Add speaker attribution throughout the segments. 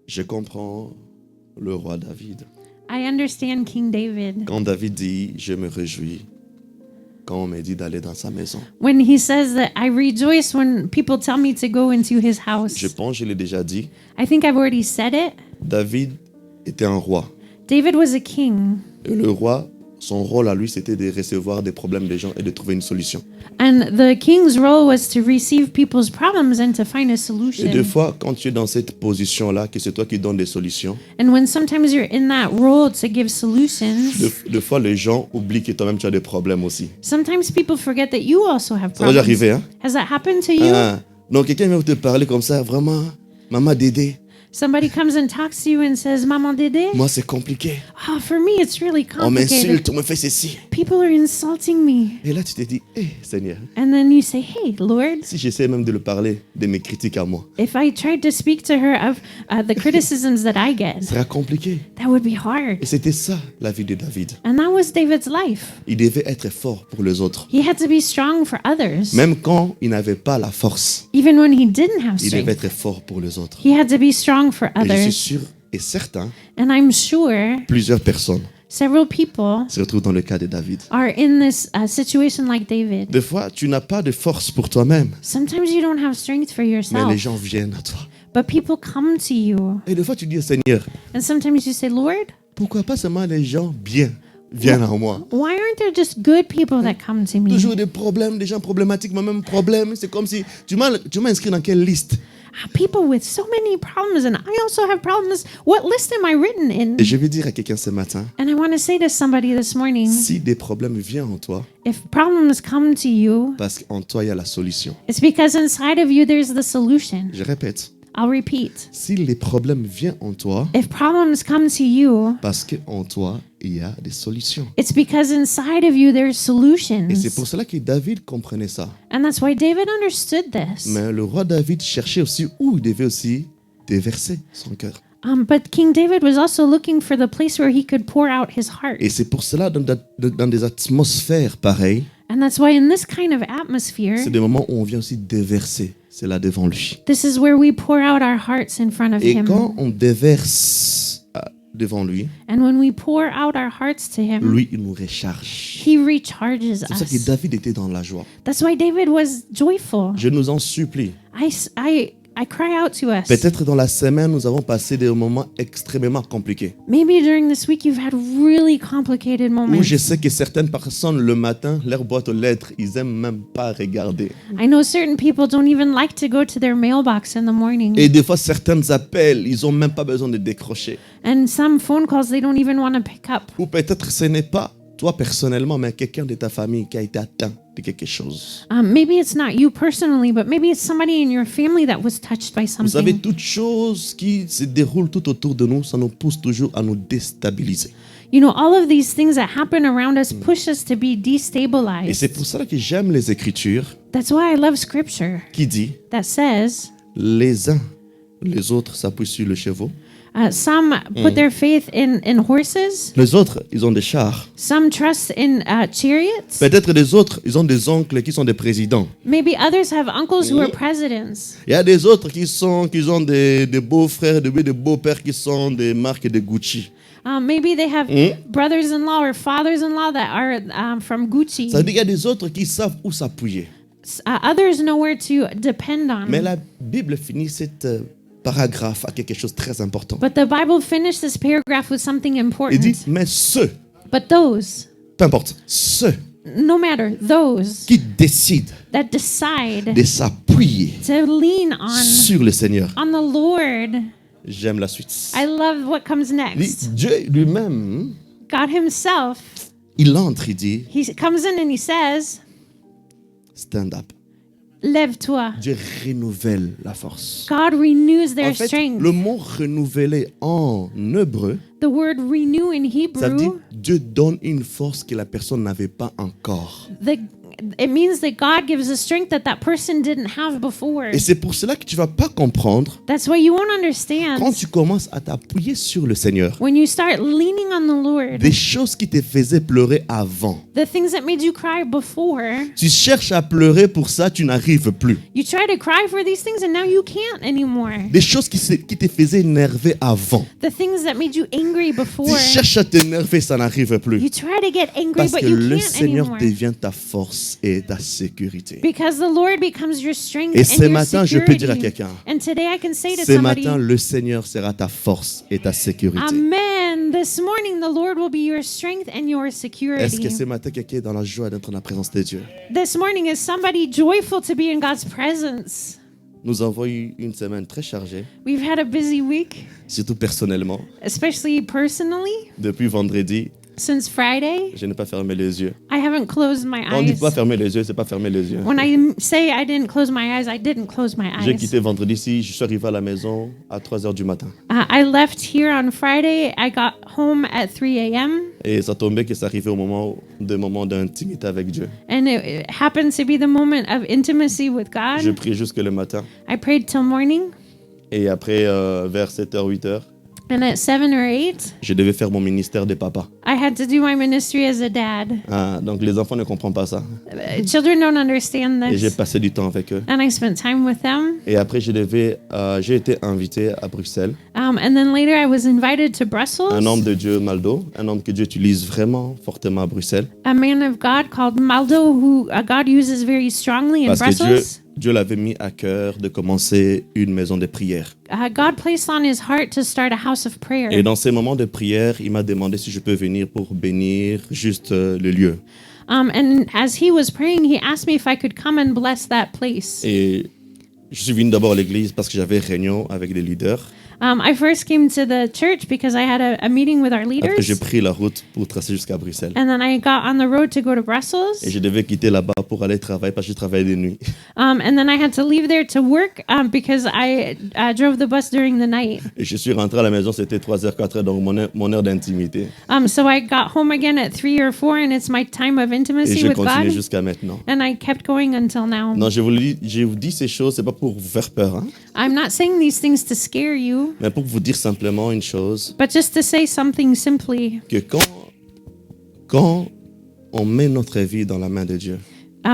Speaker 1: Je comprends le roi David.
Speaker 2: I understand King David.
Speaker 1: Quand David dit, je me réjouis quand on me dit d'aller dans sa maison.
Speaker 2: When he says that I rejoice when people tell me to go into his house.
Speaker 1: Je pense, je l'ai déjà dit,
Speaker 2: I think I've already said it.
Speaker 1: David était un roi.
Speaker 2: David was a king.
Speaker 1: Et le roi, son rôle à lui, c'était de recevoir des problèmes des gens et de trouver une solution.
Speaker 2: And the king's role was to receive people's problems and to find a
Speaker 1: Et
Speaker 2: solution.
Speaker 1: des fois, quand tu es dans cette position-là, que c'est toi qui donnes des solutions,
Speaker 2: And when sometimes you're in that role to give solutions,
Speaker 1: des fois, les gens oublient que toi-même, tu as des problèmes aussi.
Speaker 2: sometimes people forget that you also have
Speaker 1: Ça va déjà
Speaker 2: problems.
Speaker 1: arriver, hein?
Speaker 2: Has that happened to you?
Speaker 1: Ah. Donc, quelqu'un vient te parler comme ça, vraiment, maman Dédé,
Speaker 2: Somebody comes and talks to you and says, Maman Dede?
Speaker 1: moi, c'est compliqué.
Speaker 2: Oh, for me, it's really
Speaker 1: On
Speaker 2: complicated.
Speaker 1: m'insulte, on me fait ceci.
Speaker 2: People are insulting me.
Speaker 1: Et là, tu te dis, hé, Seigneur,
Speaker 2: And then you say, hey, Lord,
Speaker 1: si j'essaie même de le parler de mes critiques à moi,
Speaker 2: if I tried to speak to her of the criticisms that I get,
Speaker 1: ça sera compliqué.
Speaker 2: that would be hard.
Speaker 1: Et c'était ça, la vie de David.
Speaker 2: And that was David's life.
Speaker 1: Il devait être fort pour les autres.
Speaker 2: He had to be strong for others.
Speaker 1: Même quand il n'avait pas la force,
Speaker 2: Even when he didn't have
Speaker 1: il devait
Speaker 2: strength,
Speaker 1: être fort pour les autres.
Speaker 2: he had to be strong for
Speaker 1: Et je suis
Speaker 2: others.
Speaker 1: sûr et certain,
Speaker 2: And I'm sure
Speaker 1: plusieurs personnes
Speaker 2: several people
Speaker 1: se retrouvent dans le cas de David.
Speaker 2: are in this situation like David.
Speaker 1: Des fois, tu n'as pas de force pour toi-même,
Speaker 2: Sometimes you don't have strength for
Speaker 1: mais les
Speaker 2: yourself,
Speaker 1: gens viennent à toi.
Speaker 2: but people come to you.
Speaker 1: Et des fois, tu dis au Seigneur,
Speaker 2: And sometimes you say, Lord,
Speaker 1: pourquoi pas seulement les gens bien viennent à moi?
Speaker 2: why aren't there just good people that come to me?
Speaker 1: Toujours des problèmes, des gens problématiques, moi-même problème. C'est comme si tu m'as inscrit dans quelle liste?
Speaker 2: People with so many problems, and I also have problems. What list am I written in?
Speaker 1: Et je vais dire à quelqu'un ce matin,
Speaker 2: And I want to say to somebody this morning,
Speaker 1: si des problèmes viennent en toi,
Speaker 2: if problems come to you,
Speaker 1: parce qu'en toi, il y a la solution.
Speaker 2: it's because inside of you there's the solution.
Speaker 1: Je répète,
Speaker 2: I'll repeat.
Speaker 1: si les problèmes viennent en toi,
Speaker 2: If problems come to you,
Speaker 1: parce qu'en toi, il y a des solutions.
Speaker 2: it's because inside of you there's
Speaker 1: Et c'est
Speaker 2: solutions.
Speaker 1: pour cela que David comprenait ça.
Speaker 2: And that's why David understood this.
Speaker 1: Mais le roi David cherchait aussi où il devait aussi déverser son cœur.
Speaker 2: But King David was also looking for the place where he could pour out his heart.
Speaker 1: Et c'est pour cela, dans des atmosphères pareilles,
Speaker 2: And that's why in this kind of atmosphere,
Speaker 1: c'est des moments où on vient aussi déverser. C'est là devant lui.
Speaker 2: this is where we pour out our hearts in front of
Speaker 1: Et
Speaker 2: him.
Speaker 1: quand on déverse devant lui,
Speaker 2: And when we pour out our hearts to him,
Speaker 1: lui, il nous recharge.
Speaker 2: he recharges
Speaker 1: C'est pour ça que
Speaker 2: us.
Speaker 1: David était dans la joie.
Speaker 2: That's why David was joyful.
Speaker 1: Je nous en supplie.
Speaker 2: I cry out to us.
Speaker 1: Peut-être dans la semaine, nous avons passé des moments extrêmement compliqués.
Speaker 2: Maybe during this week you've had really complicated
Speaker 1: Où
Speaker 2: moments.
Speaker 1: je sais que certaines personnes, le matin, leur boîte aux lettres, ils aiment même pas regarder.
Speaker 2: I know certain people don't even like to go to their mailbox in the morning.
Speaker 1: Et des fois, certains appels, ils ont même pas besoin de décrocher.
Speaker 2: And some phone calls they don't even want to pick up.
Speaker 1: Ou peut-être ce n'est pas toi personnellement, mais quelqu'un de ta famille qui a été atteint de quelque chose.
Speaker 2: Maybe it's not you personally, but maybe it's somebody in your family that was touched by
Speaker 1: Vous savez,
Speaker 2: something.
Speaker 1: toute chose qui se déroule tout autour de nous, ça nous pousse toujours à nous déstabiliser.
Speaker 2: You know, all of these things that happen around us push us to be
Speaker 1: Et
Speaker 2: destabilized.
Speaker 1: c'est pour ça que j'aime les Écritures
Speaker 2: That's why I love scripture
Speaker 1: qui dit
Speaker 2: that says,
Speaker 1: les uns, les autres s'appuient sur le cheval.
Speaker 2: some put their faith in horses,
Speaker 1: Les autres, ils ont des chars.
Speaker 2: some trust in chariots.
Speaker 1: Peut-être les autres, ils ont des oncles qui sont des présidents.
Speaker 2: Maybe others have uncles who are presidents.
Speaker 1: Il y a des autres qui ont des beaux-frères, des beaux-pères qui sont des marques de Gucci.
Speaker 2: Maybe they have brothers-in-law or fathers-in-law that are from Gucci.
Speaker 1: Ça veut dire qu'il y a des autres qui savent où s'appuyer.
Speaker 2: Others know where to depend on.
Speaker 1: Mais la Bible finit cette paragraphe à quelque chose de très important.
Speaker 2: But the Bible finished this paragraph with something
Speaker 1: Il
Speaker 2: important.
Speaker 1: dit, mais ceux,
Speaker 2: But those,
Speaker 1: peu importe, ceux
Speaker 2: no matter those
Speaker 1: qui décident
Speaker 2: that decide
Speaker 1: de s'appuyer
Speaker 2: to lean
Speaker 1: sur le Seigneur.
Speaker 2: on the Lord,
Speaker 1: J'aime la suite.
Speaker 2: I love what comes
Speaker 1: Il dit,
Speaker 2: next.
Speaker 1: Dieu lui-même,
Speaker 2: God himself,
Speaker 1: il entre, il dit,
Speaker 2: he comes in and he says,
Speaker 1: stand up.
Speaker 2: lève-toi.
Speaker 1: Dieu renouvelle la force.
Speaker 2: God renews their
Speaker 1: En fait,
Speaker 2: strength.
Speaker 1: le mot renouveler en hébreu,
Speaker 2: The word renew in
Speaker 1: ça veut dire
Speaker 2: Hebrew,
Speaker 1: Dieu donne une force que la personne n'avait pas encore.
Speaker 2: it means that God gives a strength that person didn't have before.
Speaker 1: Et c'est pour cela que tu vas pas comprendre
Speaker 2: That's why you won't understand
Speaker 1: quand tu commences à t'appuyer sur le Seigneur.
Speaker 2: when you start leaning on the Lord.
Speaker 1: Des choses qui te faisaient pleurer avant.
Speaker 2: The things that made you cry before,
Speaker 1: Tu cherches à pleurer pour ça, tu n'arrives plus.
Speaker 2: you try to cry for these things and now you can't anymore.
Speaker 1: Des choses qui te faisaient énerver avant.
Speaker 2: The things that made you angry before,
Speaker 1: Tu cherches à t'énerver, ça n'arrive plus.
Speaker 2: you try to get angry
Speaker 1: Parce
Speaker 2: but
Speaker 1: que
Speaker 2: you
Speaker 1: le
Speaker 2: can't
Speaker 1: Seigneur
Speaker 2: anymore.
Speaker 1: devient ta force et ta sécurité.
Speaker 2: Because the Lord becomes your strength
Speaker 1: Et
Speaker 2: and
Speaker 1: ce
Speaker 2: your
Speaker 1: matin, je peux dire à
Speaker 2: security.
Speaker 1: quelqu'un,
Speaker 2: And today I can say to
Speaker 1: ce
Speaker 2: somebody,
Speaker 1: matin, le Seigneur sera ta force et ta sécurité.
Speaker 2: Amen. This morning the Lord will be your strength and your
Speaker 1: Est-ce
Speaker 2: security.
Speaker 1: que ce matin, quelqu'un est dans la joie d'être dans la présence de Dieu?
Speaker 2: This morning is somebody joyful to be in God's presence.
Speaker 1: Nous avons eu une semaine très chargée,
Speaker 2: We've had a busy week,
Speaker 1: surtout personnellement.
Speaker 2: especially personally.
Speaker 1: Depuis vendredi,
Speaker 2: Since Friday,
Speaker 1: je n'ai pas fermé les yeux.
Speaker 2: I haven't closed my
Speaker 1: On ne dit
Speaker 2: eyes.
Speaker 1: pas fermer les yeux, c'est pas fermer les yeux.
Speaker 2: When I say I didn't close my eyes, I didn't close my
Speaker 1: J'ai
Speaker 2: eyes.
Speaker 1: quitté vendredi ici, je suis arrivé à la maison à 3 heures du matin.
Speaker 2: I left here on Friday. I got home at 3 a.m.
Speaker 1: Et ça tombait que c'est arrivé au moment d'intimité avec Dieu.
Speaker 2: And it happened to be the moment of intimacy with
Speaker 1: Je
Speaker 2: God.
Speaker 1: prie jusque le matin.
Speaker 2: I prayed till morning.
Speaker 1: Et après, vers 7h, 8h,
Speaker 2: And at 7 or 8,
Speaker 1: je devais faire mon ministère de papa.
Speaker 2: I had to do my ministry as a dad.
Speaker 1: Ah, donc les enfants ne comprennent pas ça.
Speaker 2: Children don't understand
Speaker 1: Et j'ai
Speaker 2: this.
Speaker 1: passé du temps avec eux.
Speaker 2: And I spent time with them.
Speaker 1: Et après, j'ai été invité à Bruxelles.
Speaker 2: And then later I was invited to
Speaker 1: Un
Speaker 2: Brussels.
Speaker 1: homme de Dieu, Maldo, un homme que Dieu utilise vraiment fortement à Bruxelles.
Speaker 2: A man of God called Maldo, who God uses very strongly in
Speaker 1: Parce que
Speaker 2: Brussels.
Speaker 1: Dieu l'avait mis à cœur de commencer une maison de prière.
Speaker 2: God placed on his heart to start a house of prayer.
Speaker 1: Et dans ces moments de prière, il m'a demandé si je peux venir pour bénir juste le lieu.
Speaker 2: And as he was praying, he asked me if I could come and bless that place.
Speaker 1: Et je suis venu d'abord à l'église parce que j'avais réunion avec les leaders.
Speaker 2: I first came to the church because I had a meeting with our
Speaker 1: Après, j'ai
Speaker 2: leaders.
Speaker 1: pris la route pour tracer jusqu'à Bruxelles.
Speaker 2: And then I got on the road to go to
Speaker 1: Et
Speaker 2: Brussels.
Speaker 1: je devais quitter là-bas pour aller travailler parce que je travaillais de nuit.
Speaker 2: And then I had to leave there to work because I drove the bus during the night.
Speaker 1: Et je suis rentré à la maison, c'était 3h, 4h, donc mon heure d'intimité.
Speaker 2: So I got home again at 3 or 4, and it's my time of
Speaker 1: Et
Speaker 2: intimacy
Speaker 1: j'ai
Speaker 2: with
Speaker 1: continué
Speaker 2: God.
Speaker 1: jusqu'à maintenant.
Speaker 2: And I kept going until now.
Speaker 1: Non, je vous dis ces choses, c'est pas pour vous faire peur, hein,
Speaker 2: I'm not saying these things to scare you,
Speaker 1: mais pour vous dire simplement une chose,
Speaker 2: but just to say something simply.
Speaker 1: que quand on met notre vie dans la main de Dieu,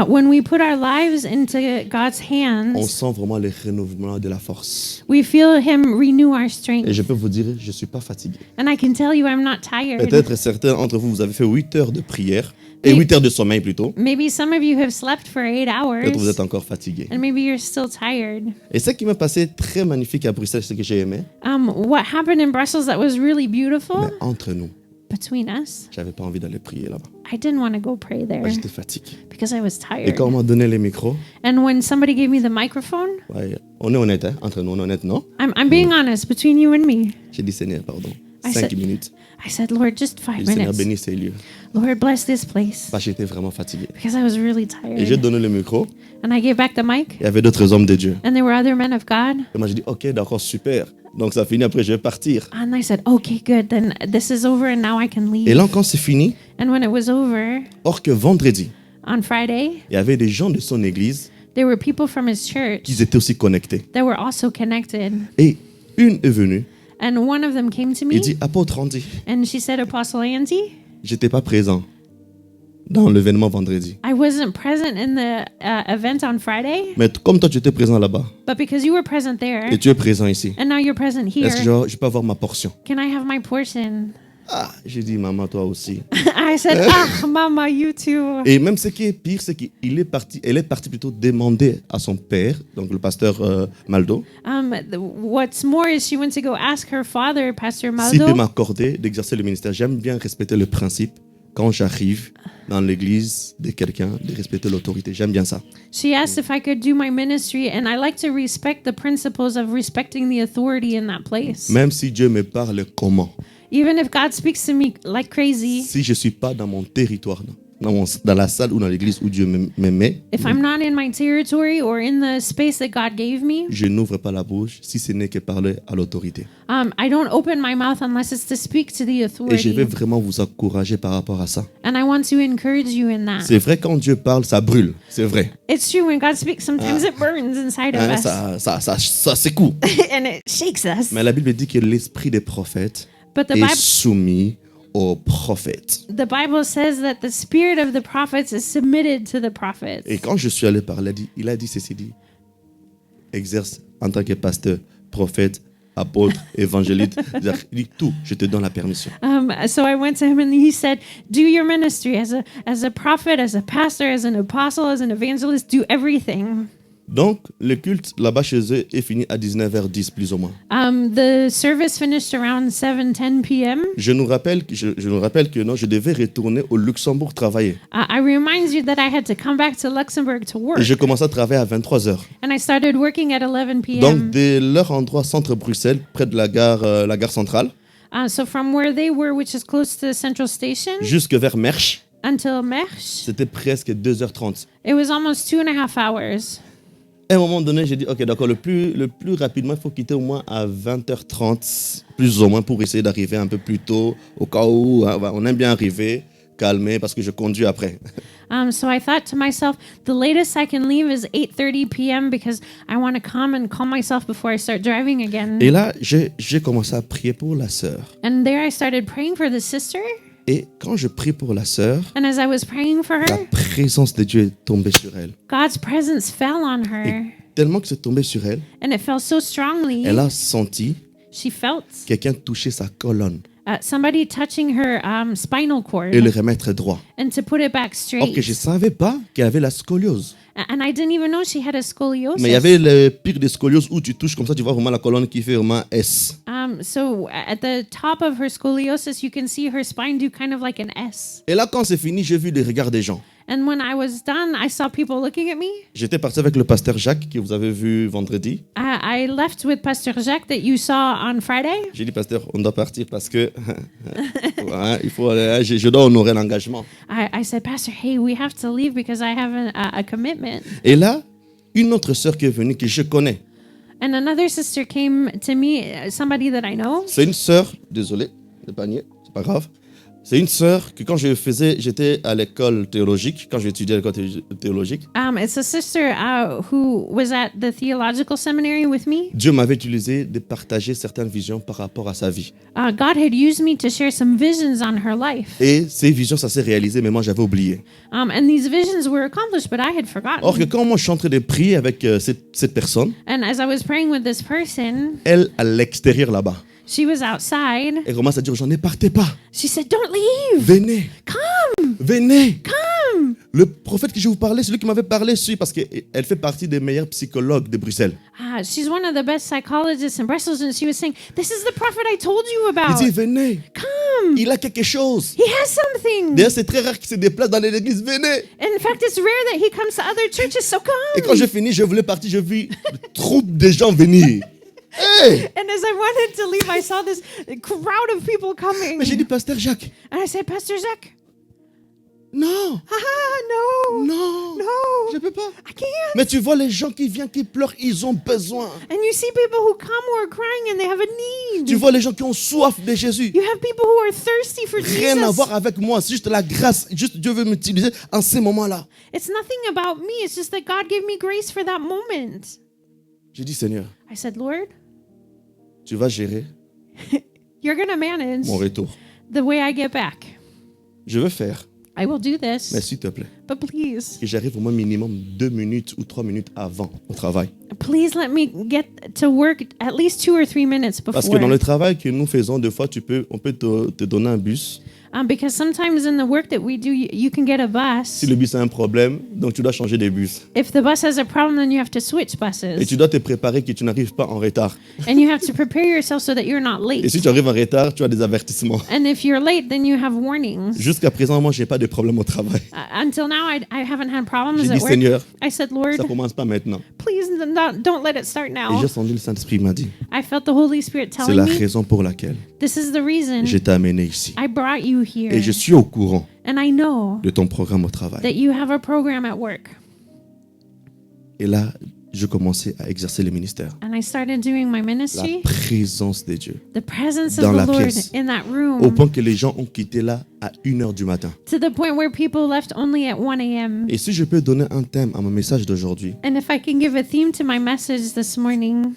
Speaker 2: When we put our lives into God's
Speaker 1: on
Speaker 2: hands,
Speaker 1: sent vraiment le renouvellement de la force.
Speaker 2: we feel Him renew our
Speaker 1: Et
Speaker 2: strength.
Speaker 1: je peux vous dire, je ne suis pas fatigué.
Speaker 2: And I can tell you I'm not tired.
Speaker 1: Peut-être certains d'entre vous, vous avez fait 8 heures de prière, et
Speaker 2: Oui.
Speaker 1: 8 heures de sommeil plutôt.
Speaker 2: Maybe some of you have slept for 8
Speaker 1: Peut-être vous
Speaker 2: hours,
Speaker 1: êtes encore fatigué.
Speaker 2: and maybe you're still tired.
Speaker 1: Et ce qui m'est passé très magnifique à Bruxelles, ce que j'ai aimé,
Speaker 2: What happened in Brussels that was really beautiful
Speaker 1: mais entre nous,
Speaker 2: between us,
Speaker 1: j'avais pas envie d'aller prier là-bas.
Speaker 2: I didn't want to go pray there
Speaker 1: Moi, j'étais fatigué.
Speaker 2: because I was
Speaker 1: Et
Speaker 2: tired.
Speaker 1: quand on m'a donné les micros,
Speaker 2: And when somebody gave me the microphone,
Speaker 1: ouais, on est honnête, hein, entre nous, on est honnête, non?
Speaker 2: I'm being honest between you and me.
Speaker 1: J'ai dit, Seigneur, pardon,
Speaker 2: I
Speaker 1: 5
Speaker 2: said-
Speaker 1: minutes.
Speaker 2: I said, Lord, just
Speaker 1: Et
Speaker 2: 5
Speaker 1: le Seigneur
Speaker 2: minutes.
Speaker 1: bénit ces lieux.
Speaker 2: Lord, bless this place
Speaker 1: Parce que j'étais vraiment fatigué.
Speaker 2: because I was really
Speaker 1: Et j'ai
Speaker 2: tired.
Speaker 1: donné le micro,
Speaker 2: And I gave back the mic,
Speaker 1: il y avait d'autres hommes de Dieu.
Speaker 2: and there were other men of God.
Speaker 1: Et moi, j'ai dit, ok, d'accord, super. Donc ça finit, après je vais partir.
Speaker 2: And I said, okay, good. Then this is over, and now I can
Speaker 1: Et
Speaker 2: leave.
Speaker 1: là, quand c'est fini,
Speaker 2: And when it was over
Speaker 1: or que vendredi,
Speaker 2: on Friday,
Speaker 1: il y avait des gens de son église
Speaker 2: there were people from his church
Speaker 1: qui étaient aussi connectés.
Speaker 2: that were also connected.
Speaker 1: Et une est venue,
Speaker 2: And one of them came to me,
Speaker 1: il dit, apôtre Andy,
Speaker 2: and she said, Apostle Andy,
Speaker 1: j'étais pas présent dans l'événement vendredi.
Speaker 2: I wasn't present in the event on Friday,
Speaker 1: Mais comme toi, tu étais présent là-bas
Speaker 2: but because you were present there,
Speaker 1: et tu es présent ici,
Speaker 2: and now you're present here,
Speaker 1: est-ce que je peux avoir ma portion?
Speaker 2: can I have my portion?
Speaker 1: Ah, j'ai dit, maman, toi aussi.
Speaker 2: I said, Mama, you too.
Speaker 1: Et même ce qui est pire, c'est elle est partie plutôt demander à son père, donc le pasteur Maldo,
Speaker 2: What's more is she went to go ask her father, Pastor
Speaker 1: s'il peut
Speaker 2: Maldo,
Speaker 1: m'accorder d'exercer le ministère. J'aime bien respecter le principe quand j'arrive dans l'église de quelqu'un, de respecter l'autorité. J'aime bien ça.
Speaker 2: she asked if I could do my ministry, and I like to respect the principles of respecting the authority in that place.
Speaker 1: Même si Dieu me parle comment,
Speaker 2: Even if God speaks to me like crazy,
Speaker 1: si je ne suis pas dans mon territoire, non, dans la salle ou dans l'église où Dieu me met,
Speaker 2: if I'm not in my territory or in the space that God gave me,
Speaker 1: je n'ouvre pas la bouche si ce n'est que parler à l'autorité.
Speaker 2: I don't open my mouth unless it's to speak to the
Speaker 1: Et je vais
Speaker 2: authority.
Speaker 1: vraiment vous encourager par rapport à ça.
Speaker 2: And I want to encourage you in that.
Speaker 1: C'est vrai, quand Dieu parle, ça brûle. C'est vrai.
Speaker 2: It's true, when God speaks, sometimes it burns inside of
Speaker 1: Hein,
Speaker 2: us
Speaker 1: ça secoue.
Speaker 2: and it shakes us.
Speaker 1: Mais la Bible dit que l'esprit des prophètes
Speaker 2: But
Speaker 1: est soumis aux prophètes.
Speaker 2: the Bible says that the spirit of the prophets is submitted to the prophets.
Speaker 1: Et quand je suis allé parler, il a dit ceci, dit, exerce en tant que pasteur, prophète, apôtre, évangéliste, il dit tout, je te donne la permission.
Speaker 2: So I went to him and he said, do your ministry as a prophet, as a pastor, as an apostle, as an evangelist, do everything.
Speaker 1: Donc, le culte là-bas chez eux est fini à 19h10 plus ou moins.
Speaker 2: The service finished around 7:10 p.m.
Speaker 1: Je nous rappelle que non, je devais retourner au Luxembourg travailler.
Speaker 2: I remind you that I had to come back to Luxembourg to work.
Speaker 1: Et je commençais à travailler à 23h.
Speaker 2: And I started working at 11 p.m.
Speaker 1: Donc, de leur endroit centre Bruxelles, près de la gare centrale,
Speaker 2: So from where they were, which is close to Central Station,
Speaker 1: jusque vers Mersch,
Speaker 2: until Mersch,
Speaker 1: c'était presque 2h30.
Speaker 2: it was almost 2.5 hours.
Speaker 1: À un moment donné, j'ai dit, ok, d'accord, le plus rapidement, il faut quitter au moins à 20h30, plus ou moins, pour essayer d'arriver un peu plus tôt, au cas où on aime bien arriver, calmer, parce que je conduis après.
Speaker 2: So I thought to myself, the latest I can leave is 8:30 p.m. because I want to come and calm myself before I start driving again.
Speaker 1: Et là, j'ai commencé à prier pour la sœur.
Speaker 2: And there I started praying for the sister.
Speaker 1: Et quand je prie pour la sœur,
Speaker 2: And as I was praying for
Speaker 1: la
Speaker 2: her,
Speaker 1: présence de Dieu est tombée sur elle.
Speaker 2: God's presence fell on her.
Speaker 1: Tellement que c'est tombé sur elle,
Speaker 2: And it fell so strongly.
Speaker 1: elle a senti
Speaker 2: She felt
Speaker 1: quelqu'un toucher sa colonne
Speaker 2: somebody touching her spinal cord
Speaker 1: et le remettre droit.
Speaker 2: and to put it back
Speaker 1: Or que je ne
Speaker 2: straight.
Speaker 1: savais pas qu'elle avait la scoliose.
Speaker 2: And I didn't even know she had a scoliosis.
Speaker 1: Mais il y avait le pire des scolioses où tu touches comme ça, tu vois vraiment la colonne qui fait vraiment S.
Speaker 2: So at the top of her scoliosis, you can see her spine do kind of like an S.
Speaker 1: Et là, quand c'est fini, j'ai vu les regards des gens.
Speaker 2: And when I was done, I saw people looking at me.
Speaker 1: J'étais parti avec le pasteur Jacques, que vous avez vu vendredi.
Speaker 2: I left with Pastor Jacques that you saw on Friday.
Speaker 1: J'ai dit, pasteur, on doit partir parce que ouais, je dois honorer l'engagement.
Speaker 2: I said, Pastor, hey, we have to leave because I have a commitment.
Speaker 1: Et là, une autre sœur qui est venue, que je connais.
Speaker 2: And another sister came to me, somebody that I know.
Speaker 1: C'est une sœur, désolé, le panier, c'est pas grave. C'est une sœur que quand j'étais à l'école théologique, quand j'étudiais à l'école théologique,
Speaker 2: It's a sister who was at the theological seminary with me.
Speaker 1: Dieu m'avait utilisé de partager certaines visions par rapport à sa vie.
Speaker 2: God had used me to share some visions on her life.
Speaker 1: Et ces visions, ça s'est réalisé, mais moi j'avais oublié.
Speaker 2: And these visions were accomplished, but I had forgotten.
Speaker 1: Or que quand moi je suis en train de prier avec cette personne,
Speaker 2: And as I was praying with this person,
Speaker 1: elle à l'extérieur là-bas,
Speaker 2: she was outside.
Speaker 1: elle commence à dire aux gens, ne partez pas,
Speaker 2: She said, "Don't leave.
Speaker 1: venez,
Speaker 2: Come,
Speaker 1: venez.
Speaker 2: come."
Speaker 1: Le prophète que je vous parlais, celui qui m'avait parlé, parce qu'elle fait partie des meilleurs psychologues de Bruxelles.
Speaker 2: She's one of the best psychologists in Brussels, and she was saying, "This is the prophet I told you
Speaker 1: Il
Speaker 2: about.
Speaker 1: dit, venez,
Speaker 2: Come.
Speaker 1: il a quelque chose.
Speaker 2: He has something."
Speaker 1: D'ailleurs, c'est très rare qu'il se déplace dans l'église, venez.
Speaker 2: In fact, it's rare that he comes to other churches, so
Speaker 1: Et quand
Speaker 2: come.
Speaker 1: j'ai fini, je voulais partir, je vis troupe de gens venir. Hey!
Speaker 2: And as I wanted to leave, I saw this crowd of people coming.
Speaker 1: Mais j'ai dit, pasteur Jacques,
Speaker 2: And I said, Pastor Jacques,
Speaker 1: non,
Speaker 2: no,
Speaker 1: non,
Speaker 2: no,
Speaker 1: je peux pas.
Speaker 2: I can't.
Speaker 1: Mais tu vois les gens qui viennent, qui pleurent, ils ont besoin.
Speaker 2: And you see people who come who are crying and they have a need.
Speaker 1: Tu vois les gens qui ont soif de Jésus.
Speaker 2: You have people who are thirsty for
Speaker 1: Rien à
Speaker 2: Jesus.
Speaker 1: voir avec moi, c'est juste la grâce. Juste Dieu veut m'utiliser en ces moments-là.
Speaker 2: It's nothing about me. It's just that God gave me grace for that moment.
Speaker 1: J'ai dit, Seigneur,
Speaker 2: I said, Lord,
Speaker 1: tu vas gérer
Speaker 2: you're going to manage
Speaker 1: mon retour.
Speaker 2: the way I get back.
Speaker 1: Je veux faire,
Speaker 2: I will do
Speaker 1: mais
Speaker 2: this,
Speaker 1: s'il te plaît,
Speaker 2: but please,
Speaker 1: que j'arrive au moins minimum 2 minutes ou 3 minutes avant au travail.
Speaker 2: please let me get to work at least 2 or 3 minutes
Speaker 1: Parce que
Speaker 2: before.
Speaker 1: dans le travail que nous faisons, des fois, on peut te donner un bus.
Speaker 2: Because sometimes in the work that we do, you can get a bus.
Speaker 1: Si le bus a un problème, donc tu dois changer de bus.
Speaker 2: If the bus has a problem, then you have to switch
Speaker 1: Et
Speaker 2: buses.
Speaker 1: tu dois te préparer que tu n'arrives pas en retard.
Speaker 2: And you have to prepare yourself so that you're not
Speaker 1: Et
Speaker 2: late.
Speaker 1: si tu arrives en retard, tu as des avertissements.
Speaker 2: And if you're late, then you have warnings.
Speaker 1: Jusqu'à présent, moi, je n'ai pas de problème au travail.
Speaker 2: Until now, I haven't had problems
Speaker 1: J'ai
Speaker 2: at
Speaker 1: dit,
Speaker 2: work.
Speaker 1: Seigneur,
Speaker 2: I said, Lord,
Speaker 1: ça commence pas maintenant.
Speaker 2: please don't let it start
Speaker 1: Et
Speaker 2: now.
Speaker 1: j'ai senti le Saint-Esprit m'a dit,
Speaker 2: I felt the Holy Spirit
Speaker 1: c'est
Speaker 2: telling
Speaker 1: la
Speaker 2: me,
Speaker 1: raison pour laquelle
Speaker 2: this is the reason
Speaker 1: je t'ai amené ici.
Speaker 2: I brought you
Speaker 1: Et
Speaker 2: here.
Speaker 1: je suis au courant
Speaker 2: And I know
Speaker 1: de ton programme au travail.
Speaker 2: that you have a program at work.
Speaker 1: Et là, je commençais à exercer le ministère.
Speaker 2: And I started doing my
Speaker 1: La
Speaker 2: ministry.
Speaker 1: présence de Dieu.
Speaker 2: The presence
Speaker 1: dans
Speaker 2: of
Speaker 1: la
Speaker 2: the Lord
Speaker 1: pièce.
Speaker 2: in that
Speaker 1: Au
Speaker 2: room,
Speaker 1: point que les gens ont quitté là à 1h du matin.
Speaker 2: to the point where people left only at 1 a.m.
Speaker 1: Et si je peux donner un thème à mon message d'aujourd'hui,
Speaker 2: And if I can give a theme to my message this morning,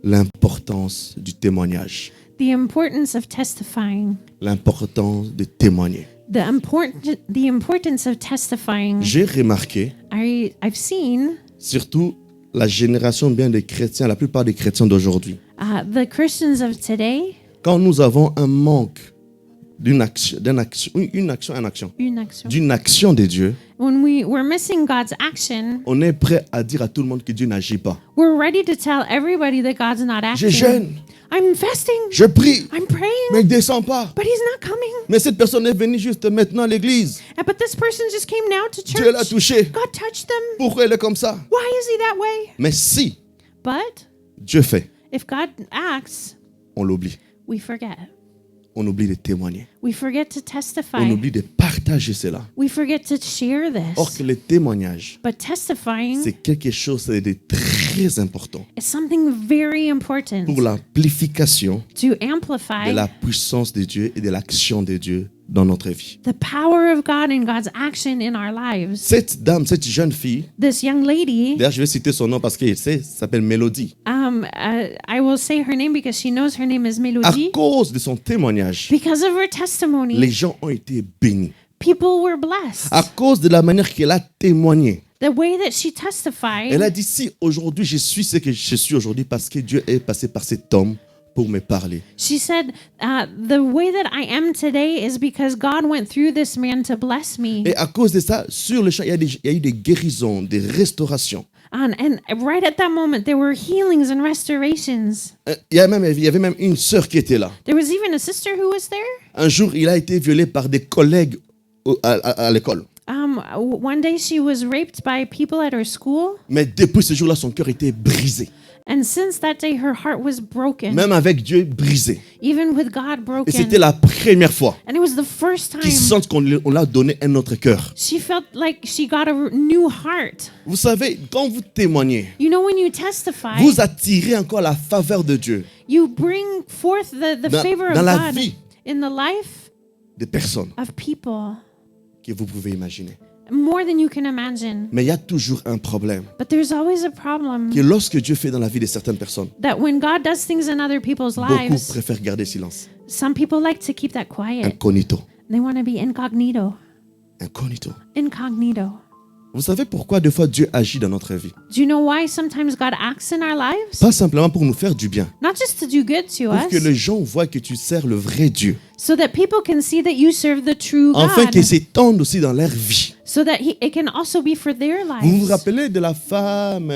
Speaker 1: l'importance du témoignage.
Speaker 2: the importance of testifying.
Speaker 1: L'importance de témoigner.
Speaker 2: The importance of testifying.
Speaker 1: J'ai remarqué,
Speaker 2: I've seen
Speaker 1: surtout la génération bien des chrétiens, la plupart des chrétiens d'aujourd'hui,
Speaker 2: the Christians of today.
Speaker 1: quand nous avons un manque d'une action, d'une action de Dieu,
Speaker 2: When we're missing God's action,
Speaker 1: on est prêt à dire à tout le monde que Dieu n'agit pas.
Speaker 2: we're ready to tell everybody that God's not
Speaker 1: Je
Speaker 2: acting.
Speaker 1: jeûne,
Speaker 2: I'm fasting.
Speaker 1: je prie,
Speaker 2: I'm praying,
Speaker 1: mais il ne descend pas.
Speaker 2: but He's not coming.
Speaker 1: Mais cette personne est venue juste maintenant à l'église.
Speaker 2: But this person just came now to
Speaker 1: Dieu l'a
Speaker 2: church.
Speaker 1: touché.
Speaker 2: God touched them.
Speaker 1: Pourquoi elle est comme ça?
Speaker 2: Why is He that way?
Speaker 1: Mais si
Speaker 2: But
Speaker 1: Dieu fait,
Speaker 2: if God acts,
Speaker 1: on l'oublie.
Speaker 2: we forget.
Speaker 1: On oublie de témoigner.
Speaker 2: We forget to
Speaker 1: On
Speaker 2: testify.
Speaker 1: oublie de partager cela.
Speaker 2: We forget to share
Speaker 1: Or
Speaker 2: this.
Speaker 1: que le témoignage,
Speaker 2: But testifying
Speaker 1: c'est quelque chose de très important
Speaker 2: is something very important
Speaker 1: pour l'amplification
Speaker 2: to
Speaker 1: de
Speaker 2: amplify
Speaker 1: la puissance de Dieu et de l'action de Dieu dans notre vie.
Speaker 2: the power of God and God's action in our lives.
Speaker 1: Cette dame, cette jeune fille,
Speaker 2: This young lady,
Speaker 1: d'ailleurs je vais citer son nom parce qu'elle sait, ça s'appelle Mélodie.
Speaker 2: I will say her name because she knows her name is
Speaker 1: À
Speaker 2: Melody.
Speaker 1: cause de son témoignage,
Speaker 2: Because of her testimony,
Speaker 1: les gens ont été bénis.
Speaker 2: people were blessed.
Speaker 1: À cause de la manière qu'elle a témoigné.
Speaker 2: The way that she testified,
Speaker 1: Elle a dit, si aujourd'hui je suis ce que je suis aujourd'hui parce que Dieu est passé par cet homme pour me parler.
Speaker 2: she said, the way that I am today is because God went through this man to bless me.
Speaker 1: Et à cause de ça, sur le champ, il y a eu des guérisons, des restaurations.
Speaker 2: And right at that moment, there were healings and restorations.
Speaker 1: Il y avait même une sœur qui était là.
Speaker 2: There was even a sister who was there.
Speaker 1: Un jour, il a été violé par des collègues à l'école.
Speaker 2: One day she was raped by people at her school.
Speaker 1: Mais depuis ce jour-là, son cœur était brisé.
Speaker 2: And since that day, her heart was broken.
Speaker 1: Même avec Dieu, brisé.
Speaker 2: Even with God
Speaker 1: Et
Speaker 2: broken.
Speaker 1: c'était la première fois
Speaker 2: And it was the first
Speaker 1: qu'ils
Speaker 2: time
Speaker 1: sentent qu'on l'a donné un autre cœur.
Speaker 2: she felt like she got a new heart.
Speaker 1: Vous savez, quand vous témoignez,
Speaker 2: You know, when you testify,
Speaker 1: vous attirez encore la faveur de Dieu
Speaker 2: you bring forth the favor of
Speaker 1: dans la
Speaker 2: God
Speaker 1: vie
Speaker 2: in the life
Speaker 1: des personnes
Speaker 2: of people
Speaker 1: que vous pouvez imaginer.
Speaker 2: more than you can imagine.
Speaker 1: Mais il y a toujours un problème.
Speaker 2: But there's always a problem
Speaker 1: Que lorsque Dieu fait dans la vie de certaines personnes,
Speaker 2: that when God does things in other people's
Speaker 1: beaucoup
Speaker 2: lives,
Speaker 1: préfèrent garder silence.
Speaker 2: some people like to keep that quiet.
Speaker 1: Incognito.
Speaker 2: They want to be incognito.
Speaker 1: Incognito.
Speaker 2: Incognito.
Speaker 1: Vous savez pourquoi des fois Dieu agit dans notre vie?
Speaker 2: Do you know why sometimes God acts in our lives?
Speaker 1: Pas simplement pour nous faire du bien,
Speaker 2: Not just to do good to
Speaker 1: pour que
Speaker 2: us,
Speaker 1: les gens voient que tu sers le vrai Dieu,
Speaker 2: so that people can see that you serve the true
Speaker 1: afin
Speaker 2: God,
Speaker 1: qu'ils s'étendent aussi dans leur vie.
Speaker 2: so that it can also be for their
Speaker 1: Vous vous
Speaker 2: lives.
Speaker 1: rappelez de la femme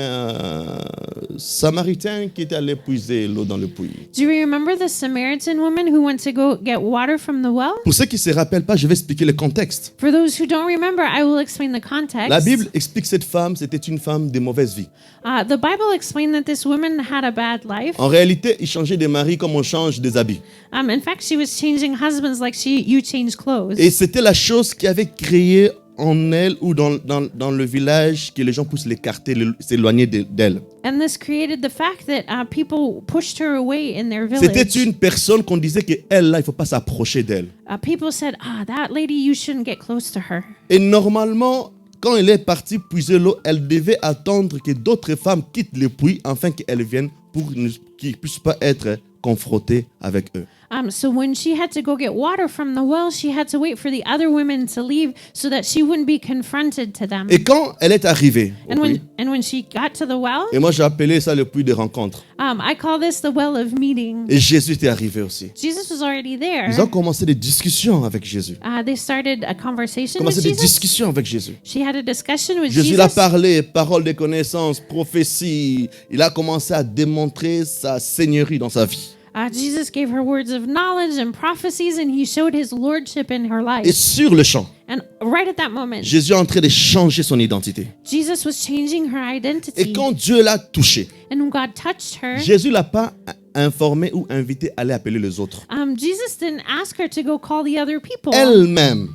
Speaker 1: samaritaine qui était allée puiser l'eau dans le puits?
Speaker 2: Do you remember the Samaritan woman who went to go get water from the well?
Speaker 1: Pour ceux qui ne se rappellent pas, je vais expliquer le contexte.
Speaker 2: For those who don't remember, I will explain the context.
Speaker 1: La Bible explique que cette femme, c'était une femme de mauvaise vie.
Speaker 2: The Bible explained that this woman had a bad life.
Speaker 1: En réalité, il changeait de mari comme on change des habits.
Speaker 2: In fact, she was changing husbands like you change clothes.
Speaker 1: Et c'était la chose qui avait créé en elle ou dans le village que les gens puissent l'écarter, s'éloigner d'elle.
Speaker 2: And this created the fact that people pushed her away in their
Speaker 1: C'était
Speaker 2: village.
Speaker 1: une personne qu'on disait qu'elle, là, il ne faut pas s'approcher d'elle.
Speaker 2: People said, that lady, you shouldn't get close to her.
Speaker 1: Et normalement, quand elle est partie puiser l'eau, elle devait attendre que d'autres femmes quittent le puits afin qu'elles viennent pour qu'ils ne puissent pas être confrontées avec eux.
Speaker 2: So when she had to go get water from the well, she had to wait for the other women to leave so that she wouldn't be confronted to them.
Speaker 1: Et quand elle est arrivée, au puits,
Speaker 2: And when she got to the well,
Speaker 1: et moi j'ai appelé ça le puits de rencontre,
Speaker 2: I call this the well of meeting.
Speaker 1: et Jésus était arrivé aussi.
Speaker 2: Jesus was already there.
Speaker 1: Ils ont commencé des discussions avec Jésus.
Speaker 2: They started a conversation with
Speaker 1: Commencé des
Speaker 2: Jesus.
Speaker 1: discussions avec Jésus.
Speaker 2: She had a discussion with
Speaker 1: Jésus
Speaker 2: Jesus.
Speaker 1: a parlé, parole de connaissance, prophétie. Il a commencé à démontrer sa seigneurie dans sa vie.
Speaker 2: Jesus gave her words of knowledge and prophecies, and he showed his lordship in her
Speaker 1: Et
Speaker 2: life.
Speaker 1: sur le champ,
Speaker 2: And right at that moment,
Speaker 1: Jésus est en train de changer son identité.
Speaker 2: Jesus was changing her
Speaker 1: Et
Speaker 2: identity.
Speaker 1: quand Dieu l'a touchée,
Speaker 2: And when God touched her,
Speaker 1: Jésus ne l'a pas informé ou invité à aller appeler les autres.
Speaker 2: Jesus didn't ask her to go call the other people.
Speaker 1: Elle-même,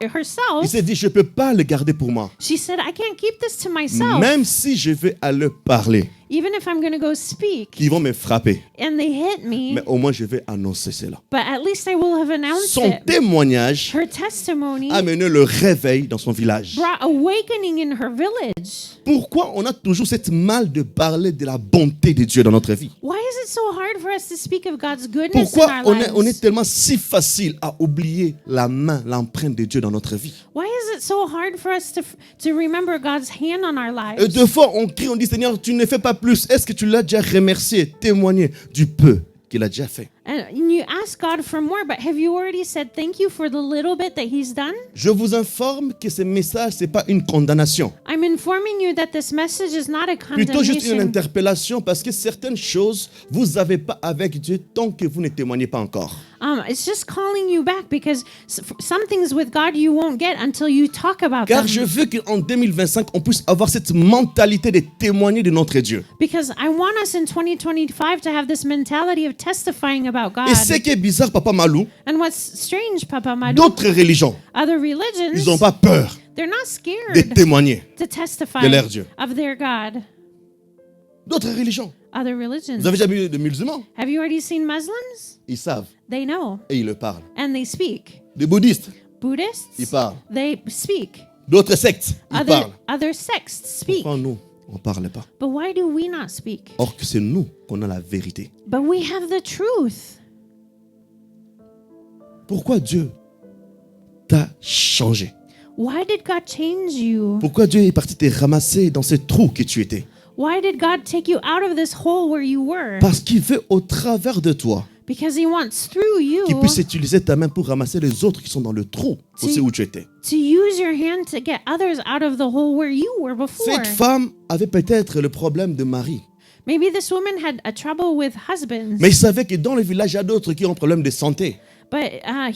Speaker 2: Herself,
Speaker 1: il s'est dit, je ne peux pas le garder pour moi.
Speaker 2: she said, I can't keep this to myself.
Speaker 1: Même si je vais aller parler,
Speaker 2: Even if I'm going to go speak
Speaker 1: ils vont me frapper.
Speaker 2: and they hit me,
Speaker 1: Mais au moins, je vais annoncer cela.
Speaker 2: but at least I will have announced
Speaker 1: Son
Speaker 2: it.
Speaker 1: témoignage
Speaker 2: Her testimony
Speaker 1: a mené le réveil dans son village.
Speaker 2: brought awakening in her village.
Speaker 1: Pourquoi on a toujours cette mal de parler de la bonté de Dieu dans notre vie?
Speaker 2: Why is it so hard for us to speak of God's goodness in
Speaker 1: Pourquoi
Speaker 2: our
Speaker 1: on est
Speaker 2: lives?
Speaker 1: tellement si facile à oublier la main, l'empreinte de Dieu dans notre vie?
Speaker 2: Why is it so hard for us to remember God's hand on our
Speaker 1: Et
Speaker 2: lives?
Speaker 1: deux fois, on crie, on dit, Seigneur, tu ne fais pas plus. Est-ce que tu l'as déjà remercié, témoigné du peu qu'il a déjà fait?
Speaker 2: And you ask God for more, but have you already said thank you for the little bit that He's done?
Speaker 1: Je vous informe que ce message, ce n'est pas une condamnation.
Speaker 2: I'm informing you that this message is not a
Speaker 1: Plutôt juste une
Speaker 2: condemnation.
Speaker 1: interpellation parce que certaines choses, vous n'avez pas avec Dieu tant que vous ne témoignez pas encore.
Speaker 2: It's just calling you back because some things with God you won't get until you talk about
Speaker 1: Car
Speaker 2: them.
Speaker 1: je veux qu'en 2025, on puisse avoir cette mentalité de témoigner de notre Dieu.
Speaker 2: Because I want us in 2025 to have this mentality of testifying about God.
Speaker 1: Et ce qui est bizarre, Papa Malou,
Speaker 2: And what's strange, Papa Madu,
Speaker 1: d'autres religions,
Speaker 2: other
Speaker 1: ils
Speaker 2: religions,
Speaker 1: n'ont pas peur
Speaker 2: they're not
Speaker 1: de
Speaker 2: scared
Speaker 1: témoigner
Speaker 2: to testify
Speaker 1: de leur Dieu.
Speaker 2: of their God.
Speaker 1: D'autres religions.
Speaker 2: Other
Speaker 1: Vous
Speaker 2: religions.
Speaker 1: avez déjà vu des musulmans?
Speaker 2: Have you already seen Muslims?
Speaker 1: Ils savent
Speaker 2: They know
Speaker 1: et ils le parlent.
Speaker 2: and they speak.
Speaker 1: Des bouddhistes,
Speaker 2: Buddhists,
Speaker 1: ils parlent.
Speaker 2: they speak.
Speaker 1: D'autres sectes, ils parlent.
Speaker 2: Other sects speak.
Speaker 1: Pourquoi nous, on ne parle pas?
Speaker 2: But why do we not speak?
Speaker 1: Or que c'est nous qu'on a la vérité.
Speaker 2: But we have the truth.
Speaker 1: Pourquoi Dieu t'a changé?
Speaker 2: Why did God change you?
Speaker 1: Pourquoi Dieu est parti te ramasser dans ce trou que tu étais?
Speaker 2: Why did God take you out of this hole where you were?
Speaker 1: Parce qu'il veut au travers de toi
Speaker 2: Because He wants through you
Speaker 1: qu'il puisse utiliser ta main pour ramasser les autres qui sont dans le trou aussi où tu étais.
Speaker 2: to use your hand to get others out of the hole where you were before.
Speaker 1: Cette femme avait peut-être le problème de mari.
Speaker 2: Maybe this woman had a trouble with husbands,
Speaker 1: Mais il savait que dans le village, il y a d'autres qui ont un problème de santé.
Speaker 2: but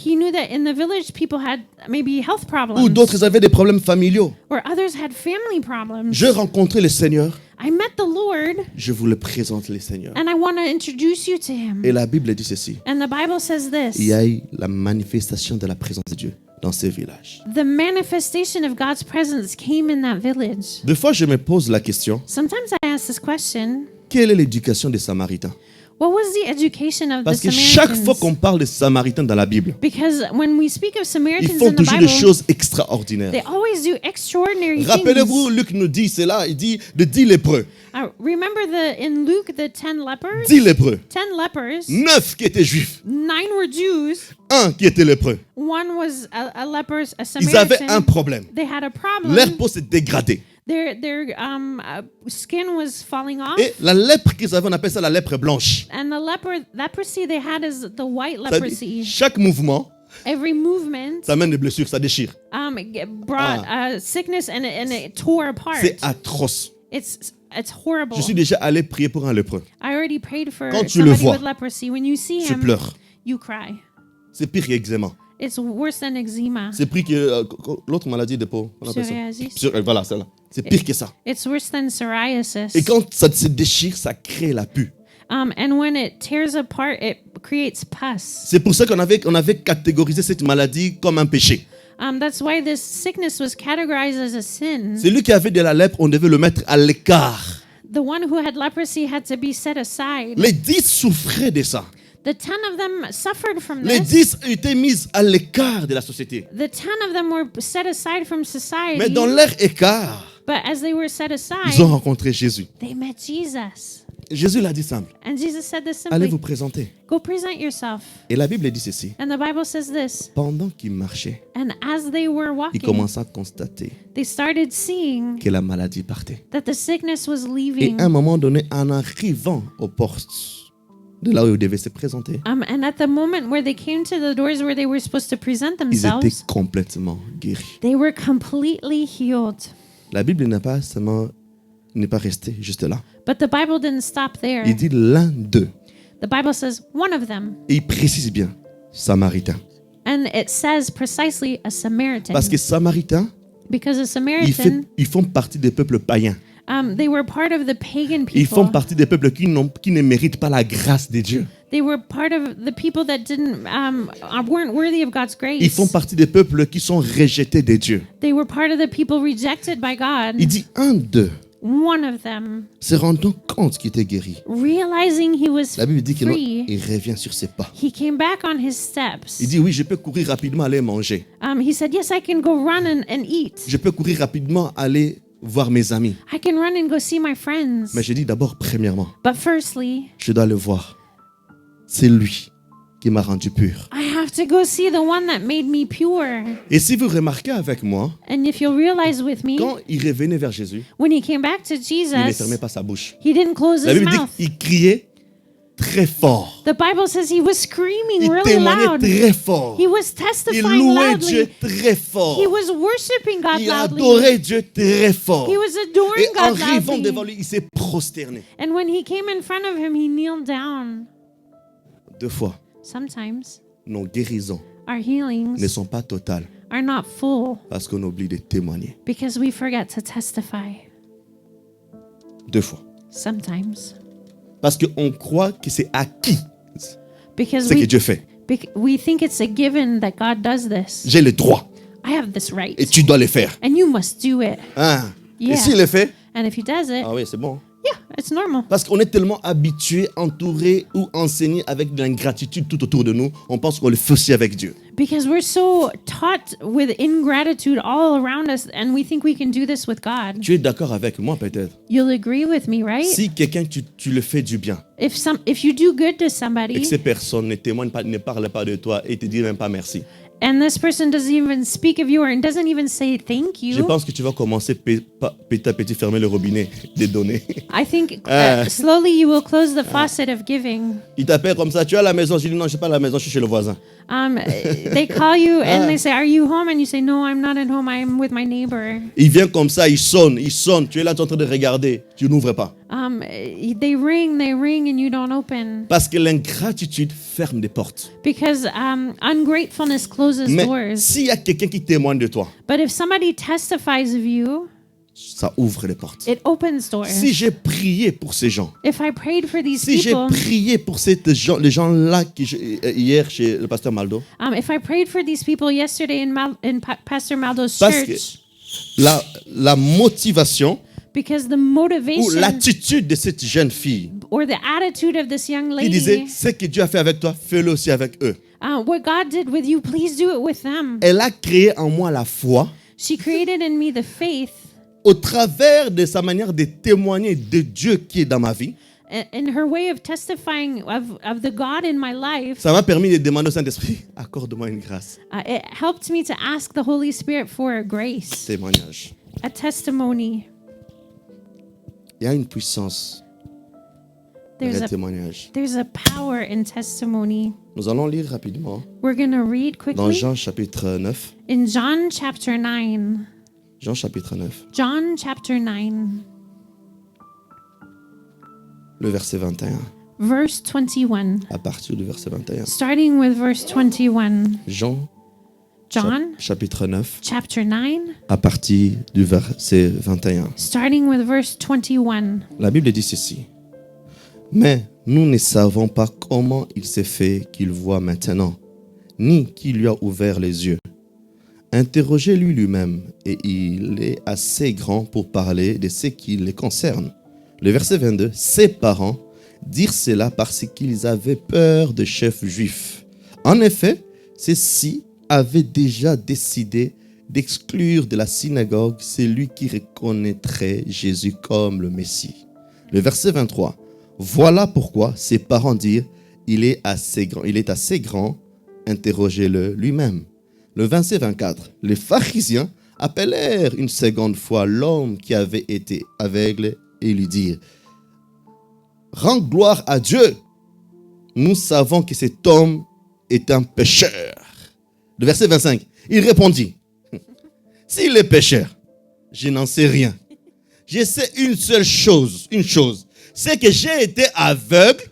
Speaker 2: he knew that in the village people had maybe health
Speaker 1: Ou
Speaker 2: problems,
Speaker 1: d'autres avaient des problèmes familiaux.
Speaker 2: or others had family problems.
Speaker 1: Je rencontrais le Seigneur.
Speaker 2: I met the Lord,
Speaker 1: Je vous le présente, le Seigneur.
Speaker 2: and I want to introduce you to Him.
Speaker 1: Et la Bible dit ceci.
Speaker 2: And the Bible says
Speaker 1: Il y
Speaker 2: this:
Speaker 1: a eu la manifestation de la présence de Dieu dans ces villages.
Speaker 2: the manifestation of God's presence came in that village.
Speaker 1: Des fois, je me pose la question,
Speaker 2: Sometimes I ask this question:
Speaker 1: quelle est l'éducation des Samaritains?
Speaker 2: what was the education of
Speaker 1: Parce
Speaker 2: the
Speaker 1: que chaque fois
Speaker 2: Samaritans?
Speaker 1: qu'on parle des Samaritains dans la Bible,
Speaker 2: Because when we speak of
Speaker 1: ils
Speaker 2: Samaritans
Speaker 1: font
Speaker 2: in the
Speaker 1: toujours des
Speaker 2: Bible,
Speaker 1: choses extraordinaires.
Speaker 2: they always do extraordinary
Speaker 1: Rappelez-vous,
Speaker 2: things.
Speaker 1: Luc nous dit cela, il dit de 10 lépreux.
Speaker 2: Remember in Luke the 10 lepers?
Speaker 1: 10 lépreux.
Speaker 2: 10 lepers.
Speaker 1: 9 qui étaient juifs.
Speaker 2: 9 were Jews.
Speaker 1: 1 qui était lépreux.
Speaker 2: One was a leper, a
Speaker 1: Ils avaient un
Speaker 2: Samaritan.
Speaker 1: problème.
Speaker 2: They had a problem.
Speaker 1: Leur peau s'est dégradée.
Speaker 2: Their skin was falling off.
Speaker 1: Et la lèpre qu'ils avaient, on appelle ça la lèpre blanche.
Speaker 2: And the leprosy they had is the white
Speaker 1: Ça dit,
Speaker 2: leprosy.
Speaker 1: chaque mouvement,
Speaker 2: Every movement
Speaker 1: ça amène des blessures, ça déchire.
Speaker 2: brought sickness and it tore apart.
Speaker 1: C'est atroce.
Speaker 2: It's horrible.
Speaker 1: Je suis déjà allé prier pour un lépreux.
Speaker 2: I already prayed for
Speaker 1: Quand tu le
Speaker 2: somebody
Speaker 1: vois,
Speaker 2: with leprosy. When you see
Speaker 1: Tu
Speaker 2: him,
Speaker 1: pleures.
Speaker 2: you cry.
Speaker 1: C'est pire qu'eczéma.
Speaker 2: It's worse than eczema.
Speaker 1: C'est pire que l'autre maladie de peau. On appelle ça.
Speaker 2: Psoriasis.
Speaker 1: Voilà, celle-là. C'est pire que ça.
Speaker 2: It's worse than psoriasis.
Speaker 1: Et quand ça se déchire, ça crée la pus.
Speaker 2: And when it tears apart, it creates pus.
Speaker 1: C'est pour ça qu'on avait catégorisé cette maladie comme un péché.
Speaker 2: That's why this sickness was categorized as a sin.
Speaker 1: Celui qui avait de la lèpre, on devait le mettre à l'écart.
Speaker 2: The one who had leprosy had to be set aside.
Speaker 1: Les 10 souffraient de ça.
Speaker 2: The 10 of them suffered from
Speaker 1: Les
Speaker 2: this.
Speaker 1: 10 étaient mis à l'écart de la société.
Speaker 2: The 10 of them were set aside from society.
Speaker 1: Mais dans leur écart,
Speaker 2: But as they were set
Speaker 1: ils
Speaker 2: aside,
Speaker 1: ont rencontré Jésus.
Speaker 2: they met Jesus.
Speaker 1: Jésus l'a dit simple.
Speaker 2: And Jesus said this
Speaker 1: Allez
Speaker 2: simply:
Speaker 1: vous présenter.
Speaker 2: go present yourself.
Speaker 1: Et la Bible dit ceci.
Speaker 2: And the Bible says this:
Speaker 1: Pendant qu'il marchait,
Speaker 2: and as they were
Speaker 1: il
Speaker 2: walking,
Speaker 1: commença à constater
Speaker 2: they started seeing
Speaker 1: que la maladie partait.
Speaker 2: that the sickness was
Speaker 1: Et
Speaker 2: leaving.
Speaker 1: à un moment donné, en arrivant aux portes de là où ils devaient se présenter,
Speaker 2: And at the moment where they came to the doors where they were supposed to present
Speaker 1: ils étaient
Speaker 2: themselves,
Speaker 1: complètement guéris.
Speaker 2: they were completely healed.
Speaker 1: La Bible n'est pas restée juste là.
Speaker 2: But the Bible didn't stop there.
Speaker 1: Il dit l'un d'eux.
Speaker 2: The Bible says one of them,
Speaker 1: Et il précise bien, Samaritain.
Speaker 2: And it says precisely a Samaritan.
Speaker 1: Parce que Samaritains,
Speaker 2: Because a Samaritan,
Speaker 1: ils font partie des peuples païens.
Speaker 2: they were part of the pagan
Speaker 1: Ils font
Speaker 2: people.
Speaker 1: partie des peuples qui ne méritent pas la grâce de Dieu.
Speaker 2: They were part of the people that weren't worthy of God's
Speaker 1: Ils
Speaker 2: grace.
Speaker 1: font partie des peuples qui sont rejetés de Dieu.
Speaker 2: They were part of the people rejected by God.
Speaker 1: Il dit, un d'eux,
Speaker 2: One of them,
Speaker 1: se rendant compte qu'il était guéri.
Speaker 2: realizing he was
Speaker 1: La Bible dit qu'il
Speaker 2: free,
Speaker 1: revient sur ses pas.
Speaker 2: he came back on his steps.
Speaker 1: Il dit, oui, je peux courir rapidement aller manger.
Speaker 2: He said, yes, I can go run and eat.
Speaker 1: Je peux courir rapidement aller voir mes amis.
Speaker 2: I can run and go see my friends.
Speaker 1: Mais je dis d'abord, premièrement,
Speaker 2: But firstly,
Speaker 1: je dois le voir. C'est lui qui m'a rendu pur.
Speaker 2: I have to go see the one that made me pure.
Speaker 1: Et si vous remarquez avec moi,
Speaker 2: And if you'll realize with me,
Speaker 1: quand il revenait vers Jésus,
Speaker 2: when he came back to
Speaker 1: il ne fermait
Speaker 2: Jesus,
Speaker 1: pas sa bouche.
Speaker 2: he didn't close
Speaker 1: La
Speaker 2: his
Speaker 1: Bible dit
Speaker 2: mouth.
Speaker 1: qu'il criait très fort.
Speaker 2: The Bible says he was screaming
Speaker 1: Il
Speaker 2: really
Speaker 1: témoignait
Speaker 2: loud.
Speaker 1: très fort.
Speaker 2: He was
Speaker 1: Il
Speaker 2: testifying
Speaker 1: louait Dieu
Speaker 2: loudly.
Speaker 1: très fort.
Speaker 2: He was worshiping God
Speaker 1: Il
Speaker 2: loudly.
Speaker 1: adorait Dieu très fort.
Speaker 2: He was adoring
Speaker 1: Et en
Speaker 2: God
Speaker 1: arrivant devant
Speaker 2: loudly.
Speaker 1: lui, il s'est prosterné.
Speaker 2: And when he came in front of him, he kneeled down.
Speaker 1: 2 fois,
Speaker 2: Sometimes
Speaker 1: nos guérisons
Speaker 2: our
Speaker 1: ne
Speaker 2: healings
Speaker 1: sont pas totales
Speaker 2: are not full
Speaker 1: parce qu'on oublie de témoigner.
Speaker 2: because we forget to testify.
Speaker 1: 2 fois.
Speaker 2: Sometimes.
Speaker 1: Parce qu'on croit que c'est acquis
Speaker 2: Because
Speaker 1: ce que Dieu fait.
Speaker 2: we think it's a given that God does this.
Speaker 1: J'ai le droit
Speaker 2: I have this right.
Speaker 1: et tu dois le faire.
Speaker 2: And you must do it.
Speaker 1: Hein?
Speaker 2: Yeah.
Speaker 1: Et s'il le fait,
Speaker 2: And if he does it,
Speaker 1: ah oui, c'est bon.
Speaker 2: yeah, it's normal.
Speaker 1: Parce qu'on est tellement habitué, entouré ou enseigné avec de l'ingratitude tout autour de nous, on pense qu'on le fait aussi avec Dieu.
Speaker 2: Because we're so taught with ingratitude all around us, and we think we can do this with God.
Speaker 1: Tu es d'accord avec moi peut-être?
Speaker 2: You'll agree with me, right?
Speaker 1: Si quelqu'un, tu le fais du bien
Speaker 2: If you do good to
Speaker 1: et
Speaker 2: somebody,
Speaker 1: que ces personnes ne témoignent pas, ne parlent pas de toi et te disent même pas merci,
Speaker 2: and this person doesn't even speak of you or doesn't even say thank
Speaker 1: je
Speaker 2: you,
Speaker 1: pense que tu vas commencer petit à petit fermer le robinet des données.
Speaker 2: I think slowly you will close the faucet of giving.
Speaker 1: Il t'appelle comme ça, tu es à la maison, je dis non, je suis pas à la maison, je suis chez le voisin.
Speaker 2: They call you and they say, "Are you home?" And you say, "No, I'm not at home. I'm with my neighbor."
Speaker 1: Il vient comme ça, il sonne, tu es là, tu es en train de regarder, tu n'ouvres pas.
Speaker 2: They ring, and you don't open
Speaker 1: Parce que l'ingratitude ferme des portes.
Speaker 2: because ungratefulness closes
Speaker 1: Mais
Speaker 2: doors.
Speaker 1: s'il y a quelqu'un qui témoigne de toi,
Speaker 2: But if somebody testifies of you,
Speaker 1: ça ouvre les portes.
Speaker 2: it opens doors.
Speaker 1: Si j'ai prié pour ces gens,
Speaker 2: If I prayed for these
Speaker 1: si j'ai
Speaker 2: people,
Speaker 1: prié pour les gens-là hier chez le pasteur Maldo,
Speaker 2: if I prayed for these people yesterday in Pastor Maldo's
Speaker 1: Parce que
Speaker 2: church,
Speaker 1: la motivation
Speaker 2: because the
Speaker 1: ou
Speaker 2: motivation
Speaker 1: l'attitude de cette jeune fille
Speaker 2: or the attitude of this young
Speaker 1: qui disait,
Speaker 2: lady,
Speaker 1: ce que Dieu a fait avec toi, fais-le aussi avec eux.
Speaker 2: what God did with you, please do it with them.
Speaker 1: Elle a créé en moi la foi
Speaker 2: She created in me the faith
Speaker 1: au travers de sa manière de témoigner de Dieu qui est dans ma vie.
Speaker 2: in her way of testifying of the God in my life.
Speaker 1: Ça m'a permis de demander au Saint-Esprit, accorde-moi une grâce.
Speaker 2: It helped me to ask the Holy Spirit for a grace,
Speaker 1: Témoignage.
Speaker 2: a testimony.
Speaker 1: Il y a une puissance dans le témoignage.
Speaker 2: There's a power in testimony.
Speaker 1: Nous allons lire rapidement
Speaker 2: We're going to read
Speaker 1: dans
Speaker 2: quickly
Speaker 1: Jean chapitre 9.
Speaker 2: in John chapter 9.
Speaker 1: Jean chapitre 9,
Speaker 2: John chapter 9,
Speaker 1: le verset 21.
Speaker 2: verse 21.
Speaker 1: À partir du verset 21.
Speaker 2: Starting with verse 21.
Speaker 1: Jean
Speaker 2: John
Speaker 1: chapitre 9,
Speaker 2: chapter 9,
Speaker 1: à partir du verset 21.
Speaker 2: starting with verse 21.
Speaker 1: La Bible dit ceci. Mais nous ne savons pas comment il s'est fait qu'il voit maintenant, ni qui lui a ouvert les yeux. Interrogez-lui lui-même, et il est assez grand pour parler de ce qui le concerne. Le verset 22. Ses parents dirent cela parce qu'ils avaient peur des chefs juifs. En effet, ceux-ci avaient déjà décidé d'exclure de la synagogue celui qui reconnaîtrait Jésus comme le Messie. Le verset 23. Voilà pourquoi ses parents dirent, il est assez grand, interrogez-le lui-même. Le verset 24. Les pharisiens appelèrent une seconde fois l'homme qui avait été aveugle et lui dirent, rends gloire à Dieu. Nous savons que cet homme est un pécheur. Le verset 25. Il répondit, s'il est pécheur, je n'en sais rien. Je sais une chose, c'est que j'ai été aveugle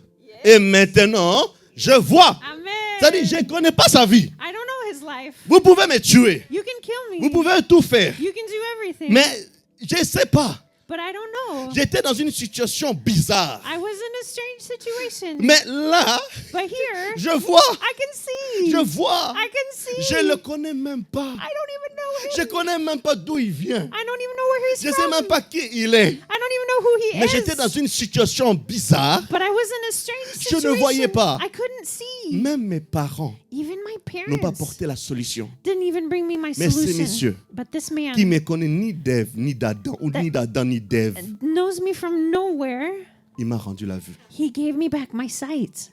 Speaker 1: et maintenant je vois.
Speaker 2: Amen.
Speaker 1: C'est-à-dire, je ne connais pas sa vie.
Speaker 2: I don't know his life.
Speaker 1: Vous pouvez me tuer.
Speaker 2: You can kill me.
Speaker 1: Vous pouvez tout faire.
Speaker 2: You can do everything.
Speaker 1: Mais je ne sais pas.
Speaker 2: But I don't know.
Speaker 1: J'étais dans une situation bizarre.
Speaker 2: I was in a strange situation.
Speaker 1: Mais là,
Speaker 2: But here,
Speaker 1: je vois.
Speaker 2: I can see.
Speaker 1: Je vois.
Speaker 2: I can see.
Speaker 1: Je ne le connais même pas.
Speaker 2: I don't even know him.
Speaker 1: Je ne connais même pas d'où il vient.
Speaker 2: I don't even know where he's
Speaker 1: Je ne sais
Speaker 2: from.
Speaker 1: même pas qui il est.
Speaker 2: I don't even know who he
Speaker 1: Mais
Speaker 2: is.
Speaker 1: j'étais dans une situation bizarre.
Speaker 2: But I was in a strange
Speaker 1: Je
Speaker 2: situation.
Speaker 1: ne voyais pas.
Speaker 2: I couldn't see.
Speaker 1: Même mes parents
Speaker 2: Even my
Speaker 1: n'ont pas
Speaker 2: parents
Speaker 1: porté la solution.
Speaker 2: didn't even bring me my
Speaker 1: Mais ces
Speaker 2: solution.
Speaker 1: messieurs
Speaker 2: But this man
Speaker 1: Qui ne me connaît ni d'Ève, ni d'Adam, ou ni d'Adam, ni d'Ève,
Speaker 2: knows me from nowhere.
Speaker 1: il m'a rendu la vue.
Speaker 2: He gave me back my sight.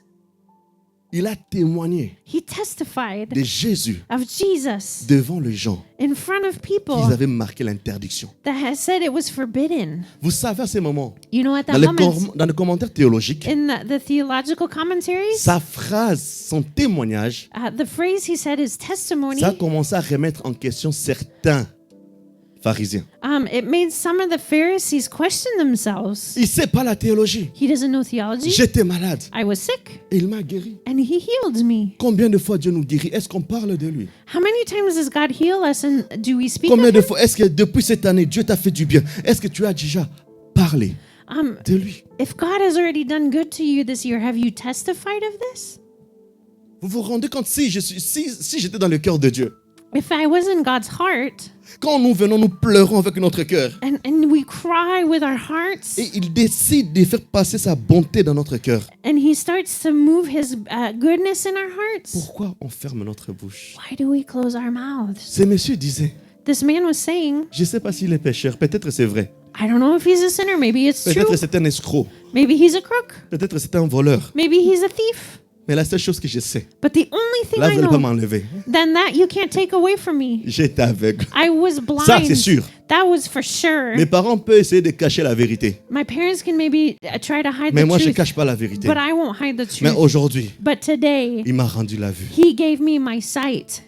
Speaker 1: Il a témoigné
Speaker 2: He testified
Speaker 1: de Jésus
Speaker 2: of Jesus
Speaker 1: devant les gens
Speaker 2: in front of people
Speaker 1: qui avaient marqué l'interdiction.
Speaker 2: that has said it was forbidden.
Speaker 1: Vous savez, à ce moment,
Speaker 2: You know, at
Speaker 1: dans
Speaker 2: that
Speaker 1: les,
Speaker 2: moment,
Speaker 1: dans les commentaires théologiques,
Speaker 2: in the theological commentaries,
Speaker 1: sa phrase, son témoignage,
Speaker 2: the phrase he said is testimony.
Speaker 1: ça a commencé à remettre en question certains pharisiens.
Speaker 2: It made some of the Pharisees question themselves.
Speaker 1: Il ne sait pas la théologie.
Speaker 2: He doesn't know theology.
Speaker 1: J'étais malade
Speaker 2: I was sick,
Speaker 1: et il m'a guéri.
Speaker 2: and he healed me.
Speaker 1: Combien de fois Dieu nous guérit? Est-ce qu'on parle de lui?
Speaker 2: How many times does God heal us, and do we speak
Speaker 1: Combien
Speaker 2: of
Speaker 1: de
Speaker 2: him?
Speaker 1: fois est-ce que depuis cette année, Dieu t'a fait du bien? Est-ce que tu as déjà parlé de lui?
Speaker 2: If God has already done good to you this year, have you testified of this?
Speaker 1: Vous vous rendez compte si j'étais dans le cœur de Dieu?
Speaker 2: If I was in God's heart,
Speaker 1: Quand nous venons, nous pleurons avec notre cœur.
Speaker 2: and we cry with our hearts,
Speaker 1: Et il décide de faire passer sa bonté dans notre cœur.
Speaker 2: and he starts to move his goodness in our hearts,
Speaker 1: Pourquoi on ferme notre bouche?
Speaker 2: why do we close our mouths?
Speaker 1: Ces messieurs disaient,
Speaker 2: This man was saying,
Speaker 1: je ne sais pas s'il est pécheur, peut-être c'est vrai.
Speaker 2: I don't know if he's a sinner, maybe it's true,
Speaker 1: Peut-être c'est un escroc.
Speaker 2: maybe he's a crook,
Speaker 1: Peut-être c'est un voleur.
Speaker 2: maybe he's a thief.
Speaker 1: Mais la seule chose que je sais,
Speaker 2: But the only thing
Speaker 1: là,
Speaker 2: I
Speaker 1: vous n'allez pas
Speaker 2: know,
Speaker 1: m'enlever.
Speaker 2: then that you can't take away from me.
Speaker 1: J'étais aveugle.
Speaker 2: I was blind.
Speaker 1: Ça, c'est sûr.
Speaker 2: That was for sure.
Speaker 1: Mes parents peuvent essayer de cacher la vérité.
Speaker 2: My parents can maybe try to hide
Speaker 1: Mais
Speaker 2: the
Speaker 1: moi, je ne
Speaker 2: truth,
Speaker 1: cache pas la vérité.
Speaker 2: but I won't hide the
Speaker 1: Mais
Speaker 2: truth.
Speaker 1: aujourd'hui,
Speaker 2: But today,
Speaker 1: il m'a rendu la vue.
Speaker 2: he gave me my sight.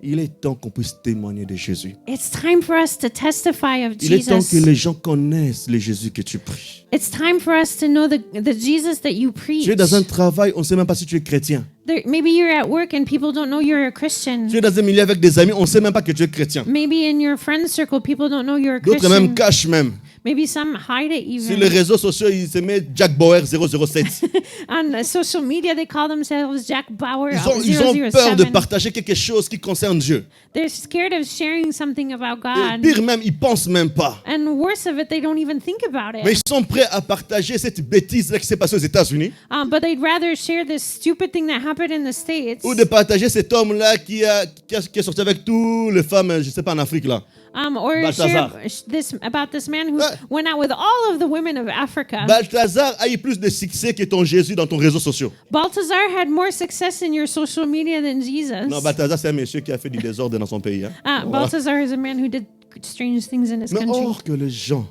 Speaker 1: Il est temps qu'on puisse témoigner de Jésus.
Speaker 2: It's time for us to testify of
Speaker 1: Il est temps que
Speaker 2: Jesus.
Speaker 1: les gens connaissent le Jésus que tu pries.
Speaker 2: It's time for us to know the Jesus that you preach.
Speaker 1: Tu es dans un travail, on ne sait même pas si tu es chrétien.
Speaker 2: Maybe you're at work and people don't know you're a Christian.
Speaker 1: Tu es dans un milieu avec des amis, on ne sait même pas que tu es chrétien.
Speaker 2: Maybe in your friend circle, people don't know you're a
Speaker 1: D'autres même
Speaker 2: Christian.
Speaker 1: cachent même.
Speaker 2: Maybe some hide it
Speaker 1: Sur les
Speaker 2: even.
Speaker 1: réseaux sociaux, ils se mettent Jack Bauer 007.
Speaker 2: On social media, they call themselves Jack Bauer
Speaker 1: Ils ont peur de
Speaker 2: 007.
Speaker 1: partager quelque chose qui concerne Dieu.
Speaker 2: They're scared of sharing something about
Speaker 1: Et
Speaker 2: God.
Speaker 1: pire même, ils ne pensent même pas.
Speaker 2: And worse of it, they don't even think about
Speaker 1: Mais
Speaker 2: it.
Speaker 1: ils sont prêts à partager cette bêtise-là qui s'est passée aux États-Unis.
Speaker 2: But they'd rather share this stupid thing that happened in the States.
Speaker 1: Ou de partager cet homme-là qui est sorti avec toutes les femmes, je ne sais pas, en Afrique là.
Speaker 2: Or share
Speaker 1: Balthazar.
Speaker 2: about this man who
Speaker 1: Ouais.
Speaker 2: went out with all of the women of Africa.
Speaker 1: Balthazar a eu plus de succès que ton Jésus dans ton réseau social.
Speaker 2: Balthazar had more success in your social media than Jesus.
Speaker 1: Non, Balthazar, c'est un monsieur qui a fait du désordre dans son pays. Hein.
Speaker 2: Balthazar is a man who did strange things in his
Speaker 1: Mais
Speaker 2: country.
Speaker 1: or que les gens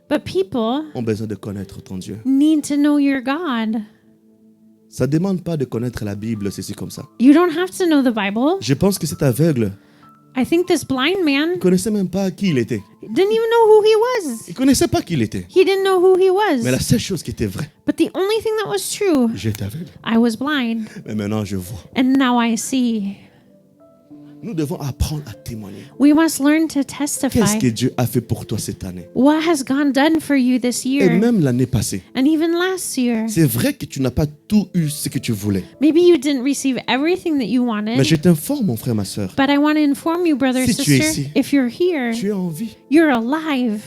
Speaker 2: But people
Speaker 1: ont besoin de connaître ton Dieu.
Speaker 2: need to know your God.
Speaker 1: Ça ne demande pas de connaître la Bible, c'est comme ça.
Speaker 2: You don't have to know the Bible.
Speaker 1: Je pense que cet aveugle
Speaker 2: I think this blind man
Speaker 1: ne connaissait même pas qui il était.
Speaker 2: didn't even know who he was.
Speaker 1: Il ne connaissait pas qui il était.
Speaker 2: He didn't know who he
Speaker 1: Mais la
Speaker 2: was.
Speaker 1: seule chose qui était vraie,
Speaker 2: But the only thing that was true,
Speaker 1: j'étais aveugle.
Speaker 2: I was blind.
Speaker 1: Mais maintenant, je vois.
Speaker 2: And now I see.
Speaker 1: Nous devons apprendre à témoigner.
Speaker 2: We must learn to
Speaker 1: Qu'est-ce
Speaker 2: testify.
Speaker 1: que Dieu a fait pour toi cette année?
Speaker 2: What has God done for you this
Speaker 1: Et
Speaker 2: year?
Speaker 1: même l'année passée.
Speaker 2: And even last year.
Speaker 1: C'est vrai que tu n'as pas tout eu ce que tu voulais.
Speaker 2: Maybe you didn't receive everything that you
Speaker 1: Mais
Speaker 2: wanted.
Speaker 1: je t'informe, mon frère, ma soeur.
Speaker 2: But I want to inform you, brother and
Speaker 1: Si tu es
Speaker 2: sister,
Speaker 1: ici,
Speaker 2: if you're here,
Speaker 1: Tu es en vie.
Speaker 2: you're alive.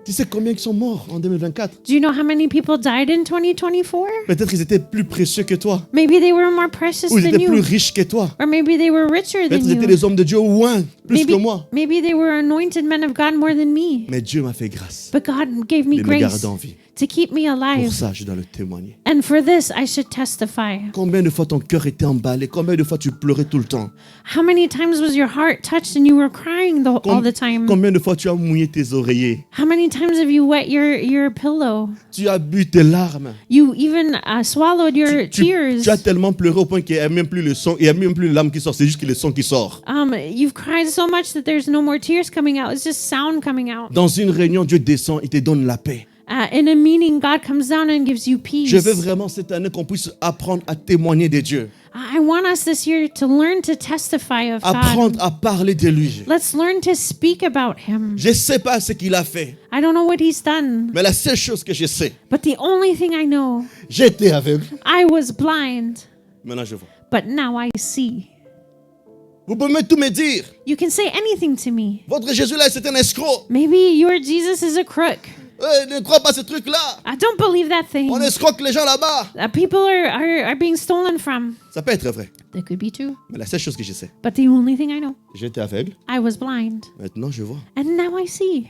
Speaker 1: Tu sais combien ils sont morts en 2024?
Speaker 2: Do you know how many people died in 2024?
Speaker 1: Peut-être qu'ils étaient plus précieux que toi.
Speaker 2: Maybe they were more precious
Speaker 1: Ou ils
Speaker 2: than
Speaker 1: étaient plus
Speaker 2: you.
Speaker 1: riches que toi.
Speaker 2: Or maybe they were richer
Speaker 1: Peut-être
Speaker 2: than
Speaker 1: qu'ils étaient
Speaker 2: you.
Speaker 1: des hommes de Dieu loin, plus que moi.
Speaker 2: Maybe they were anointed men of God more than me.
Speaker 1: Mais Dieu m'a fait grâce
Speaker 2: But God gave me
Speaker 1: de me
Speaker 2: grace
Speaker 1: garder en vie.
Speaker 2: to keep me
Speaker 1: Pour
Speaker 2: alive.
Speaker 1: ça, je dois le témoigner.
Speaker 2: And for this, I should testify.
Speaker 1: Combien de fois ton cœur était emballé? Combien de fois tu pleurais tout le temps?
Speaker 2: How many times was your heart touched and you were crying all the time?
Speaker 1: Combien de fois tu as mouillé tes oreillers?
Speaker 2: How many times have you wet your pillow?
Speaker 1: Tu as bu tes larmes.
Speaker 2: You even swallowed your tears.
Speaker 1: Tu as tellement pleuré au point qu'il n'y a même plus le son, il n'y a même plus le larme qui sort, c'est juste que le son qui sort.
Speaker 2: You've cried so much that there's no more tears coming out. It's just sound coming out.
Speaker 1: Dans une réunion, Dieu descend, il te donne la paix.
Speaker 2: In a meeting, God comes down and gives you peace.
Speaker 1: Je veux vraiment cette année qu'on puisse apprendre à témoigner de Dieu.
Speaker 2: I want us this year to learn to testify of God.
Speaker 1: Apprendre à parler de lui.
Speaker 2: Let's learn to speak about Him.
Speaker 1: Je ne sais pas ce qu'il a fait,
Speaker 2: I don't know what He's done,
Speaker 1: mais la seule chose que je sais,
Speaker 2: but the only thing I know,
Speaker 1: j'étais aveugle,
Speaker 2: I was blind,
Speaker 1: maintenant je vois.
Speaker 2: but now I see.
Speaker 1: Vous pouvez tout me dire,
Speaker 2: You can say anything to me.
Speaker 1: votre Jésus là c'est un escroc.
Speaker 2: Maybe your Jesus is a crook.
Speaker 1: Ne crois pas ce truc-là.
Speaker 2: I don't believe that thing.
Speaker 1: On escroque les gens là-bas.
Speaker 2: People are being stolen from.
Speaker 1: Ça peut être vrai,
Speaker 2: That could be true.
Speaker 1: mais la seule chose que je sais,
Speaker 2: But the only thing I know,
Speaker 1: j'étais aveugle,
Speaker 2: I was blind.
Speaker 1: maintenant je vois.
Speaker 2: And now I see.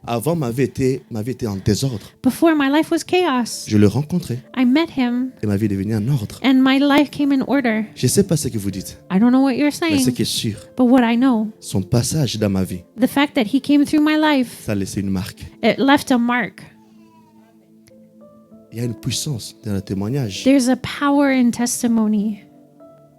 Speaker 1: Avant, ma vie était en désordre.
Speaker 2: Before, my life was chaos.
Speaker 1: Je le rencontrais
Speaker 2: I met him,
Speaker 1: et ma vie est devenue en ordre.
Speaker 2: and my life came in order.
Speaker 1: Je ne sais pas ce que vous dites,
Speaker 2: I don't know what you're
Speaker 1: mais ce
Speaker 2: saying,
Speaker 1: qui est sûr,
Speaker 2: but what I know,
Speaker 1: son passage dans ma vie,
Speaker 2: the fact that he came through my life,
Speaker 1: ça a laissé une marque.
Speaker 2: it left a mark.
Speaker 1: Il y a une puissance dans le témoignage.
Speaker 2: There's a power in testimony.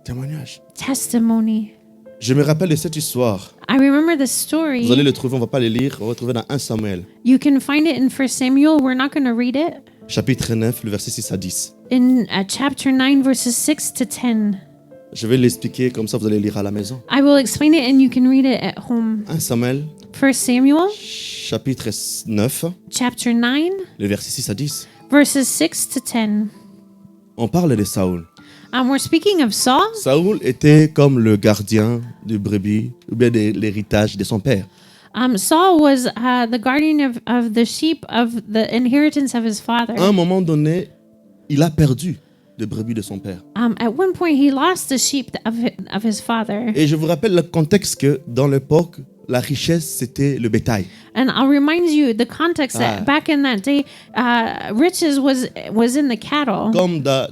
Speaker 1: Témoignage.
Speaker 2: Testimony.
Speaker 1: Je me rappelle de cette histoire.
Speaker 2: I remember the
Speaker 1: Vous allez
Speaker 2: story.
Speaker 1: le trouver, on ne va pas le lire. On va le trouver dans 1 Samuel,
Speaker 2: You can find it in 1 Samuel. We're not going to read it.
Speaker 1: chapitre 9, le verset 6 à 10.
Speaker 2: In chapter 9, verses 6 to 10.
Speaker 1: Je vais l'expliquer, comme ça vous allez lire à la maison.
Speaker 2: I will explain it and you can read it at home.
Speaker 1: 1 Samuel,
Speaker 2: 1 Samuel,
Speaker 1: chapitre 9,
Speaker 2: chapter 9,
Speaker 1: le verset 6 à 10.
Speaker 2: verses 6 to 10.
Speaker 1: On parle de Saoul.
Speaker 2: We're speaking of Saul.
Speaker 1: Saoul était comme le gardien du brebis, ou bien de l'héritage de son père.
Speaker 2: Saul was the guardian of the sheep of the inheritance of his father.
Speaker 1: À un moment donné, il a perdu le brebis de son père.
Speaker 2: At one point, he lost the sheep of his father.
Speaker 1: Et je vous rappelle le contexte que dans l'époque, la richesse, c'était le bétail.
Speaker 2: And I'll remind you the context that back in that day, riches was in the cattle,
Speaker 1: Comme dans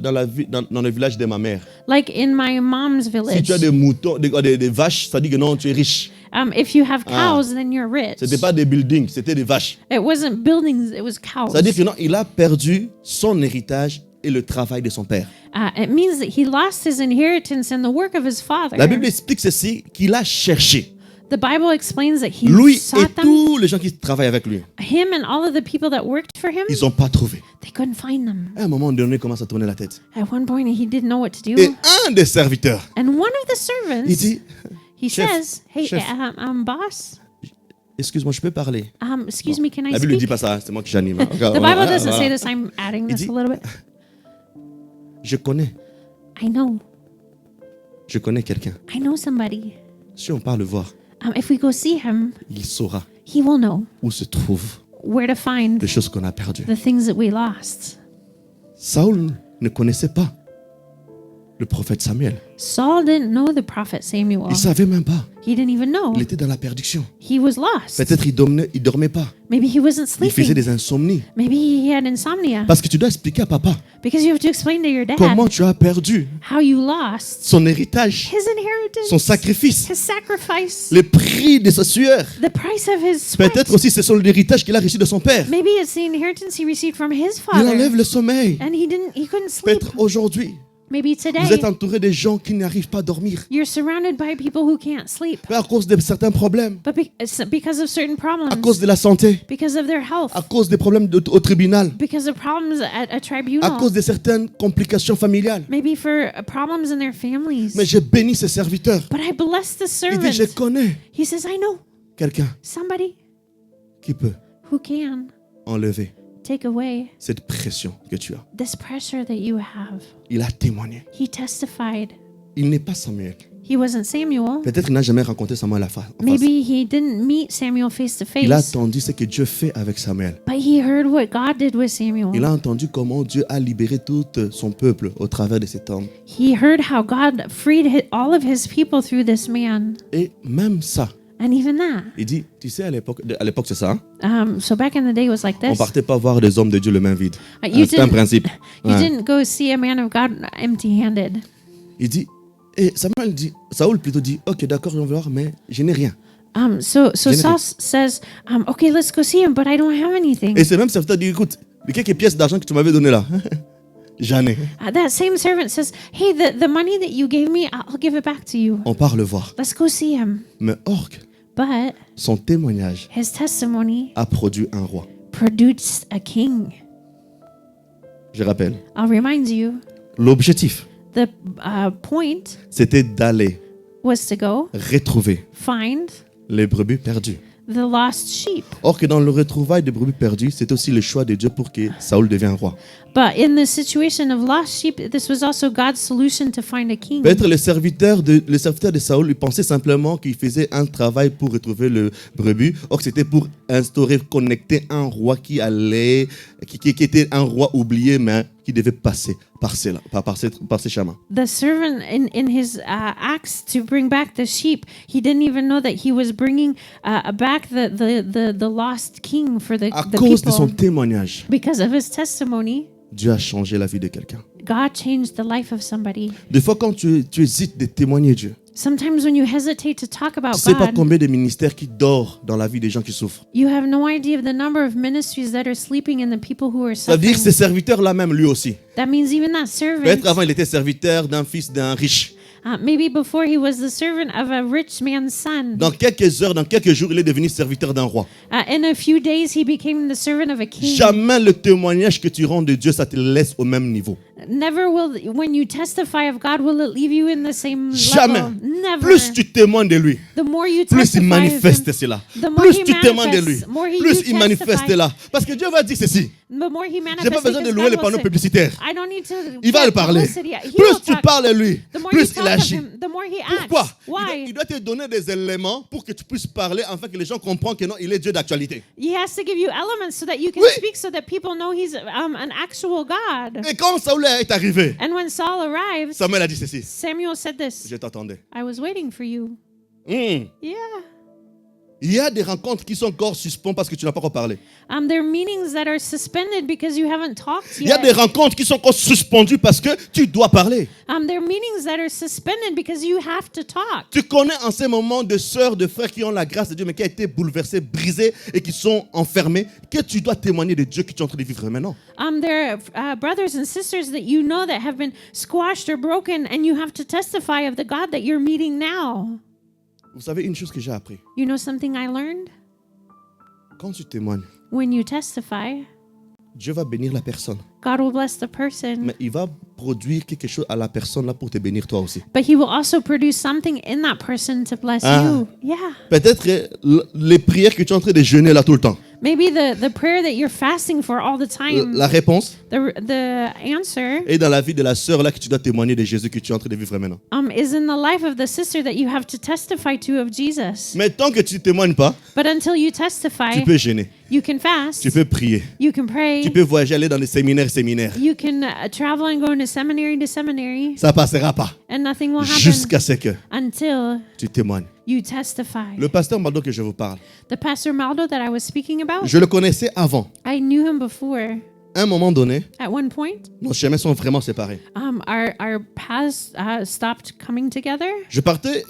Speaker 1: le village de ma mère.
Speaker 2: like in my mom's
Speaker 1: Si
Speaker 2: village.
Speaker 1: tu as des moutons, des vaches, ça dit que non, tu es riche.
Speaker 2: If you have cows, then you're rich.
Speaker 1: Ce n'était pas des buildings, c'était des vaches.
Speaker 2: It wasn't buildings; it was cows.
Speaker 1: C'est-à-dire que non, il a perdu son héritage et le travail de son père.
Speaker 2: It means that he lost his inheritance and the work of his father.
Speaker 1: La Bible explique ceci, qu'il a cherché.
Speaker 2: The Bible explains that he
Speaker 1: Lui et
Speaker 2: sought them,
Speaker 1: tous les gens qui travaillent avec lui,
Speaker 2: him and all of the people that worked for him.
Speaker 1: ils n'ont pas trouvé.
Speaker 2: They couldn't find them.
Speaker 1: À un moment donné, il commence à tourner la tête.
Speaker 2: At one point, he didn't know what to do.
Speaker 1: Et un des serviteurs,
Speaker 2: And one of the
Speaker 1: il
Speaker 2: servants,
Speaker 1: dit,
Speaker 2: he
Speaker 1: Chef,
Speaker 2: says, "Hey,
Speaker 1: chef.
Speaker 2: Boss,
Speaker 1: excuse-moi, je peux parler.
Speaker 2: excuse me, can I
Speaker 1: La Bible ne dit
Speaker 2: speak?"
Speaker 1: pas ça, c'est moi qui j'anime.
Speaker 2: The Bible doesn't say this. I'm adding
Speaker 1: Il
Speaker 2: this
Speaker 1: dit-
Speaker 2: a little bit.
Speaker 1: Je connais quelqu'un.
Speaker 2: I know somebody.
Speaker 1: Si on part le voir,
Speaker 2: If we go see him,
Speaker 1: il saura
Speaker 2: he will know
Speaker 1: où se trouvent
Speaker 2: where to find
Speaker 1: les choses qu'on a perdues.
Speaker 2: the things that we lost.
Speaker 1: Saül ne connaissait pas le prophète Samuel.
Speaker 2: Saul didn't know the prophet Samuel.
Speaker 1: Il ne savait même pas.
Speaker 2: He didn't even know.
Speaker 1: Il était dans la perdition.
Speaker 2: He was lost.
Speaker 1: Peut-être il dormait pas.
Speaker 2: Maybe he wasn't
Speaker 1: Il faisait
Speaker 2: sleeping.
Speaker 1: des insomnies.
Speaker 2: Maybe he had insomnia.
Speaker 1: Parce que tu dois expliquer à papa
Speaker 2: Because you have to explain to your dad
Speaker 1: comment tu as perdu
Speaker 2: how you lost
Speaker 1: son héritage,
Speaker 2: his inheritance,
Speaker 1: son sacrifice,
Speaker 2: his sacrifice,
Speaker 1: le prix de sa sueur.
Speaker 2: the price of his sweat.
Speaker 1: Peut-être aussi c'est l'héritage qu'il a reçu de son père.
Speaker 2: Maybe it's the inheritance he received from his
Speaker 1: Il enlève
Speaker 2: father.
Speaker 1: le sommeil.
Speaker 2: And he couldn't sleep.
Speaker 1: Peut-être aujourd'hui,
Speaker 2: Maybe
Speaker 1: vous êtes
Speaker 2: today
Speaker 1: entouré de gens qui n'arrivent pas à dormir
Speaker 2: you're surrounded by people who can't sleep.
Speaker 1: à cause de certains problèmes,
Speaker 2: But it's because of certain
Speaker 1: à
Speaker 2: problems,
Speaker 1: cause de la santé,
Speaker 2: because of their health,
Speaker 1: à cause des problèmes au tribunal,
Speaker 2: because of problems at a
Speaker 1: à
Speaker 2: tribunal,
Speaker 1: cause de certaines complications familiales.
Speaker 2: maybe for problems in their families.
Speaker 1: Mais je bénis ces serviteurs.
Speaker 2: But I bless the
Speaker 1: Il dit, je
Speaker 2: servant.
Speaker 1: connais
Speaker 2: He says, I know
Speaker 1: quelqu'un
Speaker 2: somebody
Speaker 1: qui peut
Speaker 2: who can
Speaker 1: enlever
Speaker 2: take away
Speaker 1: cette pression que tu as.
Speaker 2: this pressure that you have.
Speaker 1: Il a témoigné.
Speaker 2: He testified.
Speaker 1: Il n'est pas Samuel.
Speaker 2: He wasn't Samuel.
Speaker 1: Peut-être qu'il n'a jamais rencontré Samuel en face.
Speaker 2: Maybe he didn't meet Samuel face to
Speaker 1: Il a
Speaker 2: face,
Speaker 1: entendu ce que Dieu fait avec Samuel.
Speaker 2: but he heard what God did with
Speaker 1: Il
Speaker 2: Samuel.
Speaker 1: a entendu comment Dieu a libéré tout son peuple au travers de cet homme.
Speaker 2: He heard how God freed all of his people through this man.
Speaker 1: Et même ça,
Speaker 2: And even that.
Speaker 1: il dit, tu sais, à l'époque c'est ça,
Speaker 2: So back in the day it was like
Speaker 1: on
Speaker 2: this.
Speaker 1: partait pas voir des hommes de Dieu les mains vides.
Speaker 2: You
Speaker 1: C'est un
Speaker 2: didn't-
Speaker 1: principe.
Speaker 2: You
Speaker 1: Ouais.
Speaker 2: didn't go see a man of God empty-handed.
Speaker 1: Il dit, et Samuel dit, Saoul plutôt dit, ok, d'accord, on va voir, mais je n'ai rien.
Speaker 2: So
Speaker 1: Genetic.
Speaker 2: Saul says, okay, let's go see him, but I don't have anything.
Speaker 1: Et c'est même serviteur dit, écoute, les quelques pièces d'argent que tu m'avais donné là, j'en ai.
Speaker 2: That same servant says, hey, the money that you gave me, I'll give it back to you.
Speaker 1: On part le voir.
Speaker 2: Let's go see him.
Speaker 1: Mais Orc,
Speaker 2: But
Speaker 1: son témoignage
Speaker 2: his testimony
Speaker 1: a produit un roi.
Speaker 2: produced a king.
Speaker 1: Je rappelle,
Speaker 2: I'll remind you,
Speaker 1: l'objectif,
Speaker 2: the point
Speaker 1: c'était d'aller
Speaker 2: was to go
Speaker 1: retrouver
Speaker 2: find
Speaker 1: les brebis perdues.
Speaker 2: the lost sheep.
Speaker 1: Or que dans le retrouvail des brebis perdues, c'est aussi le choix de Dieu pour que Saül devienne roi.
Speaker 2: But in the situation of lost sheep, this was also God's solution to find a king.
Speaker 1: Peut-être le serviteur de Saül, il pensait simplement qu'il faisait un travail pour retrouver le brebis. Or, c'était pour instaurer, connecter un roi qui était un roi oublié, mais qui devait passer par ces chemins.
Speaker 2: The servant in his acts to bring back the sheep, he didn't even know that he was bringing back the lost king for
Speaker 1: À
Speaker 2: the
Speaker 1: cause de son
Speaker 2: people.
Speaker 1: témoignage,
Speaker 2: Because of his testimony,
Speaker 1: Dieu a changé la vie de quelqu'un.
Speaker 2: God changed the life of somebody.
Speaker 1: Des fois, quand tu hésites de témoigner Dieu,
Speaker 2: Sometimes when you hesitate to talk
Speaker 1: tu
Speaker 2: about
Speaker 1: ne sais pas
Speaker 2: God,
Speaker 1: combien de ministères qui dorment dans la vie des gens qui souffrent.
Speaker 2: you have no idea of the number of ministries that are sleeping in the people who are
Speaker 1: Ça veut dire que ces
Speaker 2: suffering.
Speaker 1: serviteurs-là même, lui aussi.
Speaker 2: That means even that servant,
Speaker 1: Peut-être avant, il était serviteur d'un fils d'un riche.
Speaker 2: maybe before he was the servant of a rich man's son.
Speaker 1: Dans quelques heures, dans quelques jours, il est devenu serviteur d'un roi.
Speaker 2: In a few days, he became the servant of a king.
Speaker 1: Jamais le témoignage que tu rends de Dieu, ça te laisse au même niveau.
Speaker 2: Never will, when you testify of God, will it leave you in the same
Speaker 1: Jamais.
Speaker 2: level. Never.
Speaker 1: Plus tu témoignes de lui,
Speaker 2: The more you
Speaker 1: plus
Speaker 2: testify
Speaker 1: il
Speaker 2: of
Speaker 1: manifeste
Speaker 2: him,
Speaker 1: cela.
Speaker 2: the more
Speaker 1: Plus
Speaker 2: he
Speaker 1: tu témoignes de lui,
Speaker 2: manifests, more he
Speaker 1: plus
Speaker 2: you
Speaker 1: il manifeste
Speaker 2: testify.
Speaker 1: là. Parce que Dieu va dire ceci.
Speaker 2: the more he manifests.
Speaker 1: J'ai pas besoin de
Speaker 2: because
Speaker 1: louer
Speaker 2: God
Speaker 1: les
Speaker 2: will
Speaker 1: panneaux
Speaker 2: say,
Speaker 1: publicitaires.
Speaker 2: I don't need to
Speaker 1: Il va
Speaker 2: get
Speaker 1: le parler.
Speaker 2: publicity. He will
Speaker 1: Plus tu
Speaker 2: talk.
Speaker 1: parles de lui,
Speaker 2: The more
Speaker 1: plus
Speaker 2: you
Speaker 1: il
Speaker 2: talk of
Speaker 1: agit.
Speaker 2: him, the more he acts.
Speaker 1: Pourquoi?
Speaker 2: Why?
Speaker 1: Il doit te donner des éléments pour que tu puisses parler afin que les gens comprennent que non, il est Dieu d'actualité.
Speaker 2: He has to give you elements so that you can
Speaker 1: Oui.
Speaker 2: speak, so that people know he's an actual God.
Speaker 1: Et quand Saül est arrivé,
Speaker 2: And when Saul arrives,
Speaker 1: Samuel a dit ceci.
Speaker 2: Samuel said this.
Speaker 1: Je t'attendais.
Speaker 2: I was waiting for you.
Speaker 1: Hmm.
Speaker 2: Yeah.
Speaker 1: Il y a des rencontres qui sont encore suspendues parce que tu n'as pas encore parlé.
Speaker 2: There are meetings that are suspended because you haven't talked
Speaker 1: Il y a
Speaker 2: yet.
Speaker 1: des rencontres qui sont encore suspendues parce que tu dois parler.
Speaker 2: There are meetings that are suspended because you have to talk.
Speaker 1: Tu connais en ces moments de sœurs, de frères qui ont la grâce de Dieu mais qui ont été bouleversés, brisés et qui sont enfermés, que tu dois témoigner de Dieu que tu es en train de vivre maintenant.
Speaker 2: There are brothers and sisters that you know that have been squashed or broken, and you have to testify of the God that you're meeting now.
Speaker 1: Vous savez une chose que j'ai appris.
Speaker 2: You know something I learned?
Speaker 1: Quand tu témoignes,
Speaker 2: When you testify,
Speaker 1: Dieu va bénir la personne.
Speaker 2: God will bless the person,
Speaker 1: Mais il va produire quelque chose à la personne là pour te bénir toi aussi.
Speaker 2: but He will also produce something in that person to bless you. Yeah.
Speaker 1: Peut-être que les prières que tu es en train de jeûner là tout le temps.
Speaker 2: Maybe the prayer that you're fasting for all the time,
Speaker 1: La réponse
Speaker 2: the answer
Speaker 1: est dans la vie de la sœur là que tu dois témoigner de Jésus que tu es en train de vivre maintenant.
Speaker 2: is in the life of the sister that you have to testify to of Jesus.
Speaker 1: Mais tant que tu ne témoignes pas,
Speaker 2: But until you
Speaker 1: tu
Speaker 2: testify,
Speaker 1: peux jeûner,
Speaker 2: you can fast,
Speaker 1: tu peux prier,
Speaker 2: you can pray,
Speaker 1: tu peux voyager, aller dans des séminaires.
Speaker 2: you can travel and go into seminary to seminary,
Speaker 1: Ça passera pas
Speaker 2: and nothing will happen
Speaker 1: jusqu'à ce que
Speaker 2: until
Speaker 1: tu témoignes.
Speaker 2: you testify.
Speaker 1: Le pasteur Maldo que je vous parle,
Speaker 2: The Pastor Maldo that I was speaking about,
Speaker 1: je le connaissais avant.
Speaker 2: I knew him before.
Speaker 1: À un moment donné,
Speaker 2: At one point,
Speaker 1: nos chemins sont vraiment séparés.
Speaker 2: our paths stopped coming together.
Speaker 1: J'étais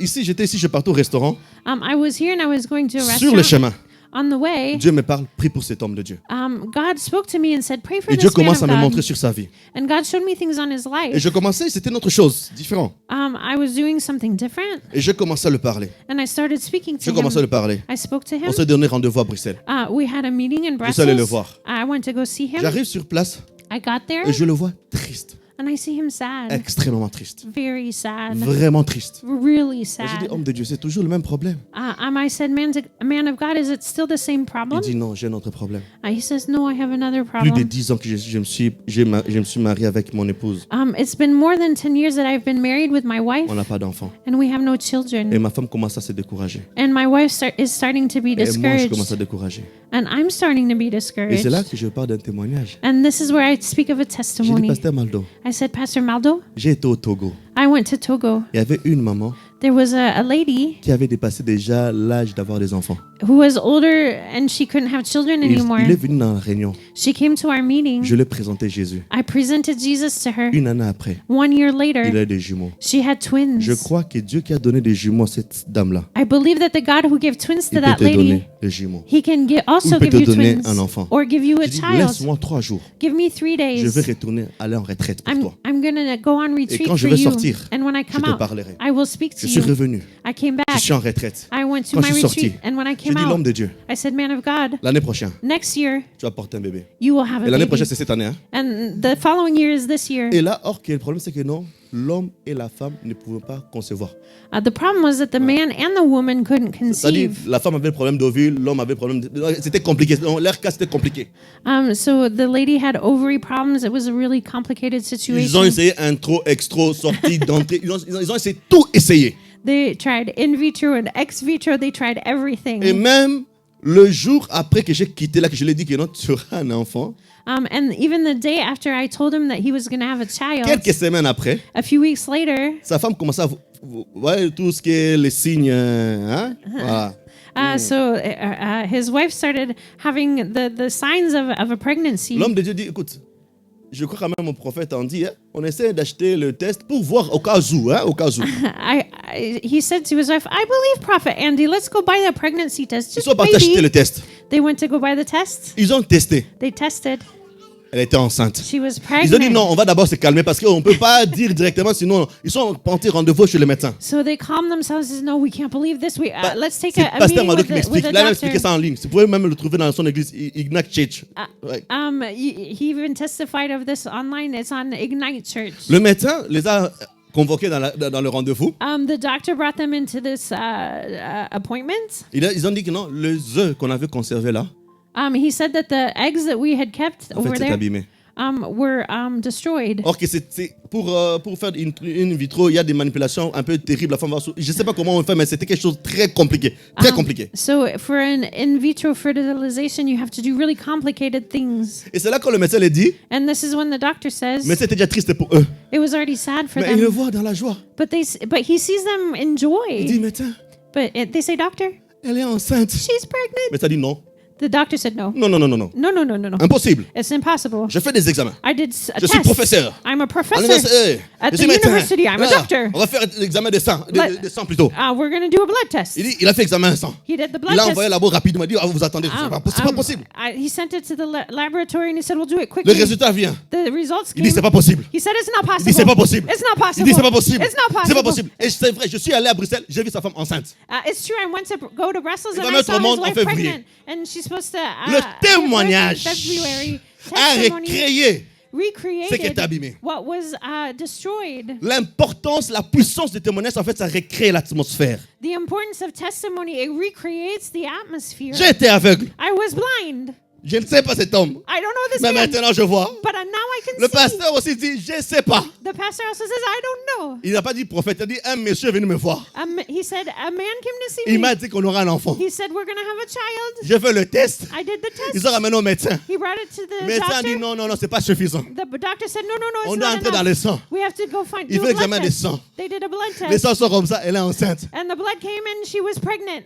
Speaker 1: ici, je partais au restaurant.
Speaker 2: I was here and I was going to a
Speaker 1: Sur le
Speaker 2: restaurant.
Speaker 1: chemin,
Speaker 2: On the way,
Speaker 1: Dieu me parle, prie pour cet homme de Dieu.
Speaker 2: God spoke to me and said, "Pray for
Speaker 1: Et Dieu
Speaker 2: this man
Speaker 1: commence
Speaker 2: of
Speaker 1: à me
Speaker 2: God."
Speaker 1: montrer sur sa vie.
Speaker 2: And God showed me things on his
Speaker 1: Et
Speaker 2: life.
Speaker 1: je commençais, c'était une autre chose, différent.
Speaker 2: I was doing something different,
Speaker 1: Et je commençais à le parler.
Speaker 2: and I started speaking
Speaker 1: Je
Speaker 2: to
Speaker 1: commençais à
Speaker 2: him.
Speaker 1: le parler.
Speaker 2: I spoke to him.
Speaker 1: On s'est donné rendez-vous à Bruxelles.
Speaker 2: We had a meeting in
Speaker 1: suis allé le
Speaker 2: Brussels.
Speaker 1: voir.
Speaker 2: I went to go see him.
Speaker 1: J'arrive sur place
Speaker 2: I got there,
Speaker 1: et je le vois triste,
Speaker 2: and I see him sad,
Speaker 1: extrêmement triste,
Speaker 2: very sad,
Speaker 1: vraiment triste.
Speaker 2: really
Speaker 1: Et j'ai dit,
Speaker 2: sad.
Speaker 1: homme de Dieu, c'est toujours le même problème.
Speaker 2: I said, man of God, is it still the same
Speaker 1: Il
Speaker 2: problem?
Speaker 1: dit, non, j'ai un autre problème.
Speaker 2: He says, no, I have another
Speaker 1: Plus de
Speaker 2: problem.
Speaker 1: 10 ans que je me suis marié avec mon épouse.
Speaker 2: It's been more than 10 years that I've been married with my wife,
Speaker 1: On n'a pas d'enfants.
Speaker 2: and we have no
Speaker 1: Et
Speaker 2: children.
Speaker 1: ma femme commence à se décourager.
Speaker 2: And my wife is starting to be
Speaker 1: Et moi, je
Speaker 2: discouraged,
Speaker 1: commence à décourager.
Speaker 2: and I'm starting to be
Speaker 1: Et c'est là
Speaker 2: discouraged.
Speaker 1: que je parle d'un témoignage.
Speaker 2: And this is where I speak of a
Speaker 1: J'ai dit,
Speaker 2: testimony.
Speaker 1: pasteur Maldo,
Speaker 2: I said, Pastor Maldo,
Speaker 1: j'ai été au Togo.
Speaker 2: I went to Togo.
Speaker 1: Il y avait une maman
Speaker 2: There was a lady
Speaker 1: qui avait dépassé déjà l'âge d'avoir des enfants.
Speaker 2: who was older and she couldn't have children
Speaker 1: Et
Speaker 2: anymore.
Speaker 1: il est venu dans la réunion.
Speaker 2: She came to our meeting.
Speaker 1: Je lui ai présenté Jésus.
Speaker 2: I presented Jesus to her.
Speaker 1: Une année après,
Speaker 2: 1 year
Speaker 1: il
Speaker 2: later,
Speaker 1: a des jumeaux.
Speaker 2: she had twins.
Speaker 1: Je crois que Dieu qui a donné des jumeaux à cette dame-là,
Speaker 2: I believe that the God who gave twins to
Speaker 1: il peut
Speaker 2: that
Speaker 1: te
Speaker 2: lady,
Speaker 1: donner des jumeaux.
Speaker 2: He can also
Speaker 1: Il peut
Speaker 2: give
Speaker 1: te
Speaker 2: you
Speaker 1: donner
Speaker 2: twins
Speaker 1: un enfant.
Speaker 2: or give you a
Speaker 1: J'ai dit,
Speaker 2: child.
Speaker 1: laisse-moi 3 jours.
Speaker 2: Give me 3
Speaker 1: Je vais
Speaker 2: days.
Speaker 1: retourner, aller en retraite pour toi.
Speaker 2: I'm going to go on retreat
Speaker 1: quand je
Speaker 2: for
Speaker 1: vais
Speaker 2: you.
Speaker 1: sortir,
Speaker 2: And when I
Speaker 1: je
Speaker 2: come
Speaker 1: te
Speaker 2: out,
Speaker 1: parlerai.
Speaker 2: I will speak to
Speaker 1: Je suis
Speaker 2: you.
Speaker 1: revenu.
Speaker 2: I came
Speaker 1: Je
Speaker 2: back.
Speaker 1: suis en retraite.
Speaker 2: I went to
Speaker 1: Quand
Speaker 2: my
Speaker 1: je suis sorti,
Speaker 2: retreat, and when I
Speaker 1: j'ai
Speaker 2: came
Speaker 1: dit l'homme
Speaker 2: out,
Speaker 1: de Dieu,
Speaker 2: I said, man of God,
Speaker 1: l'année prochaine,
Speaker 2: next year
Speaker 1: tu vas porter un bébé.
Speaker 2: you will have
Speaker 1: Et
Speaker 2: a
Speaker 1: l'année
Speaker 2: baby.
Speaker 1: prochaine, c'est cette année. Hein?
Speaker 2: And the following year is this year.
Speaker 1: Et là, or, le problème, c'est que non, l'homme et la femme ne pouvaient pas concevoir.
Speaker 2: The problem was that the man and the woman couldn't
Speaker 1: C'est-à-dire,
Speaker 2: conceive.
Speaker 1: la femme avait le problème d'ovule, l'homme avait le problème. C'était compliqué. Leur cas, c'était compliqué.
Speaker 2: So the lady had ovary problems. It was a really complicated
Speaker 1: Ils ont
Speaker 2: situation.
Speaker 1: essayé intro, extro, sortie, d'entrée. Ils ont essayé tout essayer.
Speaker 2: They tried in vitro and ex vitro. They tried everything.
Speaker 1: Et même le jour après que j'ai quitté là, que je lui ai dit que non, tu auras un enfant,
Speaker 2: And even the day after I told him that he was going to have a child,
Speaker 1: quelques semaines après,
Speaker 2: a few weeks later,
Speaker 1: sa femme commençait à voir tout ce qui est les signes. Hein? Voilà.
Speaker 2: his wife started having the signs of a pregnancy.
Speaker 1: L'homme de Dieu dit, écoute, je crois quand même mon prophète en dit, hein, on essaie d'acheter le test pour voir au cas où. Hein, au cas où.
Speaker 2: He said to his wife, I believe Prophet Andy, let's go buy the pregnancy test.
Speaker 1: Ils
Speaker 2: Just
Speaker 1: sont partis acheter le
Speaker 2: maybe.
Speaker 1: test.
Speaker 2: They went to go buy the test.
Speaker 1: Ils ont testé.
Speaker 2: They tested.
Speaker 1: Elle était enceinte.
Speaker 2: She was
Speaker 1: Ils ont dit
Speaker 2: pregnant.
Speaker 1: non, on va d'abord se calmer parce qu'on ne peut pas dire directement, sinon ils sont partis rendez-vous chez le médecin.
Speaker 2: So they calmed themselves and said, no, we can't believe this. Let's take
Speaker 1: C'est
Speaker 2: a
Speaker 1: Pasteur
Speaker 2: meeting
Speaker 1: Mado
Speaker 2: with
Speaker 1: qui
Speaker 2: the
Speaker 1: m'explique. Il a même expliqué
Speaker 2: doctor.
Speaker 1: ça en ligne. Vous pouvez même le trouver dans son église, Ignite Church. Ouais.
Speaker 2: He even testified of this online. It's on Ignite Church.
Speaker 1: Le médecin les a convoqués dans le rendez-vous.
Speaker 2: The doctor brought them into this appointment.
Speaker 1: Ils ont dit que non, les œufs qu'on avait conservés là,
Speaker 2: He said that the eggs that we had kept
Speaker 1: en
Speaker 2: over
Speaker 1: fait, c'est
Speaker 2: there
Speaker 1: abîmé.
Speaker 2: were destroyed.
Speaker 1: Or que c'est pour faire une vitro, il y a des manipulations un peu terribles. La femme va je ne sais pas comment on fait, mais c'était quelque chose de très compliqué. Très compliqué.
Speaker 2: So for an in vitro fertilization, you have to do really complicated things.
Speaker 1: Et c'est là quand le médecin les dit,
Speaker 2: And this is when the doctor says
Speaker 1: mais c'était déjà triste pour eux.
Speaker 2: it was already sad for
Speaker 1: Mais il le
Speaker 2: them.
Speaker 1: voit dans la joie.
Speaker 2: But he sees them
Speaker 1: Il dit,
Speaker 2: enjoy.
Speaker 1: médecin,
Speaker 2: They say, doctor,
Speaker 1: elle est enceinte.
Speaker 2: she's pregnant.
Speaker 1: Le médecin dit non.
Speaker 2: The doctor said no.
Speaker 1: Non, non, non, non, non.
Speaker 2: No, no, no, no, no.
Speaker 1: Impossible.
Speaker 2: It's impossible.
Speaker 1: Je fais des examens.
Speaker 2: I did a
Speaker 1: Je suis
Speaker 2: test.
Speaker 1: professeur.
Speaker 2: I'm a
Speaker 1: À
Speaker 2: professor.
Speaker 1: l'université.
Speaker 2: At
Speaker 1: Je
Speaker 2: the
Speaker 1: suis médecin.
Speaker 2: university, I'm a
Speaker 1: Voilà.
Speaker 2: doctor.
Speaker 1: On va faire l'examen de sang. De sang plutôt.
Speaker 2: We're going to do a blood test.
Speaker 1: Il dit, il a fait l'examen de sang.
Speaker 2: He did the blood
Speaker 1: Il a
Speaker 2: test.
Speaker 1: envoyé là-bas rapidement. Il dit, vous attendez. C'est pas possible.
Speaker 2: He sent it to the laboratory and he said, we'll do it
Speaker 1: Le
Speaker 2: quickly.
Speaker 1: résultat vient.
Speaker 2: The results
Speaker 1: Il
Speaker 2: came.
Speaker 1: dit, c'est pas possible.
Speaker 2: He said, it's not
Speaker 1: Il
Speaker 2: possible.
Speaker 1: dit, c'est pas possible.
Speaker 2: It's not
Speaker 1: Il
Speaker 2: possible.
Speaker 1: dit, c'est pas possible.
Speaker 2: It's not
Speaker 1: C'est pas
Speaker 2: possible.
Speaker 1: possible. Et c'est vrai, je suis allé à Bruxelles, j'ai vu sa femme enceinte.
Speaker 2: It's true. I went to go to Brussels
Speaker 1: Il
Speaker 2: and
Speaker 1: va
Speaker 2: I
Speaker 1: mettre
Speaker 2: saw
Speaker 1: au monde
Speaker 2: his
Speaker 1: en
Speaker 2: wife
Speaker 1: février.
Speaker 2: pregnant. And she's supposed to
Speaker 1: Le
Speaker 2: give birth in
Speaker 1: témoignage
Speaker 2: February.
Speaker 1: a
Speaker 2: Testimony
Speaker 1: recréé ce qui est
Speaker 2: recreated
Speaker 1: abîmé.
Speaker 2: what was destroyed.
Speaker 1: L'importance, la puissance du témoignage, en fait, ça recrée l'atmosphère.
Speaker 2: The importance of testimony, it recreates the atmosphere.
Speaker 1: J'ai été aveugle.
Speaker 2: I was blind.
Speaker 1: Je ne sais pas cet homme.
Speaker 2: I don't know this
Speaker 1: Mais
Speaker 2: man.
Speaker 1: maintenant, je vois.
Speaker 2: But now I can
Speaker 1: Le
Speaker 2: see.
Speaker 1: pasteur aussi dit, je ne sais pas.
Speaker 2: The pastor also says, I don't know.
Speaker 1: Il n'a pas dit prophète, il a dit, un monsieur est venu me voir.
Speaker 2: He said, a man came to see
Speaker 1: Il
Speaker 2: me.
Speaker 1: m'a dit qu'on aura un enfant.
Speaker 2: He said, we're going to have a child.
Speaker 1: J'ai fait le test.
Speaker 2: I did the
Speaker 1: Ils
Speaker 2: test.
Speaker 1: ont ramené au médecin.
Speaker 2: He brought it to the
Speaker 1: Le médecin a dit,
Speaker 2: doctor.
Speaker 1: non, non, non, c'est pas suffisant.
Speaker 2: The doctor said, no, no, no,
Speaker 1: On
Speaker 2: it's
Speaker 1: doit
Speaker 2: not
Speaker 1: entrer dans le
Speaker 2: enough.
Speaker 1: sang.
Speaker 2: We have to go find
Speaker 1: Il
Speaker 2: do
Speaker 1: fait
Speaker 2: a blood
Speaker 1: l'examen des
Speaker 2: test.
Speaker 1: sangs.
Speaker 2: They did a blood
Speaker 1: Les
Speaker 2: test.
Speaker 1: sangs sont comme ça, elle est enceinte.
Speaker 2: And the blood came and she was pregnant.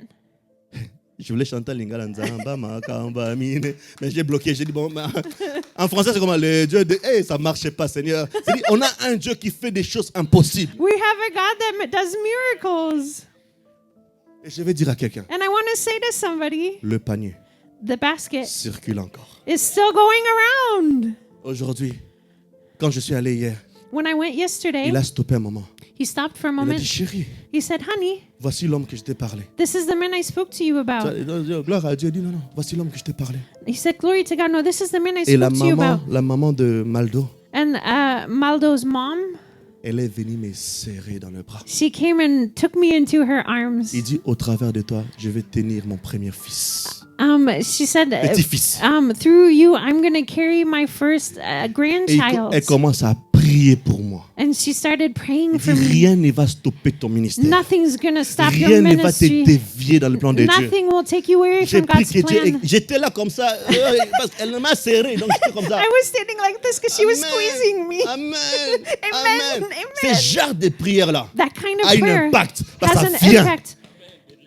Speaker 1: Je voulais chanter Lingala Nzamba, Makamba, Mine, mais j'ai bloqué. J'ai dit, bon, en français, c'est comme le Dieu de, hey, ça marche pas, Seigneur. C'est-à-dire, on a un Dieu qui fait des choses impossibles.
Speaker 2: We have a God that does miracles.
Speaker 1: Et je vais dire à quelqu'un,
Speaker 2: And I want to say to somebody,
Speaker 1: le panier
Speaker 2: the basket
Speaker 1: circule encore.
Speaker 2: is still going around.
Speaker 1: Aujourd'hui, quand je suis allé hier,
Speaker 2: When I went yesterday,
Speaker 1: il a stoppé un moment.
Speaker 2: he stopped for a
Speaker 1: Il a
Speaker 2: moment.
Speaker 1: dit, chérie,
Speaker 2: He said, honey,
Speaker 1: voici l'homme que je t'ai parlé.
Speaker 2: this is the man I spoke to you about.
Speaker 1: Gloire à Dieu, il dit, non, non, voici l'homme que je t'ai parlé.
Speaker 2: He said, glory to God. No, this is the man I
Speaker 1: Et
Speaker 2: spoke to you about.
Speaker 1: la maman de Maldo,
Speaker 2: And Maldo's mom,
Speaker 1: elle est venue me serrer dans le bras.
Speaker 2: she came and took me into her arms.
Speaker 1: Il dit, au travers de toi, je vais tenir mon premier fils.
Speaker 2: She said,
Speaker 1: Petit-fils.
Speaker 2: through you, I'm going to carry my first
Speaker 1: Et
Speaker 2: grandchild.
Speaker 1: elle commence à prier pour moi.
Speaker 2: And she started praying
Speaker 1: Il
Speaker 2: for
Speaker 1: dit,
Speaker 2: me.
Speaker 1: rien ne va stopper ton ministère.
Speaker 2: Nothing's going to stop your
Speaker 1: Rien ne va te
Speaker 2: ministry.
Speaker 1: dévier dans le plan de Dieu.
Speaker 2: Nothing will take you away
Speaker 1: J'ai
Speaker 2: from
Speaker 1: pris
Speaker 2: God's
Speaker 1: que Dieu.
Speaker 2: plan.
Speaker 1: J'étais là comme ça. Parce qu'elle m'a serré. Donc j'étais comme ça.
Speaker 2: I was standing like this because she was squeezing me.
Speaker 1: Amen.
Speaker 2: Amen. Amen.
Speaker 1: Ce genre de prière-là
Speaker 2: That kind
Speaker 1: a
Speaker 2: of
Speaker 1: un
Speaker 2: prayer
Speaker 1: impact. Parce
Speaker 2: has
Speaker 1: que
Speaker 2: an
Speaker 1: ça vient
Speaker 2: impact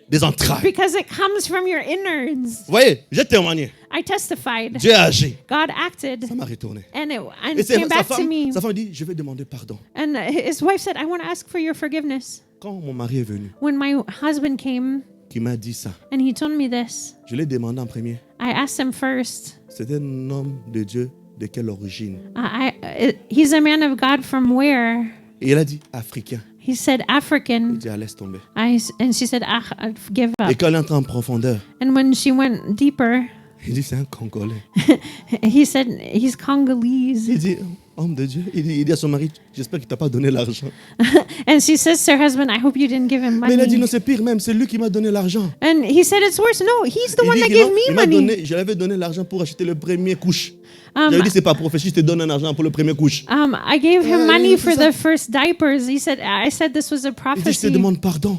Speaker 1: des entrailles.
Speaker 2: because it comes from your innards.
Speaker 1: Vous voyez, j'ai témoigné.
Speaker 2: I testified.
Speaker 1: Dieu a agi.
Speaker 2: God acted.
Speaker 1: Ça m'a retourné.
Speaker 2: And
Speaker 1: Et
Speaker 2: it came
Speaker 1: sa
Speaker 2: back to me.
Speaker 1: femme dit, je vais demander pardon.
Speaker 2: And his wife said, I want to ask for your forgiveness.
Speaker 1: Quand mon mari est venu,
Speaker 2: When my husband came
Speaker 1: qui m'a dit ça,
Speaker 2: and he told me this,
Speaker 1: je l'ai demandé en premier.
Speaker 2: I asked him first,
Speaker 1: C'était un homme de Dieu de quelle origine?
Speaker 2: he's a man of God from where?
Speaker 1: Et il a dit, africain.
Speaker 2: He said
Speaker 1: Il
Speaker 2: African.
Speaker 1: dit, ah, laisse tomber.
Speaker 2: And she said, give
Speaker 1: Et
Speaker 2: up.
Speaker 1: quand elle entre en profondeur,
Speaker 2: And when she went deeper,
Speaker 1: il dit, c'est un Congolais.
Speaker 2: he said he's Congolese.
Speaker 1: Il dit, homme de Dieu, il dit à son mari, j'espère qu'il t'a pas donné l'argent.
Speaker 2: And she says to her husband, I hope you didn't give him
Speaker 1: Mais il a dit,
Speaker 2: money.
Speaker 1: non, c'est pire même, c'est lui qui m'a donné l'argent.
Speaker 2: And he said it's worse. No, he's the
Speaker 1: Il
Speaker 2: one
Speaker 1: dit
Speaker 2: that
Speaker 1: que
Speaker 2: gave
Speaker 1: non,
Speaker 2: me
Speaker 1: il m'a
Speaker 2: money.
Speaker 1: donné, je lui avais donné l'argent pour acheter le premier couche.
Speaker 2: Um,
Speaker 1: J'avais dit, c'est pas prophétie, je te donne un argent pour le premier couche.
Speaker 2: I gave him
Speaker 1: Yeah,
Speaker 2: money
Speaker 1: yeah,
Speaker 2: for
Speaker 1: c'est
Speaker 2: the first diapers. I said this was a
Speaker 1: Il dit, je te
Speaker 2: prophecy.
Speaker 1: demande pardon.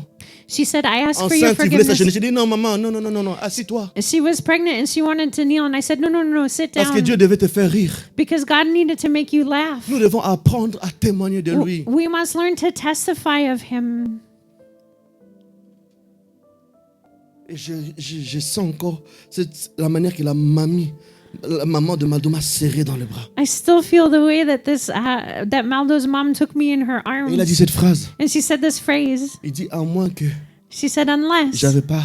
Speaker 2: She said, I asked for your
Speaker 1: Enceinte, il voulait s'agenouiller.
Speaker 2: forgiveness.
Speaker 1: J'ai dit, non, maman, non, assis-toi.
Speaker 2: She was pregnant and she wanted to kneel. And I said, no, sit
Speaker 1: Parce que
Speaker 2: down.
Speaker 1: Dieu devait te faire rire.
Speaker 2: Because God needed to make you laugh.
Speaker 1: Nous devons apprendre à témoigner de lui.
Speaker 2: We must learn to testify of him.
Speaker 1: Et je sens encore la manière que la maman de Maldo m'a serré dans les bras.
Speaker 2: I still feel the way that that Maldo's mom took me in her
Speaker 1: Et il a dit
Speaker 2: arms.
Speaker 1: cette phrase.
Speaker 2: And she said this phrase.
Speaker 1: Il dit, à moins que
Speaker 2: She said, unless
Speaker 1: j'avais pas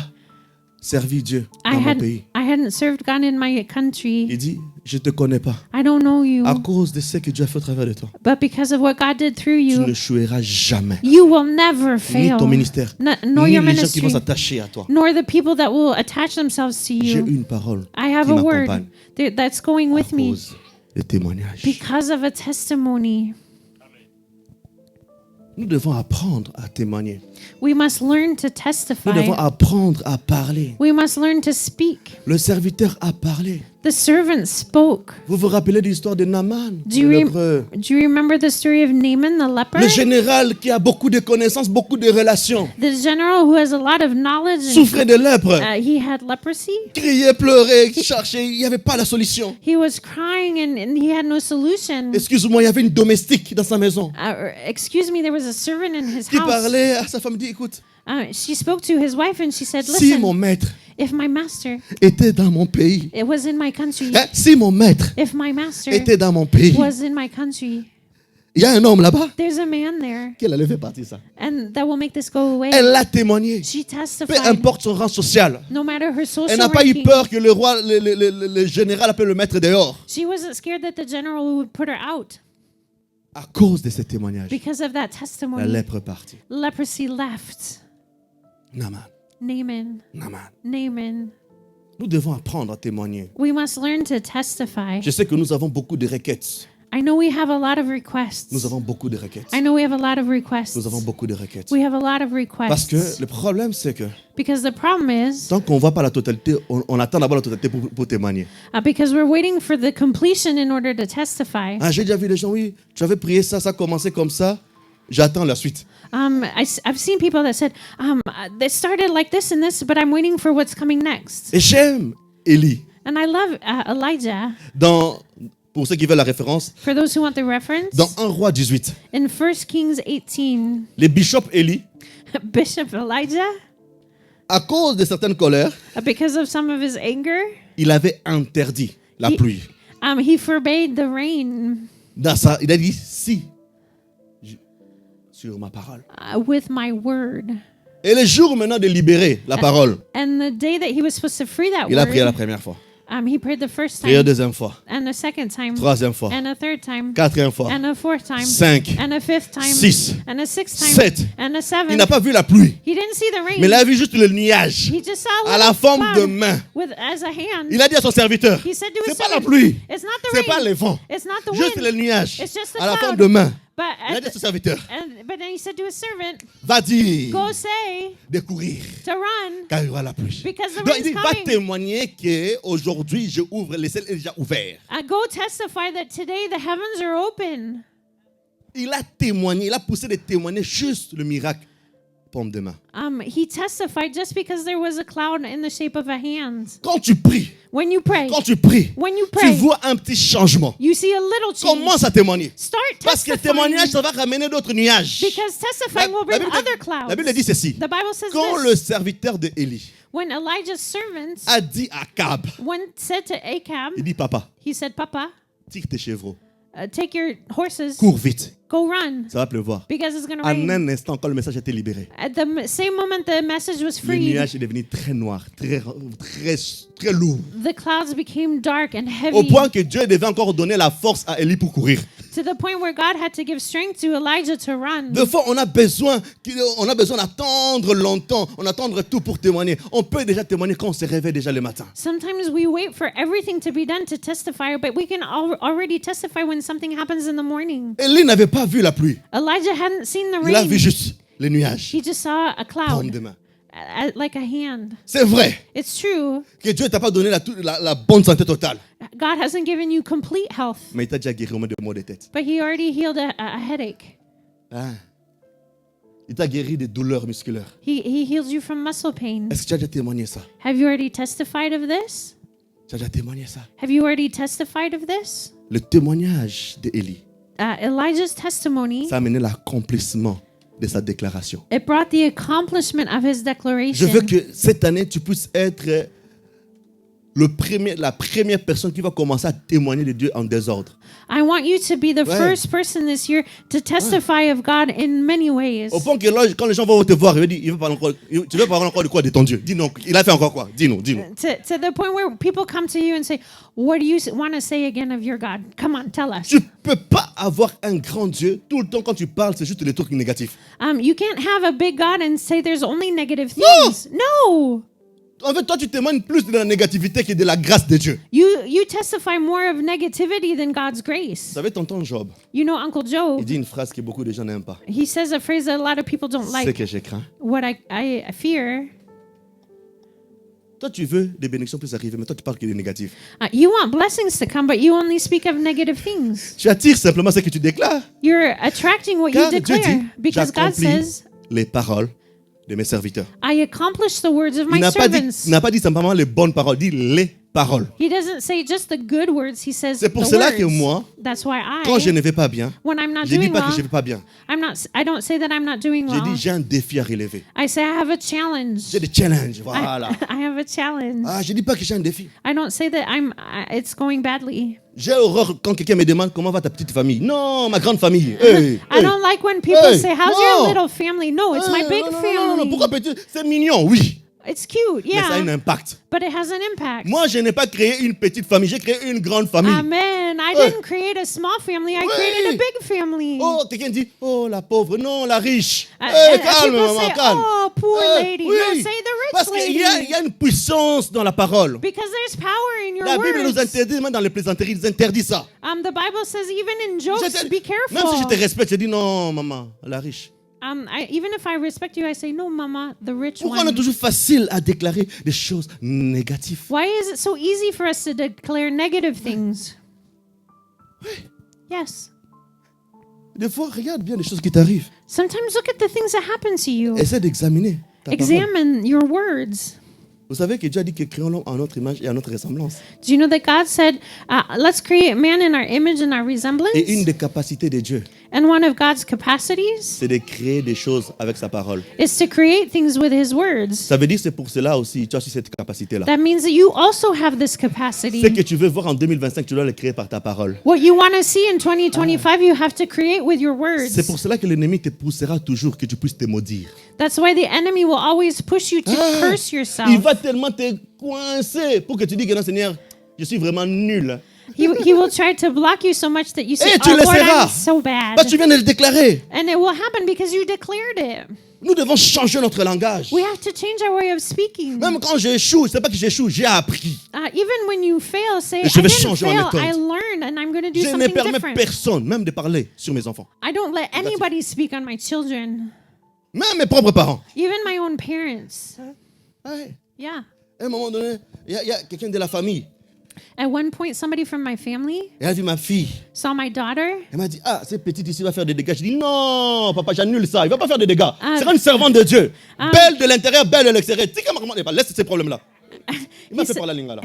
Speaker 1: servi Dieu dans mon pays.
Speaker 2: I hadn't served God in my country,
Speaker 1: Il dit, je te connais pas.
Speaker 2: I don't know you.
Speaker 1: À cause de ce que Dieu a fait au travers de toi,
Speaker 2: But because of what God did through
Speaker 1: tu
Speaker 2: you,
Speaker 1: ne échoueras jamais.
Speaker 2: you will never
Speaker 1: Ni
Speaker 2: fail.
Speaker 1: ton ministère,
Speaker 2: Nor
Speaker 1: ni
Speaker 2: your
Speaker 1: les gens qui vont
Speaker 2: ministry,
Speaker 1: s'attacher à toi.
Speaker 2: nor the people that will attach themselves to
Speaker 1: J'ai
Speaker 2: you.
Speaker 1: une parole
Speaker 2: I have
Speaker 1: qui
Speaker 2: a
Speaker 1: m'accompagne
Speaker 2: word that's going
Speaker 1: à
Speaker 2: with me
Speaker 1: cause de témoignages.
Speaker 2: because of a testimony.
Speaker 1: Nous devons apprendre à témoigner.
Speaker 2: We must learn to
Speaker 1: Nous devons
Speaker 2: testify.
Speaker 1: apprendre à parler.
Speaker 2: We must learn to speak.
Speaker 1: Le serviteur a parlé.
Speaker 2: The servant spoke.
Speaker 1: Vous vous rappelez de l'histoire de Naaman,
Speaker 2: Do you,
Speaker 1: le lépreux.
Speaker 2: do you remember the story of Naaman the leper?
Speaker 1: Le général qui a beaucoup de connaissances, beaucoup de relations,
Speaker 2: The general who has a lot of knowledge.
Speaker 1: souffrait de lèpre,
Speaker 2: He had leprosy.
Speaker 1: criait, pleurait, cherchait, il n'y avait pas la solution.
Speaker 2: He was crying and he had no solution.
Speaker 1: Excuse-moi, il y avait une domestique dans sa maison
Speaker 2: Excuse me, there was a servant in his
Speaker 1: qui
Speaker 2: house.
Speaker 1: parlait à sa femme, dit, écoute,
Speaker 2: She spoke to his wife and she said,
Speaker 1: si mon
Speaker 2: listen,
Speaker 1: maître
Speaker 2: if my master,
Speaker 1: était dans mon pays,
Speaker 2: it was in my country,
Speaker 1: si mon maître
Speaker 2: if my master
Speaker 1: était dans mon pays,
Speaker 2: was in my country,
Speaker 1: il y a un homme là-bas
Speaker 2: there's a man there,
Speaker 1: qui allait faire partie de ça.
Speaker 2: and that will make this go away.
Speaker 1: Elle a témoigné,
Speaker 2: She
Speaker 1: peu
Speaker 2: testified,
Speaker 1: importe son rang social.
Speaker 2: no matter her
Speaker 1: Elle
Speaker 2: social
Speaker 1: n'a pas eu
Speaker 2: ranking.
Speaker 1: peur que le roi, le général appelle le maître dehors.
Speaker 2: She wasn't scared that the general would put her out.
Speaker 1: À cause de ce témoignage,
Speaker 2: Because of that
Speaker 1: la
Speaker 2: testimony,
Speaker 1: lèpre partit.
Speaker 2: leprosy left.
Speaker 1: Naaman,
Speaker 2: Naaman,
Speaker 1: Naaman.
Speaker 2: Naaman.
Speaker 1: Nous devons apprendre à témoigner.
Speaker 2: We must learn to testify.
Speaker 1: Je sais que nous avons beaucoup de requêtes.
Speaker 2: I know we have a lot of requests.
Speaker 1: Nous avons beaucoup de requêtes.
Speaker 2: I know we have a lot of requests.
Speaker 1: Nous avons beaucoup de requêtes.
Speaker 2: We have a lot of
Speaker 1: Parce que
Speaker 2: requests.
Speaker 1: le problème, c'est que
Speaker 2: Because the problem is,
Speaker 1: tant qu'on ne voit pas la totalité, on attend d'avoir la totalité pour témoigner.
Speaker 2: because we're waiting for the completion in order to testify.
Speaker 1: Ah, j'ai déjà vu des gens, oui, tu avais prié ça, ça a commencé comme ça, j'attends la suite.
Speaker 2: I've seen people that said, they started like this and this, but I'm waiting for what's coming next.
Speaker 1: Et j'aime Élie.
Speaker 2: And I love Elijah.
Speaker 1: Pour ceux qui veulent la référence,
Speaker 2: For those who want the reference,
Speaker 1: dans 1 roi 18,
Speaker 2: in 1 Kings 18,
Speaker 1: le bishop Élie,
Speaker 2: Bishop Elijah,
Speaker 1: à cause de certaines colères,
Speaker 2: because of some of his anger,
Speaker 1: il avait interdit la
Speaker 2: He-
Speaker 1: pluie.
Speaker 2: he forbade the rain
Speaker 1: Il a dit, sur ma parole.
Speaker 2: with my word.
Speaker 1: Et le jour maintenant de libérer la parole,
Speaker 2: And the day that he was supposed to free that
Speaker 1: il a prié la
Speaker 2: word,
Speaker 1: première fois,
Speaker 2: he prayed the first
Speaker 1: prié la
Speaker 2: time,
Speaker 1: deuxième fois,
Speaker 2: and the second time,
Speaker 1: troisième fois,
Speaker 2: and a third time,
Speaker 1: quatrième fois,
Speaker 2: and a fourth time,
Speaker 1: 5,
Speaker 2: and a fifth time,
Speaker 1: 6,
Speaker 2: and a sixth time,
Speaker 1: 7.
Speaker 2: and a
Speaker 1: Il
Speaker 2: seventh.
Speaker 1: n'a pas vu la pluie,
Speaker 2: He didn't see the rain.
Speaker 1: mais il a vu juste le nuage
Speaker 2: He just saw a
Speaker 1: à la
Speaker 2: little
Speaker 1: forme de
Speaker 2: cloud
Speaker 1: main.
Speaker 2: as a hand.
Speaker 1: Il a dit à son serviteur,
Speaker 2: He said to his
Speaker 1: c'est pas la
Speaker 2: servant,
Speaker 1: pluie,
Speaker 2: it's not the
Speaker 1: c'est pas
Speaker 2: rain,
Speaker 1: les vents,
Speaker 2: it's not the
Speaker 1: juste
Speaker 2: wind,
Speaker 1: le nuage
Speaker 2: it's just the
Speaker 1: à la
Speaker 2: cloud.
Speaker 1: forme de main.
Speaker 2: But
Speaker 1: Il a dit à son serviteur,
Speaker 2: but then he said to his servant,
Speaker 1: va dire
Speaker 2: go say
Speaker 1: de courir,
Speaker 2: to run,
Speaker 1: car il y aura la pluie.
Speaker 2: because the
Speaker 1: Donc il
Speaker 2: rain's
Speaker 1: dit, va
Speaker 2: coming.
Speaker 1: témoigner qu'aujourd'hui je ouvre, le ciel est déjà ouvert.
Speaker 2: Go testify that today the heavens are open.
Speaker 1: Il a témoigné, il a poussé de témoigner juste le miracle, pomme de main.
Speaker 2: He testified just because there was a cloud in the shape of a hand.
Speaker 1: Quand tu pries,
Speaker 2: When you pray, when you
Speaker 1: tu
Speaker 2: pray,
Speaker 1: vois un petit changement.
Speaker 2: you see a little change.
Speaker 1: Commence à témoigner.
Speaker 2: Start
Speaker 1: Parce que le
Speaker 2: testifying,
Speaker 1: témoignage, ça va ramener d'autres nuages.
Speaker 2: because testifying will bring other clouds.
Speaker 1: La Bible dit ceci.
Speaker 2: The Bible says
Speaker 1: Quand
Speaker 2: this.
Speaker 1: le serviteur de Élie
Speaker 2: When Elijah's servants
Speaker 1: a dit à Akab,
Speaker 2: said to Acab,
Speaker 1: il dit, papa,
Speaker 2: he said, Papa,
Speaker 1: tire tes chevreaux,
Speaker 2: take your horses,
Speaker 1: cours vite.
Speaker 2: go run
Speaker 1: Ça va pleuvoir.
Speaker 2: because it's going to
Speaker 1: En
Speaker 2: rain.
Speaker 1: un instant, quand le message a été libéré,
Speaker 2: At the same moment the message was
Speaker 1: le
Speaker 2: freed,
Speaker 1: nuage est devenu très noir, très lourd.
Speaker 2: the clouds became dark and
Speaker 1: Au
Speaker 2: heavy
Speaker 1: point que Dieu devait encore donner la force à Élie pour courir.
Speaker 2: to the point where God had to give strength to Elijah to run.
Speaker 1: Des fois, on a besoin d'attendre longtemps, on attend tout pour témoigner. On peut déjà témoigner quand on se réveille déjà le matin.
Speaker 2: Sometimes we wait for everything to be done to testify, but we can already testify when something happens in the morning.
Speaker 1: Élie n'avait pas vu la pluie.
Speaker 2: Elijah hadn't seen the
Speaker 1: Il a vu
Speaker 2: rain.
Speaker 1: juste les nuages.
Speaker 2: He just saw a
Speaker 1: Paume
Speaker 2: cloud,
Speaker 1: de main.
Speaker 2: like a hand.
Speaker 1: C'est vrai
Speaker 2: It's true.
Speaker 1: que Dieu t'a pas donné la bonne santé totale.
Speaker 2: God hasn't given you complete health,
Speaker 1: Mais il t'a déjà guéri au moins de maux de tête.
Speaker 2: but He already healed a headache.
Speaker 1: Hein? Il t'a guéri des douleurs musculaires.
Speaker 2: He heals you from muscle pain.
Speaker 1: Est-ce que tu as déjà témoigné ça?
Speaker 2: Have you already testified of this?
Speaker 1: Tu as déjà témoigné ça?
Speaker 2: Have you already testified of this?
Speaker 1: Le témoignage d'Élie,
Speaker 2: Elijah's testimony,
Speaker 1: ça a amené l'accomplissement de sa déclaration.
Speaker 2: it brought the accomplishment of his
Speaker 1: Je
Speaker 2: declaration.
Speaker 1: veux que cette année, tu puisses être la première personne qui va commencer à témoigner de Dieu en désordre.
Speaker 2: I want you to be the
Speaker 1: Ouais.
Speaker 2: first person this year to testify of God in many ways.
Speaker 1: Au point que là, quand les gens vont te voir, ils vont dire, tu veux parler encore de quoi de ton Dieu? Dis non, il a fait encore quoi? Dis-nous.
Speaker 2: To the point where people come to you and say, what do you want to say again of your God? Come on, tell us.
Speaker 1: Tu ne peux pas avoir un grand Dieu. Tout le temps, quand tu parles, c'est juste les trucs négatifs.
Speaker 2: You can't have a big God and say there's only negative
Speaker 1: No.
Speaker 2: things. No.
Speaker 1: En fait, toi, tu témoignes plus de la négativité que de la grâce de Dieu.
Speaker 2: You testify more of negativity than God's
Speaker 1: Vous
Speaker 2: grace.
Speaker 1: savez, tonton Job,
Speaker 2: You know, Uncle
Speaker 1: il
Speaker 2: Job,
Speaker 1: dit une phrase que beaucoup de gens n'aiment pas.
Speaker 2: he says a phrase that a lot of people don't
Speaker 1: C'est
Speaker 2: like.
Speaker 1: que je crains.
Speaker 2: What I fear.
Speaker 1: Toi, tu veux des bénédictions plus arriver, mais toi, tu parles que des négatifs.
Speaker 2: You want blessings to come, but you only speak of negative things.
Speaker 1: Tu attires simplement ce que tu déclares.
Speaker 2: You're attracting what you
Speaker 1: Car Dieu
Speaker 2: declare
Speaker 1: dit,
Speaker 2: because God
Speaker 1: j'accomplis
Speaker 2: says,
Speaker 1: les paroles de mes serviteurs.
Speaker 2: I accomplish the words of
Speaker 1: Il
Speaker 2: my servants.
Speaker 1: n'a pas dit simplement les bonnes paroles, il dit les paroles.
Speaker 2: He doesn't say just the good words, he says
Speaker 1: C'est pour
Speaker 2: the
Speaker 1: cela
Speaker 2: words.
Speaker 1: que moi,
Speaker 2: That's why
Speaker 1: quand je
Speaker 2: I,
Speaker 1: ne vais pas bien,
Speaker 2: when I'm not
Speaker 1: je ne dis
Speaker 2: doing
Speaker 1: pas que
Speaker 2: well,
Speaker 1: je ne vais pas bien.
Speaker 2: I don't say that I'm not doing
Speaker 1: Je
Speaker 2: well.
Speaker 1: dis j'ai un défi à relever.
Speaker 2: I say I have a challenge.
Speaker 1: J'ai des challenges, voilà.
Speaker 2: I have a challenge.
Speaker 1: Ah, je ne dis pas que j'ai un défi.
Speaker 2: I don't say that it's going badly.
Speaker 1: J'ai horreur quand quelqu'un me demande comment va ta petite famille. Non, ma grande famille. Hey,
Speaker 2: I don't like when people
Speaker 1: Hey,
Speaker 2: say, how's
Speaker 1: no.
Speaker 2: your little family? No, it's my big
Speaker 1: non,
Speaker 2: family.
Speaker 1: pourquoi petit? C'est mignon, oui.
Speaker 2: It's cute,
Speaker 1: Mais ça a un
Speaker 2: yeah,
Speaker 1: impact.
Speaker 2: but it has an impact.
Speaker 1: Moi, je n'ai pas créé une petite famille, j'ai créé une grande famille.
Speaker 2: Amen. I
Speaker 1: Hey.
Speaker 2: didn't create a small family. I
Speaker 1: Oui.
Speaker 2: created a big family.
Speaker 1: Oh, quelqu'un dit, oh, la pauvre, non, la riche.
Speaker 2: And
Speaker 1: Calme,
Speaker 2: people
Speaker 1: maman,
Speaker 2: say,
Speaker 1: calme.
Speaker 2: oh, poor lady.
Speaker 1: Oui.
Speaker 2: No, say the
Speaker 1: Parce
Speaker 2: rich
Speaker 1: qu'il
Speaker 2: lady.
Speaker 1: y a une puissance dans la parole.
Speaker 2: Because there's power in your
Speaker 1: La Bible nous
Speaker 2: words.
Speaker 1: interdit, même dans les plaisanteries, ils interdisent ça.
Speaker 2: The Bible says even in jokes, be careful.
Speaker 1: Même si je te respecte, je dis non, maman, la riche.
Speaker 2: Even if I respect you, I say, no, mama, the rich
Speaker 1: Pourquoi on est
Speaker 2: one.
Speaker 1: toujours facile à déclarer des choses négatives?
Speaker 2: Why is it so easy for us to declare negative things? Yes.
Speaker 1: Des fois, regarde bien les choses qui t'arrivent.
Speaker 2: Sometimes look at the things that happen to you.
Speaker 1: Essaie d'examiner ta parole.
Speaker 2: Examine your words.
Speaker 1: Vous savez que Dieu a dit que créons l'homme à notre image et à notre ressemblance.
Speaker 2: Do you know that God said, let's create man in our image and our
Speaker 1: Et une
Speaker 2: resemblance?
Speaker 1: des capacités de Dieu,
Speaker 2: And one of God's capacities
Speaker 1: c'est de créer des choses avec sa parole.
Speaker 2: is to create things with his words.
Speaker 1: Ça veut dire que c'est pour cela aussi, tu as aussi cette capacité-là.
Speaker 2: That means that you also have this
Speaker 1: Ce que
Speaker 2: capacity.
Speaker 1: tu veux voir en 2025, tu dois le créer par ta parole.
Speaker 2: What you want to see in 2025, you have to create with your words.
Speaker 1: C'est pour cela que l'ennemi te poussera toujours que tu puisses te maudire.
Speaker 2: That's why the enemy will always push you to curse
Speaker 1: Il
Speaker 2: yourself.
Speaker 1: va tellement te coincer pour que tu dises que non, Seigneur, je suis vraiment nul.
Speaker 2: He will try to block you so much that you say,
Speaker 1: Et tu
Speaker 2: oh
Speaker 1: le
Speaker 2: Lord,
Speaker 1: seras.
Speaker 2: I'm so bad.
Speaker 1: Parce que tu viens de le déclarer.
Speaker 2: And it will happen because you declared it.
Speaker 1: Nous devons changer notre langage.
Speaker 2: We have to change our way of speaking.
Speaker 1: Même quand j'échoue, c'est pas que j'échoue, j'ai appris.
Speaker 2: Even when you fail, say,
Speaker 1: Et je
Speaker 2: I
Speaker 1: vais
Speaker 2: didn't
Speaker 1: changer ma
Speaker 2: fail,
Speaker 1: méthode.
Speaker 2: I learned, and I'm going to do
Speaker 1: Je ne
Speaker 2: something
Speaker 1: permets
Speaker 2: different.
Speaker 1: personne, même de parler sur mes enfants.
Speaker 2: I don't let anybody speak on my children,
Speaker 1: Même mes propres parents.
Speaker 2: even my own parents.
Speaker 1: Ouais.
Speaker 2: Yeah.
Speaker 1: À un moment donné, il y a quelqu'un de la famille.
Speaker 2: At one point, somebody from my family
Speaker 1: Elle a vu ma fille.
Speaker 2: saw my daughter.
Speaker 1: Elle m'a dit, ah, cette petite ici va faire des dégâts. Je dis, non, papa, j'annule ça. Il va pas faire des dégâts. C'est une servante de Dieu. Belle de l'intérieur, belle de l'extérieur. Tu sais comment laisse ces problèmes-là. Il m'a fait parler la langue là.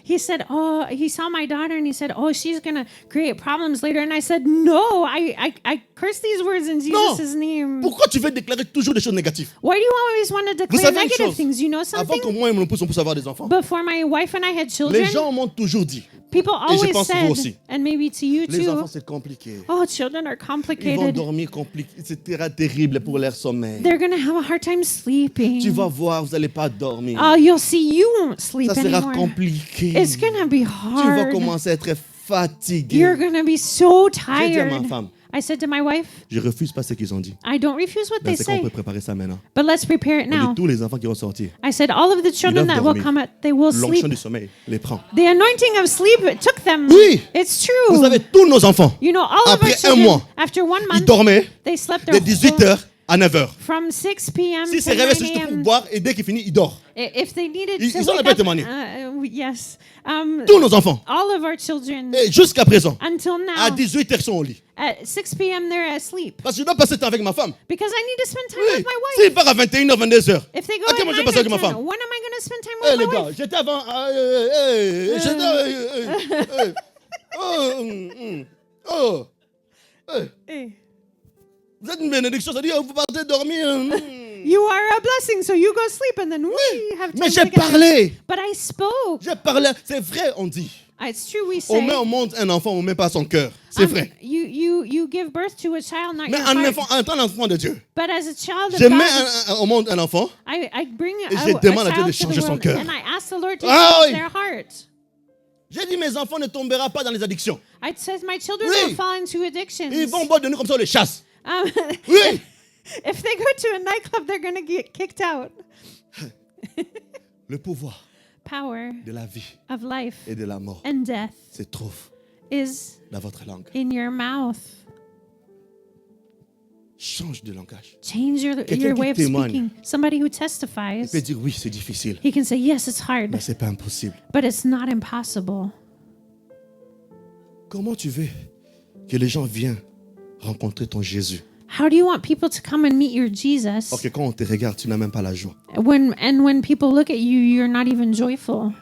Speaker 2: He said, oh, he saw my daughter and he said, oh, she's going to create problems later. And I said, no, I curse these words in
Speaker 1: Non.
Speaker 2: Jesus' name.
Speaker 1: Pourquoi tu veux déclarer toujours des choses négatives?
Speaker 2: Why do you always want to
Speaker 1: Vous
Speaker 2: declare
Speaker 1: savez une
Speaker 2: negative
Speaker 1: chose?
Speaker 2: things? You know
Speaker 1: Avant que
Speaker 2: something?
Speaker 1: moi et mon épouse on puisse avoir des enfants,
Speaker 2: Before my wife and I had children,
Speaker 1: les gens m'ont toujours dit,
Speaker 2: People
Speaker 1: Et je
Speaker 2: always
Speaker 1: pense vous aussi.
Speaker 2: said, and maybe to you
Speaker 1: Les enfants,
Speaker 2: too,
Speaker 1: c'est compliqué.
Speaker 2: oh, children are
Speaker 1: Ils vont
Speaker 2: complicated.
Speaker 1: dormir compliqué. C'est terrible pour leur sommeil.
Speaker 2: They're going to have a hard time
Speaker 1: Tu
Speaker 2: sleeping.
Speaker 1: vas voir, vous n'allez pas dormir.
Speaker 2: Oh, you'll see you won't sleep
Speaker 1: Ça sera
Speaker 2: anymore.
Speaker 1: compliqué.
Speaker 2: It's going to be
Speaker 1: Tu vas
Speaker 2: hard.
Speaker 1: commencer à être fatigué.
Speaker 2: You're going to be so
Speaker 1: J'ai dit à ma
Speaker 2: tired.
Speaker 1: femme,
Speaker 2: I said to my wife,
Speaker 1: je refuse pas ce qu'ils ont dit.
Speaker 2: I don't refuse what
Speaker 1: Ben,
Speaker 2: they
Speaker 1: c'est qu'on
Speaker 2: say,
Speaker 1: peut préparer ça maintenant.
Speaker 2: but let's prepare it
Speaker 1: On dit
Speaker 2: now.
Speaker 1: tous les enfants qui vont sortir.
Speaker 2: I said, all of the children
Speaker 1: doivent
Speaker 2: that will
Speaker 1: dormir.
Speaker 2: come out, they will
Speaker 1: L'onction
Speaker 2: sleep.
Speaker 1: du sommeil les prend.
Speaker 2: The anointing of sleep, it took them.
Speaker 1: Oui.
Speaker 2: It's true.
Speaker 1: Vous avez tous nos enfants.
Speaker 2: You know, all of our
Speaker 1: Après un
Speaker 2: children,
Speaker 1: mois,
Speaker 2: after 1
Speaker 1: Ils
Speaker 2: month,
Speaker 1: dormaient
Speaker 2: they slept
Speaker 1: de
Speaker 2: their
Speaker 1: 18h à 9h.
Speaker 2: from 6 p.m.
Speaker 1: Si
Speaker 2: to
Speaker 1: c'est réveillé,
Speaker 2: 9
Speaker 1: c'est juste pour
Speaker 2: a.m.
Speaker 1: boire et dès qu'il finit, il dort.
Speaker 2: If they needed
Speaker 1: Ils
Speaker 2: to
Speaker 1: sont
Speaker 2: wake
Speaker 1: là
Speaker 2: up,
Speaker 1: pour témoigner.
Speaker 2: yes.
Speaker 1: Tous nos enfants.
Speaker 2: All of our children,
Speaker 1: Et jusqu'à présent,
Speaker 2: until
Speaker 1: à
Speaker 2: now,
Speaker 1: 18h, ils sont au lit.
Speaker 2: at 6 p.m. they're asleep
Speaker 1: Parce que je dois passer temps avec ma femme.
Speaker 2: because I need to spend time
Speaker 1: Oui.
Speaker 2: with my wife.
Speaker 1: S'il part à 21h, 22h.
Speaker 2: If they go
Speaker 1: Ok,
Speaker 2: at
Speaker 1: moi, je
Speaker 2: 9
Speaker 1: vais passer avec ma
Speaker 2: or 10,
Speaker 1: femme.
Speaker 2: when am I going to spend time
Speaker 1: Eh
Speaker 2: with
Speaker 1: les
Speaker 2: my
Speaker 1: gars,
Speaker 2: wife?
Speaker 1: j'étais avant.
Speaker 2: Eh.
Speaker 1: Vous êtes une bénédiction, ça dit vous partez dormir.
Speaker 2: You are a blessing, so you go sleep and then we have time
Speaker 1: Mais j'ai
Speaker 2: together.
Speaker 1: parlé.
Speaker 2: But I spoke.
Speaker 1: J'ai parlé. C'est vrai, on dit.
Speaker 2: It's true, we
Speaker 1: On
Speaker 2: say.
Speaker 1: met au monde un enfant, on ne met pas son cœur. C'est vrai.
Speaker 2: You give birth to a child, not
Speaker 1: Mais
Speaker 2: your
Speaker 1: un
Speaker 2: heart.
Speaker 1: enfant, un enfant de Dieu.
Speaker 2: But as a child of
Speaker 1: Je
Speaker 2: God,
Speaker 1: mets au monde un enfant.
Speaker 2: I bring
Speaker 1: Et
Speaker 2: a
Speaker 1: je demande à Dieu de
Speaker 2: child to the
Speaker 1: changer son
Speaker 2: world,
Speaker 1: cœur.
Speaker 2: and I ask the Lord to
Speaker 1: Ah
Speaker 2: change
Speaker 1: oui.
Speaker 2: their heart.
Speaker 1: J'ai dit, mes enfants ne tomberont pas dans les addictions.
Speaker 2: I said my children
Speaker 1: Oui.
Speaker 2: will fall into addictions.
Speaker 1: Ils vont boire de nous comme ça, on les chasse.
Speaker 2: Um,
Speaker 1: Oui.
Speaker 2: if they go to a nightclub, they're going to get kicked out.
Speaker 1: Le pouvoir
Speaker 2: Power
Speaker 1: de la vie
Speaker 2: of life
Speaker 1: et de la mort
Speaker 2: and death
Speaker 1: se trouve
Speaker 2: is
Speaker 1: dans votre langue.
Speaker 2: in your mouth.
Speaker 1: Change de langage.
Speaker 2: Change your
Speaker 1: Quelqu'un
Speaker 2: way
Speaker 1: qui
Speaker 2: of
Speaker 1: témoigne.
Speaker 2: speaking. Somebody who
Speaker 1: Il
Speaker 2: testifies,
Speaker 1: peut dire, oui, c'est difficile,
Speaker 2: he can say, yes, it's hard,
Speaker 1: mais ce n'est pas impossible.
Speaker 2: but it's not impossible.
Speaker 1: Comment tu veux que les gens viennent rencontrer ton Jésus?
Speaker 2: How do you want people to come and meet your Jesus
Speaker 1: Or que quand on te regarde, tu n'as même pas la joie.
Speaker 2: when people look at you, you're not even joyful?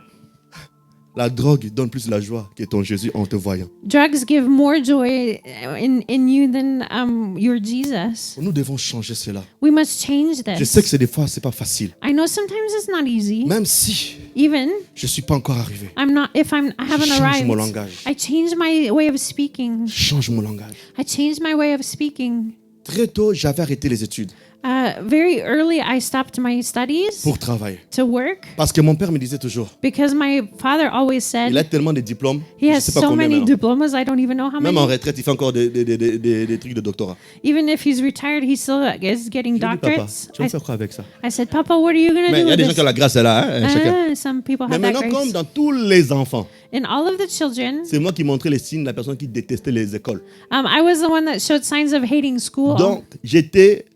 Speaker 1: La drogue donne plus la joie que ton Jésus en te voyant.
Speaker 2: Drugs give more joy in you than your Jesus.
Speaker 1: Nous devons changer cela.
Speaker 2: We must change
Speaker 1: Je sais que
Speaker 2: this.
Speaker 1: c'est des fois, c'est pas facile.
Speaker 2: I know sometimes it's not easy.
Speaker 1: Même si
Speaker 2: Even
Speaker 1: je suis pas encore arrivé.
Speaker 2: I haven't
Speaker 1: change mon
Speaker 2: arrived.
Speaker 1: langage.
Speaker 2: I change my way of speaking.
Speaker 1: Change mon langage.
Speaker 2: I changed my way of speaking.
Speaker 1: Très tôt, j'avais arrêté les études
Speaker 2: Very early, I stopped my studies
Speaker 1: pour travailler.
Speaker 2: to work
Speaker 1: Parce que mon père me disait toujours,
Speaker 2: because my father always
Speaker 1: il a
Speaker 2: said
Speaker 1: tellement de diplômes,
Speaker 2: he
Speaker 1: je
Speaker 2: has
Speaker 1: sais pas
Speaker 2: so
Speaker 1: combien
Speaker 2: many
Speaker 1: maintenant.
Speaker 2: diplomas. I don't even know how
Speaker 1: Même en
Speaker 2: many.
Speaker 1: retraite, il fait encore des trucs de doctorat.
Speaker 2: Even if he's retired, he still is getting
Speaker 1: Je lui dis, papa,
Speaker 2: doctorates.
Speaker 1: tu vas faire quoi avec ça?
Speaker 2: I said, Papa, what are you going to
Speaker 1: Mais
Speaker 2: do
Speaker 1: il y a
Speaker 2: with
Speaker 1: des gens
Speaker 2: this?
Speaker 1: qui ont la grâce est là, hein, chacun.
Speaker 2: Some people
Speaker 1: Mais
Speaker 2: have that
Speaker 1: maintenant,
Speaker 2: grace.
Speaker 1: comme dans tous les enfants,
Speaker 2: In all of the children,
Speaker 1: c'est moi qui montrais les signes de la personne qui détestait les écoles.
Speaker 2: I was the one that showed signs of hating school.
Speaker 1: Donc, j'étais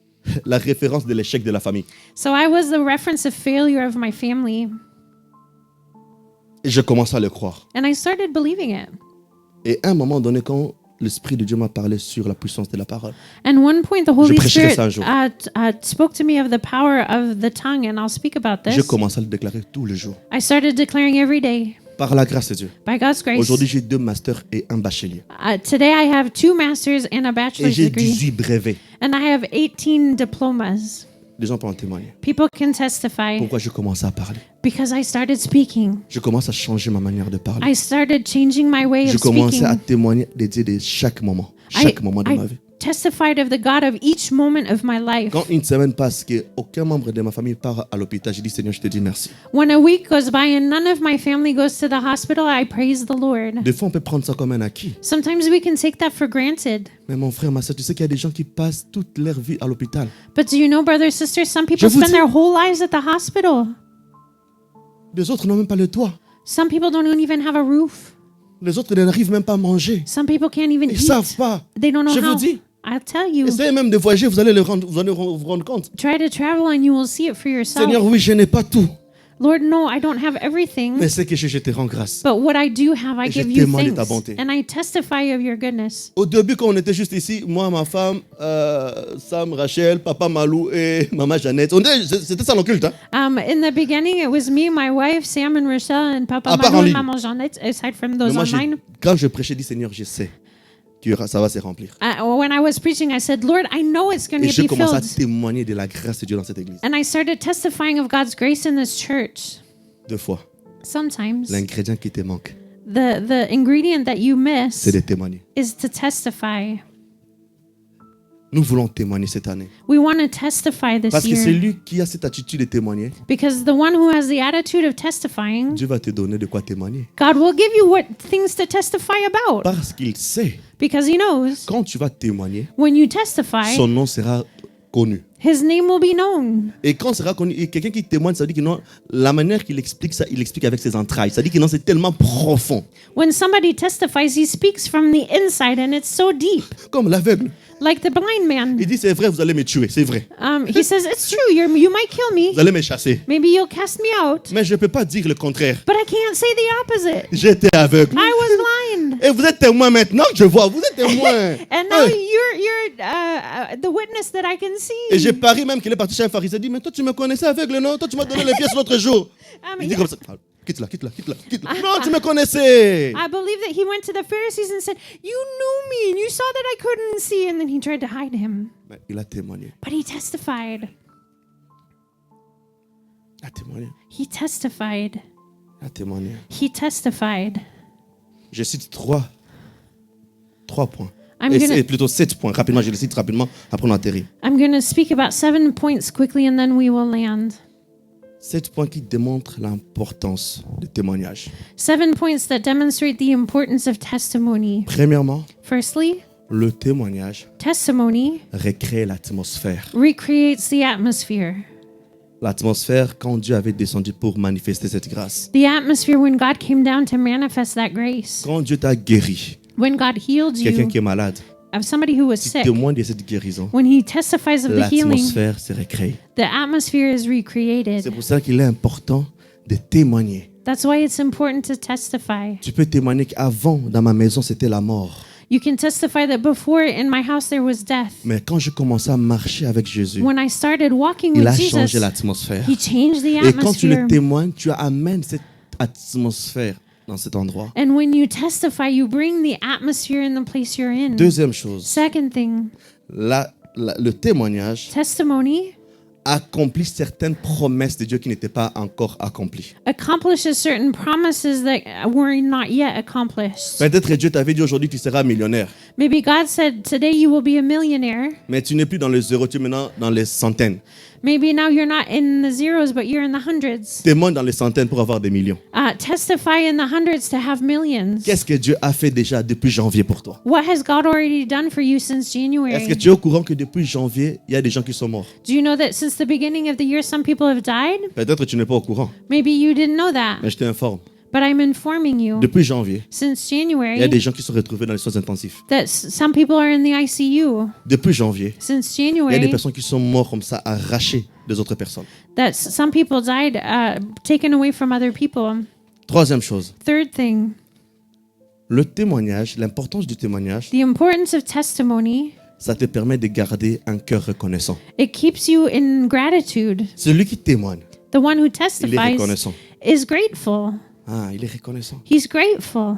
Speaker 1: la référence de l'échec de la famille.
Speaker 2: So I was the reference of failure of my family.
Speaker 1: Et je commençais à le croire.
Speaker 2: And I started believing it.
Speaker 1: Et à un moment donné, quand l'Esprit de Dieu m'a parlé sur la puissance de la parole,
Speaker 2: And one point, the Holy
Speaker 1: prêcherai
Speaker 2: Spirit
Speaker 1: ça un jour.
Speaker 2: spoke to me of the power of the tongue, and I'll speak about
Speaker 1: je
Speaker 2: this.
Speaker 1: commençais à le déclarer tous les jours.
Speaker 2: I started declaring every day,
Speaker 1: Par la grâce de Dieu.
Speaker 2: by God's grace.
Speaker 1: Aujourd'hui, j'ai 2 masters et un bachelier.
Speaker 2: Today, I have 2 masters and a
Speaker 1: Et
Speaker 2: bachelor's
Speaker 1: j'ai
Speaker 2: degree,
Speaker 1: 18 brevets.
Speaker 2: and I have 18 diplomas.
Speaker 1: Les gens peuvent en témoigner.
Speaker 2: People can testify
Speaker 1: Pourquoi je commence à parler?
Speaker 2: because I started speaking.
Speaker 1: Je commence à changer ma manière de parler.
Speaker 2: I started changing my way
Speaker 1: Je
Speaker 2: of
Speaker 1: commençais
Speaker 2: speaking.
Speaker 1: à témoigner de Dieu de chaque moment de ma vie.
Speaker 2: Testified of the God of each moment of my life.
Speaker 1: Quand une semaine passe qu'aucun membre de ma famille part à l'hôpital, je dis Seigneur, je te dis merci.
Speaker 2: When a week goes by and none of my family goes to the hospital, I praise the Lord.
Speaker 1: Des fois, on peut prendre ça comme un acquis.
Speaker 2: Sometimes we can take that for granted.
Speaker 1: Mais mon frère, ma soeur, tu sais qu'il y a des gens qui passent toute leur vie à l'hôpital.
Speaker 2: But do you know, brothers, sisters, some people
Speaker 1: Je vous
Speaker 2: spend
Speaker 1: dis-
Speaker 2: their whole lives at the hospital.
Speaker 1: Les autres n'ont même pas le toit.
Speaker 2: Some people don't even have a roof.
Speaker 1: Les autres n'arrivent même pas à manger.
Speaker 2: Some people can't even
Speaker 1: Ils ne
Speaker 2: eat.
Speaker 1: savent pas.
Speaker 2: They don't know
Speaker 1: Je
Speaker 2: how.
Speaker 1: vous dis.
Speaker 2: I'll tell you.
Speaker 1: Essayez même de voyager, vous allez vous rendre compte.
Speaker 2: Try to travel and you will see it for yourself.
Speaker 1: Seigneur, oui, je n'ai pas tout.
Speaker 2: Lord, no, I don't have everything.
Speaker 1: Mais c'est que je te rends grâce.
Speaker 2: But what I do have, I
Speaker 1: Et je
Speaker 2: give you
Speaker 1: témoigne de ta
Speaker 2: thanks.
Speaker 1: bonté.
Speaker 2: And I testify of your goodness.
Speaker 1: Au début, quand on était juste ici, moi, ma femme, Sam, Rachel, papa Malou et maman Jeannette, c'était ça l'occulte. Hein?
Speaker 2: In the beginning, it was me, my wife, Sam and Rochelle, and Papa
Speaker 1: À part en
Speaker 2: Malou and
Speaker 1: ligne.
Speaker 2: Maman Jeannette, aside from
Speaker 1: Mais
Speaker 2: those
Speaker 1: moi,
Speaker 2: online.
Speaker 1: quand je prêchais, je dis Seigneur, je sais que ça va se remplir.
Speaker 2: When I was preaching, I said, Lord, I know it's going
Speaker 1: Et
Speaker 2: to
Speaker 1: je
Speaker 2: be
Speaker 1: commence à
Speaker 2: filled.
Speaker 1: témoigner de la grâce de Dieu dans cette église.
Speaker 2: And I started testifying of God's grace in this church.
Speaker 1: 2 fois.
Speaker 2: Sometimes
Speaker 1: L'ingrédient qui te manque,
Speaker 2: the ingredient that you miss
Speaker 1: c'est de témoigner.
Speaker 2: is to testify.
Speaker 1: Nous voulons témoigner cette année.
Speaker 2: We want to testify this
Speaker 1: Parce que
Speaker 2: year
Speaker 1: celui qui a cette attitude de témoigner,
Speaker 2: because the one who has the attitude of testifying,
Speaker 1: Dieu va te donner de quoi témoigner.
Speaker 2: God will give you what things to testify about
Speaker 1: Parce qu'il sait,
Speaker 2: because he knows
Speaker 1: quand tu vas témoigner,
Speaker 2: when you testify,
Speaker 1: son nom sera connu.
Speaker 2: his name will be known.
Speaker 1: Et quand sera connu, et quelqu'un qui témoigne, ça veut dire que non, la manière qu'il explique ça, il explique avec ses entrailles. Ça veut dire que non, c'est tellement profond.
Speaker 2: When somebody testifies, he speaks from the inside and it's so deep.
Speaker 1: Comme l'aveugle.
Speaker 2: Like the blind man.
Speaker 1: Il dit, c'est vrai, vous allez me tuer, c'est vrai.
Speaker 2: He says, it's true, you might kill
Speaker 1: Vous
Speaker 2: me.
Speaker 1: allez me chasser.
Speaker 2: Maybe you'll cast me out.
Speaker 1: Mais je ne peux pas dire le contraire.
Speaker 2: But I can't say the opposite.
Speaker 1: J'étais aveugle.
Speaker 2: I was blind.
Speaker 1: Et vous êtes témoin maintenant que je vois. Vous êtes témoin.
Speaker 2: And now
Speaker 1: Ouais.
Speaker 2: you're the witness that I can
Speaker 1: Et
Speaker 2: see.
Speaker 1: j'ai parié même qu'il est parti chez un pharisien. Il dit, mais toi, tu me connaissais aveugle, non? Toi, tu m'as donné les pièces l'autre jour. Il dit comme ça. Ah, quitte-la, quitte-la, quitte-la, quitte-la. Non, tu me connaissais.
Speaker 2: I believe that he went to the Pharisees and said, you knew me and you saw that I couldn't see. And then he tried to hide him.
Speaker 1: Mais il a témoigné.
Speaker 2: But he testified.
Speaker 1: Il a témoigné.
Speaker 2: He testified.
Speaker 1: Il a témoigné.
Speaker 2: He testified.
Speaker 1: Je cite trois points.
Speaker 2: I'm
Speaker 1: Et
Speaker 2: gonna-
Speaker 1: c'est plutôt 7 points. Rapidement, je les cite rapidement. Après, on atterrit.
Speaker 2: I'm going to speak about 7 points quickly and then we will land.
Speaker 1: 7 points qui démontrent l'importance du témoignage.
Speaker 2: 7 points that demonstrate the importance of testimony.
Speaker 1: Premièrement,
Speaker 2: Firstly,
Speaker 1: le témoignage
Speaker 2: testimony
Speaker 1: recrée l'atmosphère.
Speaker 2: recreates the atmosphere.
Speaker 1: L'atmosphère quand Dieu avait descendu pour manifester cette grâce.
Speaker 2: The atmosphere when God came down to manifest that grace.
Speaker 1: Quand Dieu t'a guéri,
Speaker 2: When God healed
Speaker 1: quelqu'un
Speaker 2: you
Speaker 1: qui est malade,
Speaker 2: of somebody who was
Speaker 1: tu
Speaker 2: sick.
Speaker 1: témoignes de cette guérison,
Speaker 2: When he testifies of the healing,
Speaker 1: l'atmosphère se recrée.
Speaker 2: the atmosphere is
Speaker 1: C'est
Speaker 2: recreated.
Speaker 1: pour ça qu'il est important de témoigner.
Speaker 2: That's why it's important to testify.
Speaker 1: Tu peux témoigner qu'avant, dans ma maison, c'était la mort.
Speaker 2: You can testify that before in my house there was death.
Speaker 1: Mais quand je commençais à marcher avec Jésus,
Speaker 2: When I started walking
Speaker 1: il
Speaker 2: with
Speaker 1: a
Speaker 2: Jesus,
Speaker 1: changé l'atmosphère.
Speaker 2: he changed the
Speaker 1: Et quand tu
Speaker 2: atmosphere.
Speaker 1: le témoignes, tu amènes cette atmosphère dans cet endroit.
Speaker 2: And when you testify, you bring the atmosphere in the place you're in.
Speaker 1: Deuxième chose,
Speaker 2: Second thing,
Speaker 1: le témoignage
Speaker 2: testimony
Speaker 1: accomplit certaines promesses de Dieu qui n'étaient pas encore accomplies.
Speaker 2: accomplishes certain promises that were not yet accomplished.
Speaker 1: Peut-être que Dieu t'avait dit aujourd'hui tu seras millionnaire,
Speaker 2: Maybe God said, today you will be a millionaire.
Speaker 1: mais tu n'es plus dans les zéros, tu es maintenant dans les centaines.
Speaker 2: Maybe now you're not in the zeros, but you're in the hundreds.
Speaker 1: Témoigne dans les centaines pour avoir des millions.
Speaker 2: Testify in the hundreds to have millions.
Speaker 1: Qu'est-ce que Dieu a fait déjà depuis janvier pour toi?
Speaker 2: What has God already done for you since
Speaker 1: Est-ce que
Speaker 2: January?
Speaker 1: tu es au courant que depuis janvier, il y a des gens qui sont morts?
Speaker 2: Do you know that since the beginning of the year, some people have died?
Speaker 1: Peut-être que tu n'es pas au courant,
Speaker 2: Maybe you didn't know that,
Speaker 1: mais je t'informe.
Speaker 2: but I'm informing you.
Speaker 1: Depuis janvier,
Speaker 2: Since
Speaker 1: il y a
Speaker 2: January,
Speaker 1: des gens qui sont retrouvés dans les soins intensifs.
Speaker 2: that some people are in the ICU.
Speaker 1: Depuis janvier,
Speaker 2: Since
Speaker 1: il y a des
Speaker 2: January,
Speaker 1: personnes qui sont mortes comme ça, arrachées des autres personnes.
Speaker 2: that some people died taken away from other people.
Speaker 1: Troisième chose,
Speaker 2: Third thing,
Speaker 1: le témoignage, l'importance du témoignage,
Speaker 2: the importance of testimony.
Speaker 1: ça te permet de garder un cœur reconnaissant.
Speaker 2: It keeps you in gratitude.
Speaker 1: Celui qui témoigne,
Speaker 2: The one who
Speaker 1: il est
Speaker 2: testifies
Speaker 1: reconnaissant.
Speaker 2: is grateful.
Speaker 1: Ah, il est reconnaissant.
Speaker 2: He's grateful.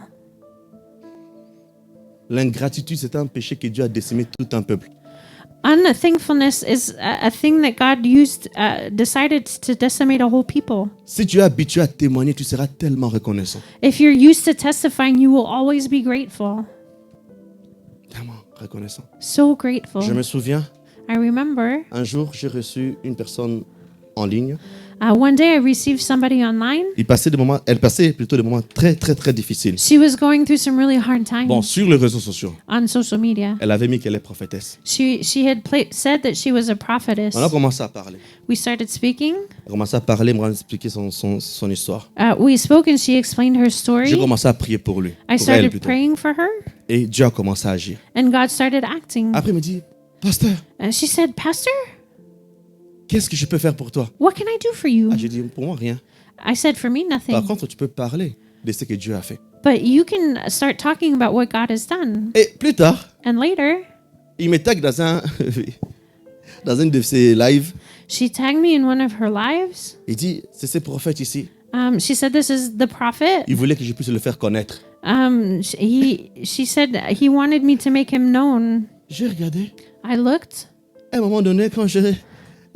Speaker 1: L'ingratitude, c'est un péché que Dieu a décimé tout un peuple.
Speaker 2: Unthankfulness is a thing that God used, decided to decimate a whole people.
Speaker 1: Si tu es habitué à témoigner, tu seras tellement reconnaissant.
Speaker 2: If you're used to testifying, you will always be grateful.
Speaker 1: Tellement reconnaissant.
Speaker 2: So grateful.
Speaker 1: Je me souviens,
Speaker 2: I remember
Speaker 1: un jour, j'ai reçu une personne en ligne.
Speaker 2: one day I received somebody online.
Speaker 1: Elle passait plutôt des moments très, très, très difficiles.
Speaker 2: She was going through some really hard times
Speaker 1: Bon, sur les réseaux sociaux,
Speaker 2: on social media.
Speaker 1: elle avait mis qu'elle est prophétesse.
Speaker 2: She had said that she was a prophetess.
Speaker 1: On a commencé à parler.
Speaker 2: We started speaking.
Speaker 1: Elle a commencé à parler, elle m'a expliqué son histoire.
Speaker 2: We spoke and she explained her story.
Speaker 1: J'ai commencé à prier pour lui.
Speaker 2: I
Speaker 1: Pour elle
Speaker 2: started
Speaker 1: plutôt.
Speaker 2: praying for her,
Speaker 1: Et Dieu a commencé à agir.
Speaker 2: and God started acting.
Speaker 1: Après, il me dit, pasteur,
Speaker 2: And she said, Pastor,
Speaker 1: qu'est-ce que je peux faire pour toi?
Speaker 2: what can I do for you?
Speaker 1: Ah, j'ai dit, pour moi, rien.
Speaker 2: I said, for me,
Speaker 1: Par
Speaker 2: nothing.
Speaker 1: contre, tu peux parler de ce que Dieu a fait.
Speaker 2: But you can start talking about what God has done.
Speaker 1: Et plus tard,
Speaker 2: And later,
Speaker 1: il me tag dans un de ses lives.
Speaker 2: she tagged me in one of her lives.
Speaker 1: Il dit, c'est ce prophète ici.
Speaker 2: She said, this is the prophet.
Speaker 1: Il voulait que je puisse le faire connaître.
Speaker 2: She said he wanted me to make him known.
Speaker 1: J'ai regardé.
Speaker 2: I looked.
Speaker 1: À un moment donné, quand elle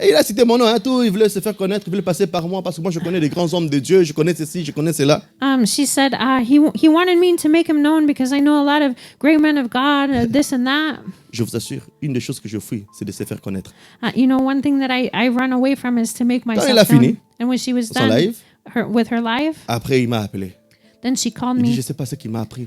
Speaker 1: Et il a cité mon nom, hein, tout. Il voulait se faire connaître, il voulait passer par moi parce que moi, je connais des grands hommes de Dieu, je connais ceci, je connais cela.
Speaker 2: She said he wanted me to make him known because I know a lot of great men of God, this and that.
Speaker 1: Je vous assure, une des choses que je fuis, c'est de se faire connaître.
Speaker 2: One thing that I run away from is to make myself
Speaker 1: il a
Speaker 2: known.
Speaker 1: fini
Speaker 2: And when she was
Speaker 1: son
Speaker 2: done
Speaker 1: live,
Speaker 2: with her live,
Speaker 1: après, il m'a appelé.
Speaker 2: then she called
Speaker 1: Il dit, je
Speaker 2: me.
Speaker 1: ne sais pas ce qu'il m'a appris,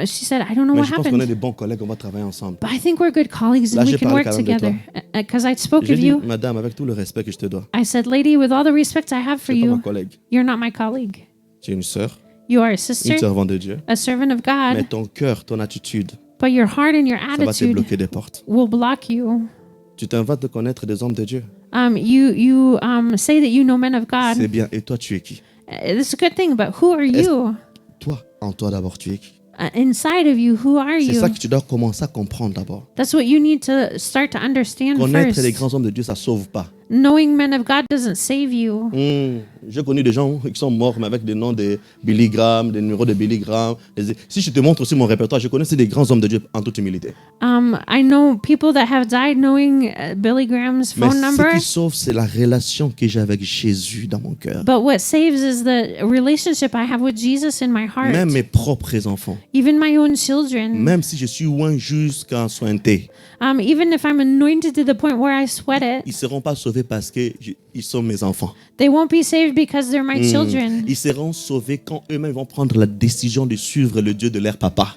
Speaker 2: She said, I don't know
Speaker 1: mais
Speaker 2: what
Speaker 1: je pense qu'on est
Speaker 2: happened,
Speaker 1: des bons collègues, on va travailler ensemble.
Speaker 2: but I think we're good colleagues
Speaker 1: Là,
Speaker 2: and we
Speaker 1: j'ai
Speaker 2: can
Speaker 1: parlé
Speaker 2: work
Speaker 1: quand même de
Speaker 2: together. Because I spoke
Speaker 1: J'ai
Speaker 2: of
Speaker 1: dit,
Speaker 2: you.
Speaker 1: madame, avec tout le respect que je te dois,
Speaker 2: I said, lady, with all the respect I have for
Speaker 1: tu n'es pas ma
Speaker 2: you,
Speaker 1: collègue.
Speaker 2: you're not my colleague.
Speaker 1: Tu es une sœur,
Speaker 2: You are a
Speaker 1: une
Speaker 2: sister,
Speaker 1: servante de Dieu.
Speaker 2: a servant of
Speaker 1: Mais
Speaker 2: God,
Speaker 1: ton cœur, ton attitude,
Speaker 2: but your heart and your
Speaker 1: ça va te
Speaker 2: attitude
Speaker 1: bloquer des portes.
Speaker 2: will block you.
Speaker 1: Tu t'invites de connaître des hommes de Dieu.
Speaker 2: You say that you know men of God.
Speaker 1: C'est bien. Et toi, tu es qui?
Speaker 2: It's a good thing, but who are you?
Speaker 1: Toi, en toi d'abord, tu es qui?
Speaker 2: Inside of you, who are
Speaker 1: C'est
Speaker 2: you?
Speaker 1: ça que tu dois commencer à comprendre d'abord.
Speaker 2: That's what you need to start to understand
Speaker 1: Connaître les
Speaker 2: first.
Speaker 1: grands hommes de Dieu, ça ne sauve pas.
Speaker 2: Knowing men of God doesn't save you.
Speaker 1: J'ai connu des gens qui sont morts, mais avec des noms de Billy Graham, des numéros de Billy Graham. Si je te montre aussi mon répertoire, je connaissais des grands hommes de Dieu en toute humilité.
Speaker 2: I know people that have died knowing Billy Graham's
Speaker 1: Mais
Speaker 2: phone number.
Speaker 1: ce qui sauve, c'est la relation que j'ai avec Jésus dans mon cœur.
Speaker 2: But what saves is the relationship I have with Jesus in my heart.
Speaker 1: Même mes propres enfants.
Speaker 2: Even my own children.
Speaker 1: Même si je suis loin jusqu'à sointer,
Speaker 2: Even if I'm anointed to the point where I sweat it,
Speaker 1: ils ne seront pas sauvés parce qu'ils sont mes enfants.
Speaker 2: they won't be saved because they're my children.
Speaker 1: Ils seront sauvés quand eux-mêmes vont prendre la décision de suivre le Dieu de leur papa.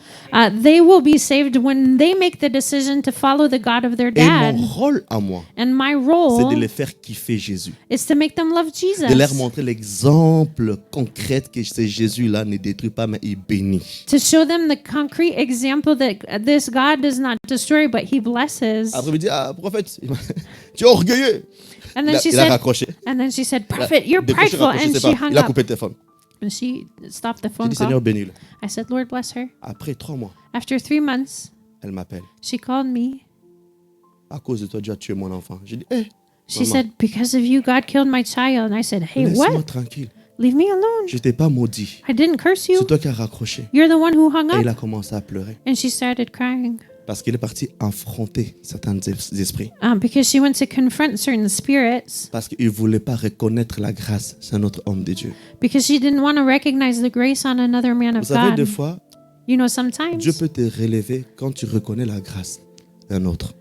Speaker 2: They will be saved when they make the decision to follow the God of their
Speaker 1: Et
Speaker 2: dad.
Speaker 1: mon rôle à moi,
Speaker 2: And my
Speaker 1: c'est
Speaker 2: role
Speaker 1: de les faire kiffer Jésus.
Speaker 2: is to make them love Jesus.
Speaker 1: De leur montrer l'exemple concret que ce Jésus-là ne détruit pas, mais il bénit.
Speaker 2: To show them the concrete example that this God does not destroy, but he blesses.
Speaker 1: Après, il me dit, prophète, tu es orgueilleux.
Speaker 2: And then she
Speaker 1: Il a
Speaker 2: said,
Speaker 1: raccroché.
Speaker 2: Prophet, you're
Speaker 1: Décroché,
Speaker 2: prideful.
Speaker 1: raccroché,
Speaker 2: And
Speaker 1: je sais
Speaker 2: she
Speaker 1: pas.
Speaker 2: hung
Speaker 1: Il a
Speaker 2: up.
Speaker 1: coupé le téléphone.
Speaker 2: And she stopped the
Speaker 1: J'ai
Speaker 2: phone
Speaker 1: dit, Seigneur,
Speaker 2: call.
Speaker 1: bénis-le.
Speaker 2: I said, Lord bless her.
Speaker 1: Après 3 mois,
Speaker 2: After 3 months,
Speaker 1: elle m'appelle.
Speaker 2: she called me.
Speaker 1: À cause de toi, Dieu a tué mon enfant. J'ai dit, hé,
Speaker 2: She
Speaker 1: maman,
Speaker 2: said, because of you, God killed my child. And I said, hey,
Speaker 1: laisse-moi
Speaker 2: what?
Speaker 1: tranquille.
Speaker 2: Leave me alone.
Speaker 1: Je t'ai pas maudit.
Speaker 2: I didn't curse you.
Speaker 1: C'est toi qui as raccroché.
Speaker 2: You're the one who hung
Speaker 1: Et il
Speaker 2: up.
Speaker 1: a commencé à pleurer.
Speaker 2: And she started crying
Speaker 1: Parce qu'il est parti affronter certains esprits.
Speaker 2: because she went to confront certain spirits
Speaker 1: Parce qu'il ne voulait pas reconnaître la grâce. C'est un autre homme de Dieu.
Speaker 2: because she didn't want to recognize the grace on another man
Speaker 1: Vous
Speaker 2: of
Speaker 1: savez,
Speaker 2: God.
Speaker 1: des fois,
Speaker 2: You know, sometimes
Speaker 1: Dieu peut te relever quand tu reconnais la grâce d'un autre.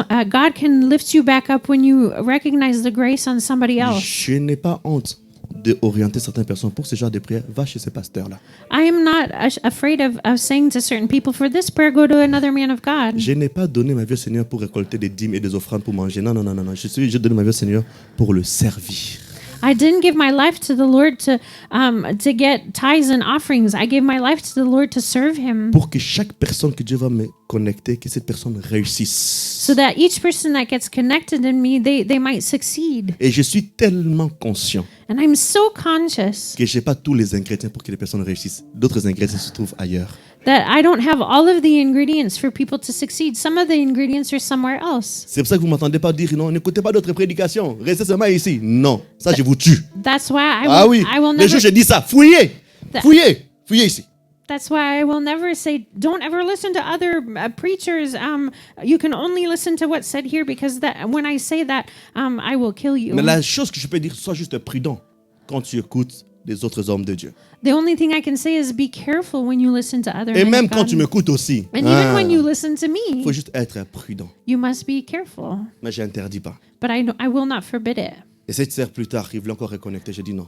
Speaker 2: God can lift you back up when you recognize the grace on somebody else.
Speaker 1: Je n'ai pas honte d'orienter certaines personnes pour ce genre de prière. Va chez ce pasteur-là.
Speaker 2: I am not afraid of saying to certain people, for this prayer, go to another man of God.
Speaker 1: Je n'ai pas donné ma vie au Seigneur pour récolter des dîmes et des offrandes pour manger. Non, non, non, non, non. J'ai donné ma vie au Seigneur pour le servir.
Speaker 2: I didn't give my life to the Lord to get tithes and offerings. I gave my life to the Lord to serve Him,
Speaker 1: Pour que chaque personne que Dieu va me connecter, que cette personne réussisse.
Speaker 2: so that each person that gets connected in me, they might succeed.
Speaker 1: Et je suis tellement conscient
Speaker 2: And I'm so conscious
Speaker 1: que je n'ai pas tous les ingrédients pour que les personnes réussissent. D'autres ingrédients se trouvent ailleurs.
Speaker 2: that I don't have all of the ingredients for people to succeed. Some of the ingredients are somewhere else.
Speaker 1: C'est pour ça que vous ne m'entendez pas dire non, n'écoutez pas d'autres prédications. Restez seulement ici. Non, ça je vous tue.
Speaker 2: That's why
Speaker 1: Ah oui,
Speaker 2: I will
Speaker 1: le
Speaker 2: never.
Speaker 1: jour où je dis ça, fouillez. Fouillez. Fouillez ici.
Speaker 2: That's why I will never say, don't ever listen to other preachers. You can only listen to what's said here, because that when I say that, I will kill you.
Speaker 1: Mais la chose que je peux dire, sois juste prudent quand tu écoutes les autres hommes de Dieu.
Speaker 2: The only thing I can say is be careful when you listen to other
Speaker 1: Et
Speaker 2: men
Speaker 1: même
Speaker 2: of
Speaker 1: quand
Speaker 2: God.
Speaker 1: tu m'écoutes aussi.
Speaker 2: And even when you listen to
Speaker 1: Il faut
Speaker 2: me,
Speaker 1: juste être prudent.
Speaker 2: you must be careful.
Speaker 1: Mais je n'interdis pas.
Speaker 2: But I will not forbid it.
Speaker 1: Et cette sœur plus tard, il voulait encore reconnecter. J'ai dit non.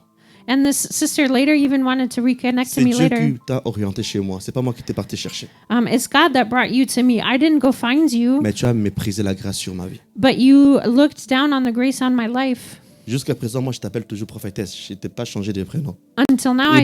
Speaker 2: And this sister later even wanted to reconnect to
Speaker 1: C'est
Speaker 2: me
Speaker 1: Dieu
Speaker 2: later.
Speaker 1: qui t'a orienté chez moi. C'est pas moi qui t'ai parti chercher.
Speaker 2: It's God that brought you to me. I didn't go find you,
Speaker 1: Mais tu as méprisé la grâce sur ma vie.
Speaker 2: but you looked down on the grace on my life.
Speaker 1: Jusqu'à présent, moi, je t'appelle toujours prophétesse. Je t'ai pas changé de prénom.
Speaker 2: Until now,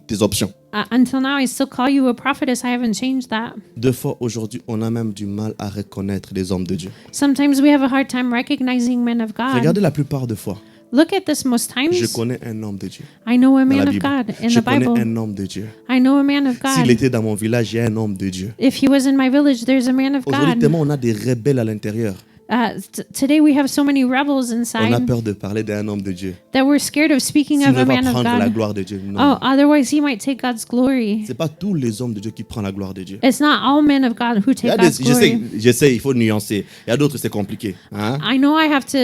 Speaker 1: Tes options.
Speaker 2: until now, I still call you a prophetess. I haven't changed that.
Speaker 1: Deux fois aujourd'hui, on a même du mal à reconnaître les hommes de Dieu.
Speaker 2: Sometimes we have a hard time recognizing men of God.
Speaker 1: Regardez la plupart des fois.
Speaker 2: Look at this most times.
Speaker 1: Je connais un homme de Dieu.
Speaker 2: I know a
Speaker 1: Dans la
Speaker 2: man of
Speaker 1: Bible.
Speaker 2: God in
Speaker 1: Je
Speaker 2: the
Speaker 1: connais
Speaker 2: Bible.
Speaker 1: un homme de Dieu.
Speaker 2: I know a man of
Speaker 1: S'il
Speaker 2: God.
Speaker 1: était dans mon village, il y a un homme de Dieu.
Speaker 2: If he was in my village, there's a man of
Speaker 1: Aujourd'hui,
Speaker 2: God.
Speaker 1: tellement on a des rebelles à l'intérieur.
Speaker 2: Today we have so many rebels
Speaker 1: On a
Speaker 2: inside
Speaker 1: peur de parler d'un homme de Dieu.
Speaker 2: that we're scared of speaking
Speaker 1: S'il
Speaker 2: of
Speaker 1: ne
Speaker 2: a
Speaker 1: va
Speaker 2: man of
Speaker 1: prendre la
Speaker 2: God.
Speaker 1: gloire de Dieu.
Speaker 2: Oh,
Speaker 1: Non.
Speaker 2: otherwise he might take God's glory.
Speaker 1: C'est pas tous les hommes de Dieu qui prennent la gloire de Dieu.
Speaker 2: It's not all men of God who
Speaker 1: Il y a
Speaker 2: take
Speaker 1: des,
Speaker 2: God's glory.
Speaker 1: j'essaie, il faut nuancer. Il y a d'autres, c'est compliqué. Hein?
Speaker 2: I know I have to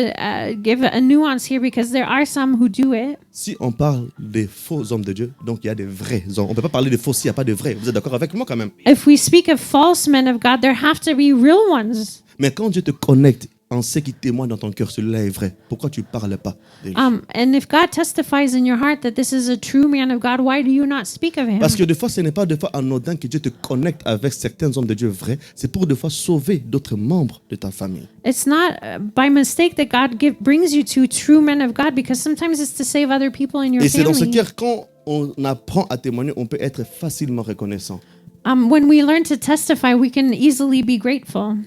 Speaker 2: give a nuance here because there are some who do it.
Speaker 1: Si on parle des faux hommes de Dieu, donc il y a des vrais hommes. On ne peut pas parler de faux s'il n'y a pas de vrais. Vous êtes d'accord avec moi quand même?
Speaker 2: If we speak of false men of God, there have to be real ones.
Speaker 1: Mais quand Dieu te connecte, on sait qu'il témoigne dans ton cœur, celui-là est vrai. Pourquoi tu ne parles pas de lui?
Speaker 2: And if God testifies in your heart that this is a true man of God, why do you not speak of him?
Speaker 1: Parce que des fois, ce n'est pas des fois anodin que Dieu te connecte avec certains hommes de Dieu vrais. C'est pour des fois sauver d'autres membres de ta famille.
Speaker 2: It's not by mistake that God brings you to true men of God, because sometimes it's to save other people in your
Speaker 1: Et c'est dans ce
Speaker 2: family.
Speaker 1: cœur, quand on apprend à témoigner, on peut être facilement reconnaissant.
Speaker 2: When we learn to testify, we can easily be grateful.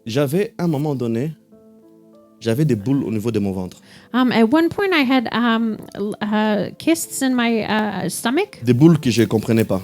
Speaker 1: J'avais, à un moment donné, j'avais des boules au niveau de mon ventre.
Speaker 2: At one point, I had cysts in my stomach,
Speaker 1: Des boules que je ne comprenais pas.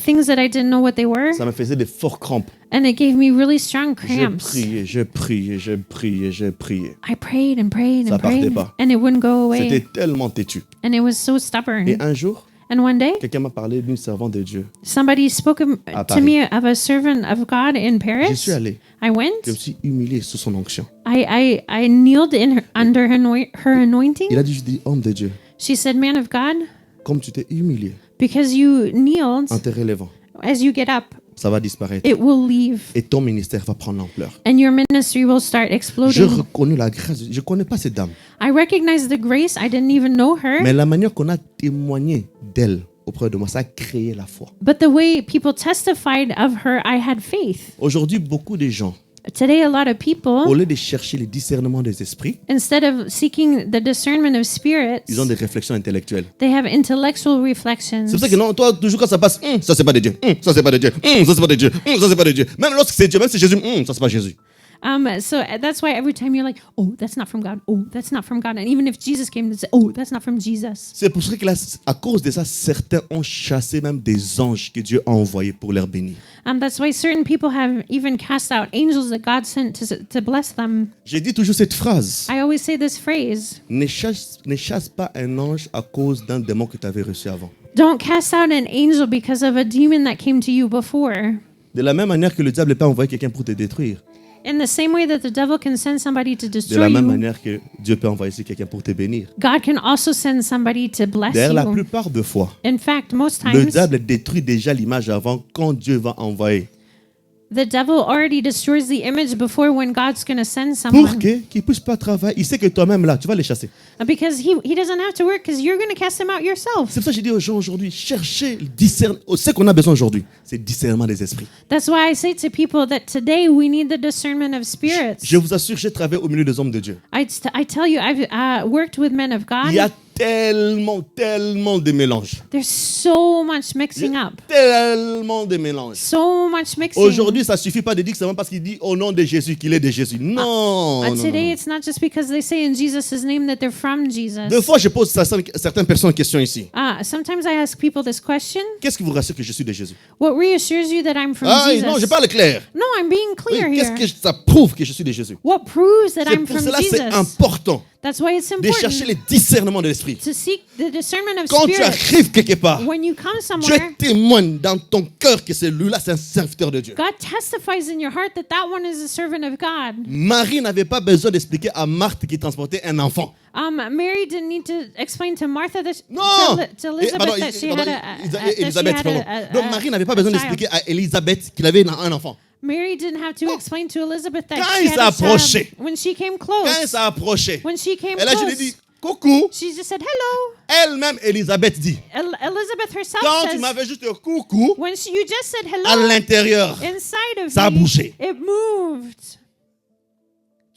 Speaker 2: things that I didn't know what they were,
Speaker 1: Ça me faisait des forts crampes.
Speaker 2: and it gave me really strong
Speaker 1: Je
Speaker 2: cramps.
Speaker 1: priais, je priais, je priais, je priais.
Speaker 2: I prayed and prayed
Speaker 1: Ça
Speaker 2: and
Speaker 1: partait
Speaker 2: prayed,
Speaker 1: pas.
Speaker 2: and it wouldn't go away.
Speaker 1: C'était tellement têtu.
Speaker 2: And it was so stubborn.
Speaker 1: Et un jour,
Speaker 2: And one day,
Speaker 1: quelqu'un m'a parlé d'une servante de Dieu.
Speaker 2: somebody spoke to
Speaker 1: Paris.
Speaker 2: me of a servant of God in
Speaker 1: Je
Speaker 2: Paris.
Speaker 1: suis allé.
Speaker 2: I went.
Speaker 1: Je me suis humilié sous son onction.
Speaker 2: I kneeled under her anointing.
Speaker 1: Il a dit, je dis, homme de Dieu,
Speaker 2: She said, "Man of God,
Speaker 1: comme tu t'es humilié
Speaker 2: because you kneeled,
Speaker 1: en te relevant,
Speaker 2: as you get up,
Speaker 1: ça va disparaître.
Speaker 2: it will leave,
Speaker 1: Et ton ministère va prendre l'ampleur.
Speaker 2: and your ministry will start
Speaker 1: Je
Speaker 2: exploding."
Speaker 1: reconnais la grâce. Je ne connais pas cette dame.
Speaker 2: I recognized the grace. I didn't even know her.
Speaker 1: Mais la manière qu'on a témoigné d'elle auprès de moi, ça a créé la foi.
Speaker 2: But the way people testified of her, I had faith.
Speaker 1: Aujourd'hui, beaucoup de gens,
Speaker 2: Today, a lot of
Speaker 1: au
Speaker 2: people,
Speaker 1: lieu de chercher le discernement des esprits,
Speaker 2: instead of seeking the discernment of spirits,
Speaker 1: ils ont des réflexions intellectuelles.
Speaker 2: they have intellectual reflections.
Speaker 1: C'est pour ça que non, toi, toujours quand ça passe, ça c'est pas de Dieu, ça c'est pas de Dieu, ça c'est pas de Dieu, ça c'est pas de Dieu. Même lorsque c'est Dieu, même si c'est Jésus, ça c'est pas Jésus.
Speaker 2: So that's why every time you're like, oh, that's not from God. Oh, that's not from God. And even if Jesus came to say, oh, that's not from Jesus.
Speaker 1: C'est pour ça que là, à cause de ça, certains ont chassé même des anges que Dieu a envoyés pour leur bénir.
Speaker 2: That's why certain people have even cast out angels that God sent to bless them.
Speaker 1: J'ai dit toujours cette phrase.
Speaker 2: I always say this phrase:
Speaker 1: Ne chasse pas un ange à cause d'un démon que tu avais reçu avant.
Speaker 2: don't cast out an angel because of a demon that came to you before.
Speaker 1: De la même manière que le diable peut envoyer quelqu'un pour te détruire.
Speaker 2: In the same way that the devil can send somebody to
Speaker 1: De
Speaker 2: destroy
Speaker 1: la même
Speaker 2: you,
Speaker 1: manière que Dieu peut envoyer quelqu'un pour te bénir.
Speaker 2: God can also send somebody to bless
Speaker 1: D'ailleurs, la
Speaker 2: you.
Speaker 1: plupart des fois,
Speaker 2: In fact, most
Speaker 1: le
Speaker 2: times,
Speaker 1: diable détruit déjà l'image avant quand Dieu va envoyer.
Speaker 2: the devil already destroys the image before when God's going to send
Speaker 1: Pour
Speaker 2: someone.
Speaker 1: qu'il ne puisse pas travailler. Il sait que toi-même, là, tu vas les chasser.
Speaker 2: Because he doesn't have to work, because you're going to cast him out yourself.
Speaker 1: C'est pour ça que j'ai dit aux gens aujourd'hui, cherchez le discernement. Ce qu'on a besoin aujourd'hui, c'est le discernement des esprits.
Speaker 2: That's why I say to people that today we need the discernment of spirits.
Speaker 1: Je vous assure, j'ai travaillé au milieu des hommes de Dieu.
Speaker 2: I tell you, I've worked with men of
Speaker 1: Il y a
Speaker 2: God.
Speaker 1: tellement de mélanges.
Speaker 2: There's so much
Speaker 1: Il y
Speaker 2: mixing
Speaker 1: a
Speaker 2: up.
Speaker 1: tellement de mélanges.
Speaker 2: So much mixing.
Speaker 1: Aujourd'hui, ça ne suffit pas de dire que c'est vraiment parce qu'il dit au nom de Jésus qu'il est de Jésus. Non, non,
Speaker 2: Today,
Speaker 1: non.
Speaker 2: it's not just because they say in Jesus' name that they're from Jesus.
Speaker 1: Deux fois, je pose certaines personnes une question ici.
Speaker 2: Sometimes I ask people this question:
Speaker 1: Qu'est-ce qui vous rassure que je suis de Jésus?
Speaker 2: what reassures you that I'm from
Speaker 1: Ah
Speaker 2: Jesus?
Speaker 1: non, je parle clair.
Speaker 2: No, I'm being
Speaker 1: Oui,
Speaker 2: clear
Speaker 1: qu'est-ce
Speaker 2: here.
Speaker 1: que ça prouve que je suis de Jésus?
Speaker 2: What proves that
Speaker 1: C'est
Speaker 2: I'm
Speaker 1: pour
Speaker 2: from
Speaker 1: cela c'est
Speaker 2: Jesus?
Speaker 1: important
Speaker 2: That's why it's
Speaker 1: de chercher
Speaker 2: important
Speaker 1: le discernement de l'esprit.
Speaker 2: to seek the discernment of
Speaker 1: Quand tu
Speaker 2: spirit.
Speaker 1: arrives quelque part,
Speaker 2: When you come
Speaker 1: Dieu
Speaker 2: somewhere,
Speaker 1: témoigne dans ton cœur que celui-là, c'est un serviteur de Dieu.
Speaker 2: God testifies in your heart that that one is a servant of God.
Speaker 1: Marie n'avait pas besoin d'expliquer à Marthe qui transportait un enfant.
Speaker 2: Mary didn't need to explain to Martha that
Speaker 1: Non!
Speaker 2: to Elizabeth
Speaker 1: Pardon,
Speaker 2: that she
Speaker 1: pardon,
Speaker 2: had
Speaker 1: Élisabeth, pardon. Donc Marie n'avait pas besoin
Speaker 2: child.
Speaker 1: d'expliquer à Élisabeth qu'il avait un enfant.
Speaker 2: Mary didn't have to explain to Elizabeth that
Speaker 1: Quand
Speaker 2: she
Speaker 1: il
Speaker 2: had a
Speaker 1: s'approchait.
Speaker 2: child. When she came
Speaker 1: Quand elle
Speaker 2: close,
Speaker 1: s'est approchée,
Speaker 2: when she came
Speaker 1: et là je lui ai
Speaker 2: close,
Speaker 1: dit, coucou.
Speaker 2: she just said hello.
Speaker 1: Elle-même, Élisabeth dit,
Speaker 2: Elizabeth herself
Speaker 1: quand tu
Speaker 2: says,
Speaker 1: m'avais juste coucou,
Speaker 2: when you just said
Speaker 1: à
Speaker 2: hello,
Speaker 1: l'intérieur,
Speaker 2: inside of
Speaker 1: ça a
Speaker 2: me,
Speaker 1: bougé.
Speaker 2: it moved.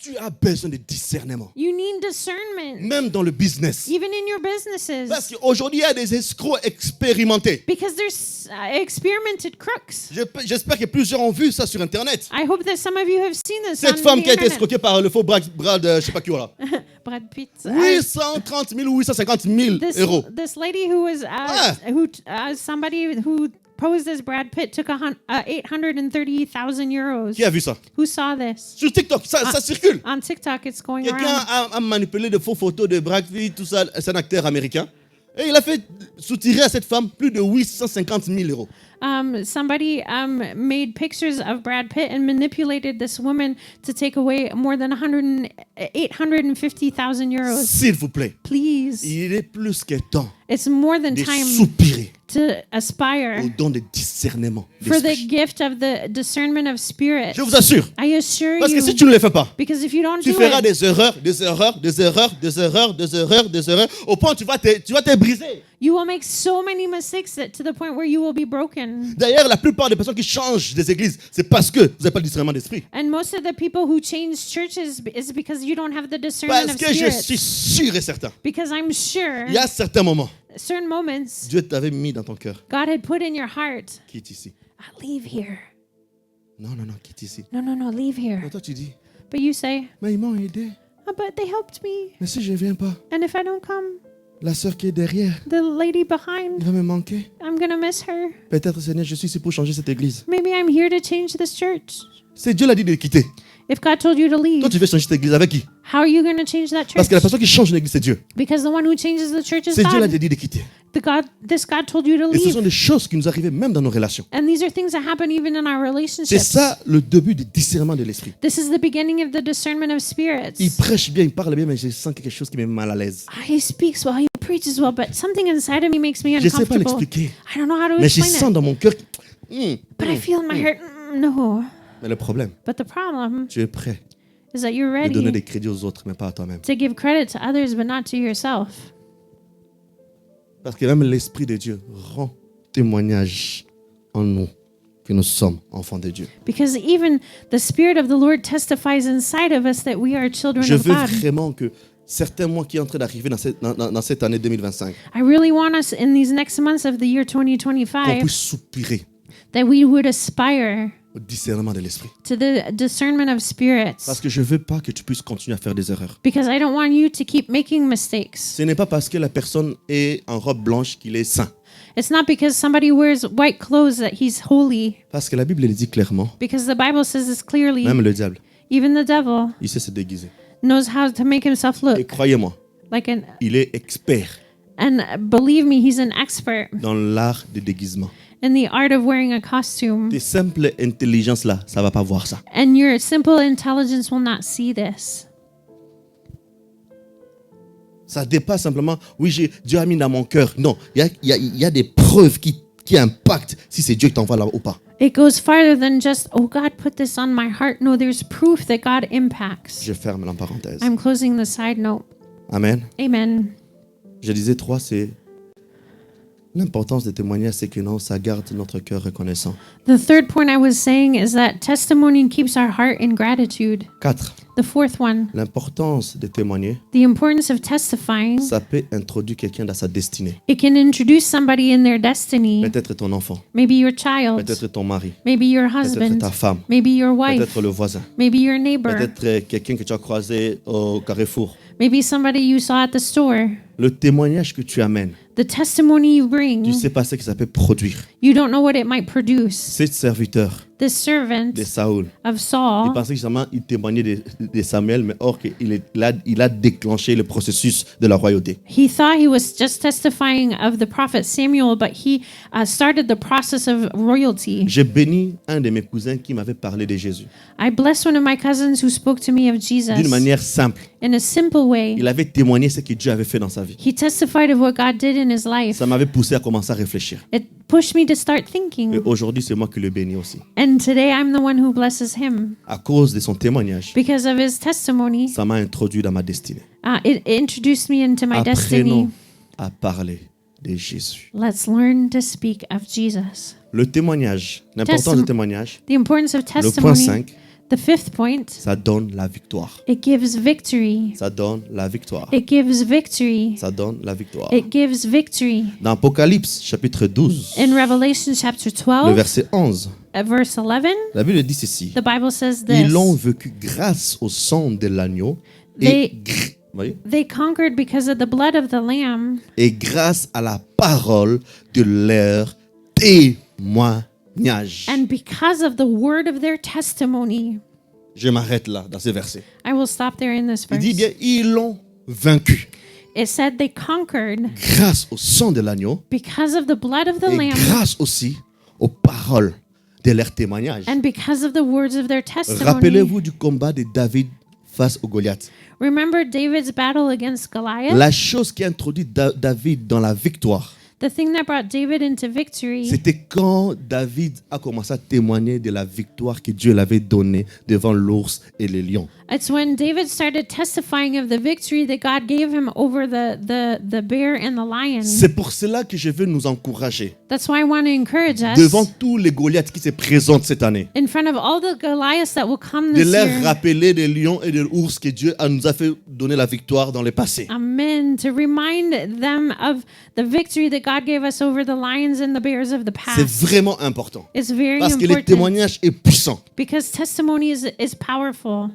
Speaker 1: Tu as besoin de discernement,
Speaker 2: You need discernment,
Speaker 1: même dans le business.
Speaker 2: even in your businesses.
Speaker 1: Parce qu'aujourd'hui, il y a des escrocs expérimentés.
Speaker 2: Because there's experimented crooks.
Speaker 1: J'espère que plusieurs ont vu ça sur Internet.
Speaker 2: I hope that some of you have seen this
Speaker 1: Cette
Speaker 2: on
Speaker 1: femme
Speaker 2: the
Speaker 1: qui a été
Speaker 2: internet.
Speaker 1: escroquée par le faux bras de je sais pas qui, voilà.
Speaker 2: Brad Pitt.
Speaker 1: 830 000 ou 850 000 euros.
Speaker 2: This lady who was somebody who posed as Brad Pitt took 830,000 euros.
Speaker 1: Qui a vu ça?
Speaker 2: Who saw this?
Speaker 1: Sur TikTok, ça circule.
Speaker 2: On TikTok, it's going
Speaker 1: Quelqu'un
Speaker 2: around.
Speaker 1: a manipulé de faux photos de Brad Pitt, tout ça. C'est un acteur américain. Et il a fait soutirer à cette femme plus de 850 000 euros.
Speaker 2: Somebody made pictures of Brad Pitt and manipulated this woman to take away more than 850,000 euros.
Speaker 1: S'il vous plaît,
Speaker 2: Please.
Speaker 1: il est plus que temps
Speaker 2: It's more than
Speaker 1: de
Speaker 2: time
Speaker 1: soupirer
Speaker 2: to aspire
Speaker 1: au don de discernement
Speaker 2: for the
Speaker 1: d'esprit.
Speaker 2: gift of the discernment of spirit.
Speaker 1: Je vous assure.
Speaker 2: I assure
Speaker 1: Parce que si
Speaker 2: you,
Speaker 1: tu ne le fais pas,
Speaker 2: because if you don't
Speaker 1: tu
Speaker 2: do
Speaker 1: feras
Speaker 2: it,
Speaker 1: des erreurs, au point où tu vas te briser.
Speaker 2: you will make so many mistakes that to the point where you will be broken.
Speaker 1: D'ailleurs, la plupart des personnes qui changent des églises, c'est parce que vous n'avez pas le discernement d'esprit.
Speaker 2: And most of the people who change churches is because you don't have the discernment
Speaker 1: Parce
Speaker 2: of
Speaker 1: que je
Speaker 2: spirit.
Speaker 1: suis sûr et certain,
Speaker 2: Because I'm sure
Speaker 1: il y a certains moments,
Speaker 2: certain moments
Speaker 1: Dieu t'avait mis dans ton cœur.
Speaker 2: God had put in your heart,
Speaker 1: Quitte ici.
Speaker 2: leave here.
Speaker 1: Non, quitte ici.
Speaker 2: No, leave here.
Speaker 1: Et toi, tu dis,
Speaker 2: But you say,
Speaker 1: mais ils m'ont aidé.
Speaker 2: oh, but they helped me.
Speaker 1: Mais si je ne viens pas,
Speaker 2: And if I don't come,
Speaker 1: la sœur qui est derrière,
Speaker 2: the lady
Speaker 1: il
Speaker 2: behind,
Speaker 1: va me manquer.
Speaker 2: I'm going to miss her.
Speaker 1: Peut-être, Seigneur, je suis ici pour changer cette église.
Speaker 2: Maybe I'm here to change this church.
Speaker 1: C'est Dieu l'a dit de quitter.
Speaker 2: If God told you to leave,
Speaker 1: Toi, tu veux changer cette église avec qui?
Speaker 2: how are you going to change that
Speaker 1: Parce que la
Speaker 2: church?
Speaker 1: personne qui change une église, c'est Dieu.
Speaker 2: Because the one who changes the church is
Speaker 1: C'est Dieu l'a
Speaker 2: God.
Speaker 1: dit de quitter.
Speaker 2: This God told you to
Speaker 1: Et ce sont
Speaker 2: leave.
Speaker 1: des choses qui nous arrivent même dans nos relations.
Speaker 2: And these are things that happen even in our
Speaker 1: C'est
Speaker 2: relationships.
Speaker 1: ça le début du discernement de l'esprit.
Speaker 2: This is the beginning of the discernment of spirits.
Speaker 1: Il prêche bien, il parle bien, mais je sens quelque chose qui me met mal à l'aise.
Speaker 2: He speaks well, he preaches well, but something inside of me makes me
Speaker 1: Je ne sais pas
Speaker 2: uncomfortable.
Speaker 1: l'expliquer.
Speaker 2: I don't know how to
Speaker 1: Mais je
Speaker 2: explain
Speaker 1: sens
Speaker 2: it.
Speaker 1: dans mon cœur.
Speaker 2: But I feel in my heart, no.
Speaker 1: Mais le problème,
Speaker 2: But the problem
Speaker 1: tu es prêt
Speaker 2: is that you're
Speaker 1: de donner
Speaker 2: ready
Speaker 1: des crédits aux autres, mais pas à toi-même.
Speaker 2: to give credit to others, but not to yourself.
Speaker 1: Parce que même l'Esprit de Dieu rend témoignage en nous que nous sommes enfants de Dieu.
Speaker 2: Because even the Spirit of the Lord testifies inside of us that we are children
Speaker 1: Je
Speaker 2: of
Speaker 1: veux
Speaker 2: God.
Speaker 1: vraiment que certains mois qui sont en train d'arriver dans cette année 2025,
Speaker 2: I really want us in these next months of the year
Speaker 1: qu'on
Speaker 2: 2025
Speaker 1: puisse soupirer
Speaker 2: that we would aspire
Speaker 1: au discernement de l'Esprit.
Speaker 2: to the discernment of spirits.
Speaker 1: Parce que je ne veux pas que tu puisses continuer à faire des erreurs.
Speaker 2: Because I don't want you to keep making mistakes.
Speaker 1: Ce n'est pas parce que la personne est en robe blanche qu'il est saint.
Speaker 2: It's not because somebody wears white clothes that he's holy.
Speaker 1: Parce que la Bible le dit clairement,
Speaker 2: Because the Bible says this clearly.
Speaker 1: même le diable,
Speaker 2: Even the devil
Speaker 1: il sait se déguiser.
Speaker 2: knows how to make himself
Speaker 1: Et
Speaker 2: look
Speaker 1: croyez-moi,
Speaker 2: like an.
Speaker 1: il est expert
Speaker 2: And believe me, he's an expert
Speaker 1: dans l'art de déguisement.
Speaker 2: in the art of wearing a costume.
Speaker 1: Tes simples intelligences là, ça va pas voir ça.
Speaker 2: And your simple intelligence will not see this.
Speaker 1: Ça dépasse simplement, oui, Dieu a mis dans mon cœur. Non, il y a des preuves qui impactent si c'est Dieu qui t'envoie là ou pas.
Speaker 2: It goes farther than just, oh, God put this on my heart. No, there's proof that God impacts.
Speaker 1: Je ferme la parenthèse.
Speaker 2: I'm closing the side note.
Speaker 1: Amen.
Speaker 2: Amen.
Speaker 1: Je disais 3, c'est l'importance des témoignages, c'est que non, ça garde notre cœur reconnaissant.
Speaker 2: The third point I was saying is that testimony keeps our heart in gratitude.
Speaker 1: 4,
Speaker 2: The fourth one,
Speaker 1: l'importance de témoigner,
Speaker 2: the importance of testifying.
Speaker 1: ça peut introduire quelqu'un dans sa destinée.
Speaker 2: It can introduce somebody in their destiny.
Speaker 1: Peut-être ton enfant,
Speaker 2: Maybe your child,
Speaker 1: peut-être ton mari,
Speaker 2: maybe your
Speaker 1: peut-être
Speaker 2: husband,
Speaker 1: ta femme,
Speaker 2: maybe your wife,
Speaker 1: peut-être le voisin,
Speaker 2: maybe your neighbor,
Speaker 1: peut-être quelqu'un que tu as croisé au carrefour.
Speaker 2: maybe somebody you saw at the store.
Speaker 1: Le témoignage que tu amènes,
Speaker 2: The testimony you
Speaker 1: tu
Speaker 2: bring,
Speaker 1: ne sais pas ce que ça peut produire.
Speaker 2: you don't know what it might produce.
Speaker 1: Cet serviteur
Speaker 2: This servant
Speaker 1: de Saoul,
Speaker 2: of
Speaker 1: il
Speaker 2: Saul,
Speaker 1: pensait que justement il témoignait de Samuel, mais or il a déclenché le processus de la royauté.
Speaker 2: he thought he was just testifying of the prophet Samuel, but he started the process of royalty.
Speaker 1: J'ai béni un de mes cousins qui m'avait parlé de Jésus.
Speaker 2: I blessed one of my cousins who spoke to me of Jesus
Speaker 1: D'une manière simple,
Speaker 2: in a simple way.
Speaker 1: il avait témoigné ce que Dieu avait fait dans sa vie.
Speaker 2: He testified of what God did in his life.
Speaker 1: Ça m'avait poussé à commencer à réfléchir.
Speaker 2: It pushed me to start
Speaker 1: Et
Speaker 2: thinking.
Speaker 1: aujourd'hui, c'est moi qui le bénis aussi.
Speaker 2: And today I'm the one who blesses him.
Speaker 1: À cause de son témoignage,
Speaker 2: Because of his testimony,
Speaker 1: ça m'a introduit dans ma destinée.
Speaker 2: it introduced me into my destiny.
Speaker 1: Apprenons à parler de Jésus.
Speaker 2: Let's learn to speak of Jesus.
Speaker 1: Le témoignage, l'importance du témoignage,
Speaker 2: The importance of
Speaker 1: le point
Speaker 2: testimony.
Speaker 1: 5,
Speaker 2: The fifth point,
Speaker 1: ça donne la victoire.
Speaker 2: it gives victory.
Speaker 1: Ça donne la victoire.
Speaker 2: It gives victory.
Speaker 1: Ça donne la victoire.
Speaker 2: It gives victory.
Speaker 1: Dans Apocalypse, chapitre 12,
Speaker 2: In Revelation chapter
Speaker 1: le
Speaker 2: 12,
Speaker 1: verset 11,
Speaker 2: verse 11,
Speaker 1: la Bible dit ceci.
Speaker 2: the Bible says
Speaker 1: Ils l'ont
Speaker 2: this.
Speaker 1: vécu grâce au sang de l'agneau voyez,
Speaker 2: They conquered because of the blood of the Lamb
Speaker 1: et grâce à la parole de leur témoignage. témoignage.
Speaker 2: And because of the word of their testimony,
Speaker 1: Je m'arrête là, dans ce verset.
Speaker 2: I will stop there in this
Speaker 1: Il dit
Speaker 2: verse.
Speaker 1: bien, ils l'ont vaincu
Speaker 2: It said they conquered
Speaker 1: grâce au sang de l'agneau
Speaker 2: because of the blood of the
Speaker 1: et
Speaker 2: Lamb
Speaker 1: grâce aussi aux paroles de leur témoignage.
Speaker 2: and because of the words of their testimony.
Speaker 1: Rappelez-vous du combat de David face au Goliath.
Speaker 2: Remember David's battle against Goliath?
Speaker 1: La chose qui a introduit David dans la victoire,
Speaker 2: The thing that brought David into victory
Speaker 1: c'était quand David a commencé à témoigner de la victoire que Dieu l'avait donnée devant l'ours et les lions.
Speaker 2: It's when David started testifying of the victory that God gave him over the bear and the lion.
Speaker 1: C'est pour cela que je veux nous encourager
Speaker 2: That's why I want to encourage
Speaker 1: devant
Speaker 2: us
Speaker 1: tous les Goliaths qui se présentent cette année,
Speaker 2: in front of all the Goliaths that will come
Speaker 1: de
Speaker 2: this
Speaker 1: leur
Speaker 2: year.
Speaker 1: rappeler des lions et des ours que Dieu nous a fait donner la victoire dans le passé.
Speaker 2: Amen. To remind them of the victory that God gave us over the lions and the bears of the
Speaker 1: C'est
Speaker 2: past.
Speaker 1: vraiment important
Speaker 2: It's very
Speaker 1: parce que le
Speaker 2: important
Speaker 1: témoignage est puissant.
Speaker 2: because testimony is powerful.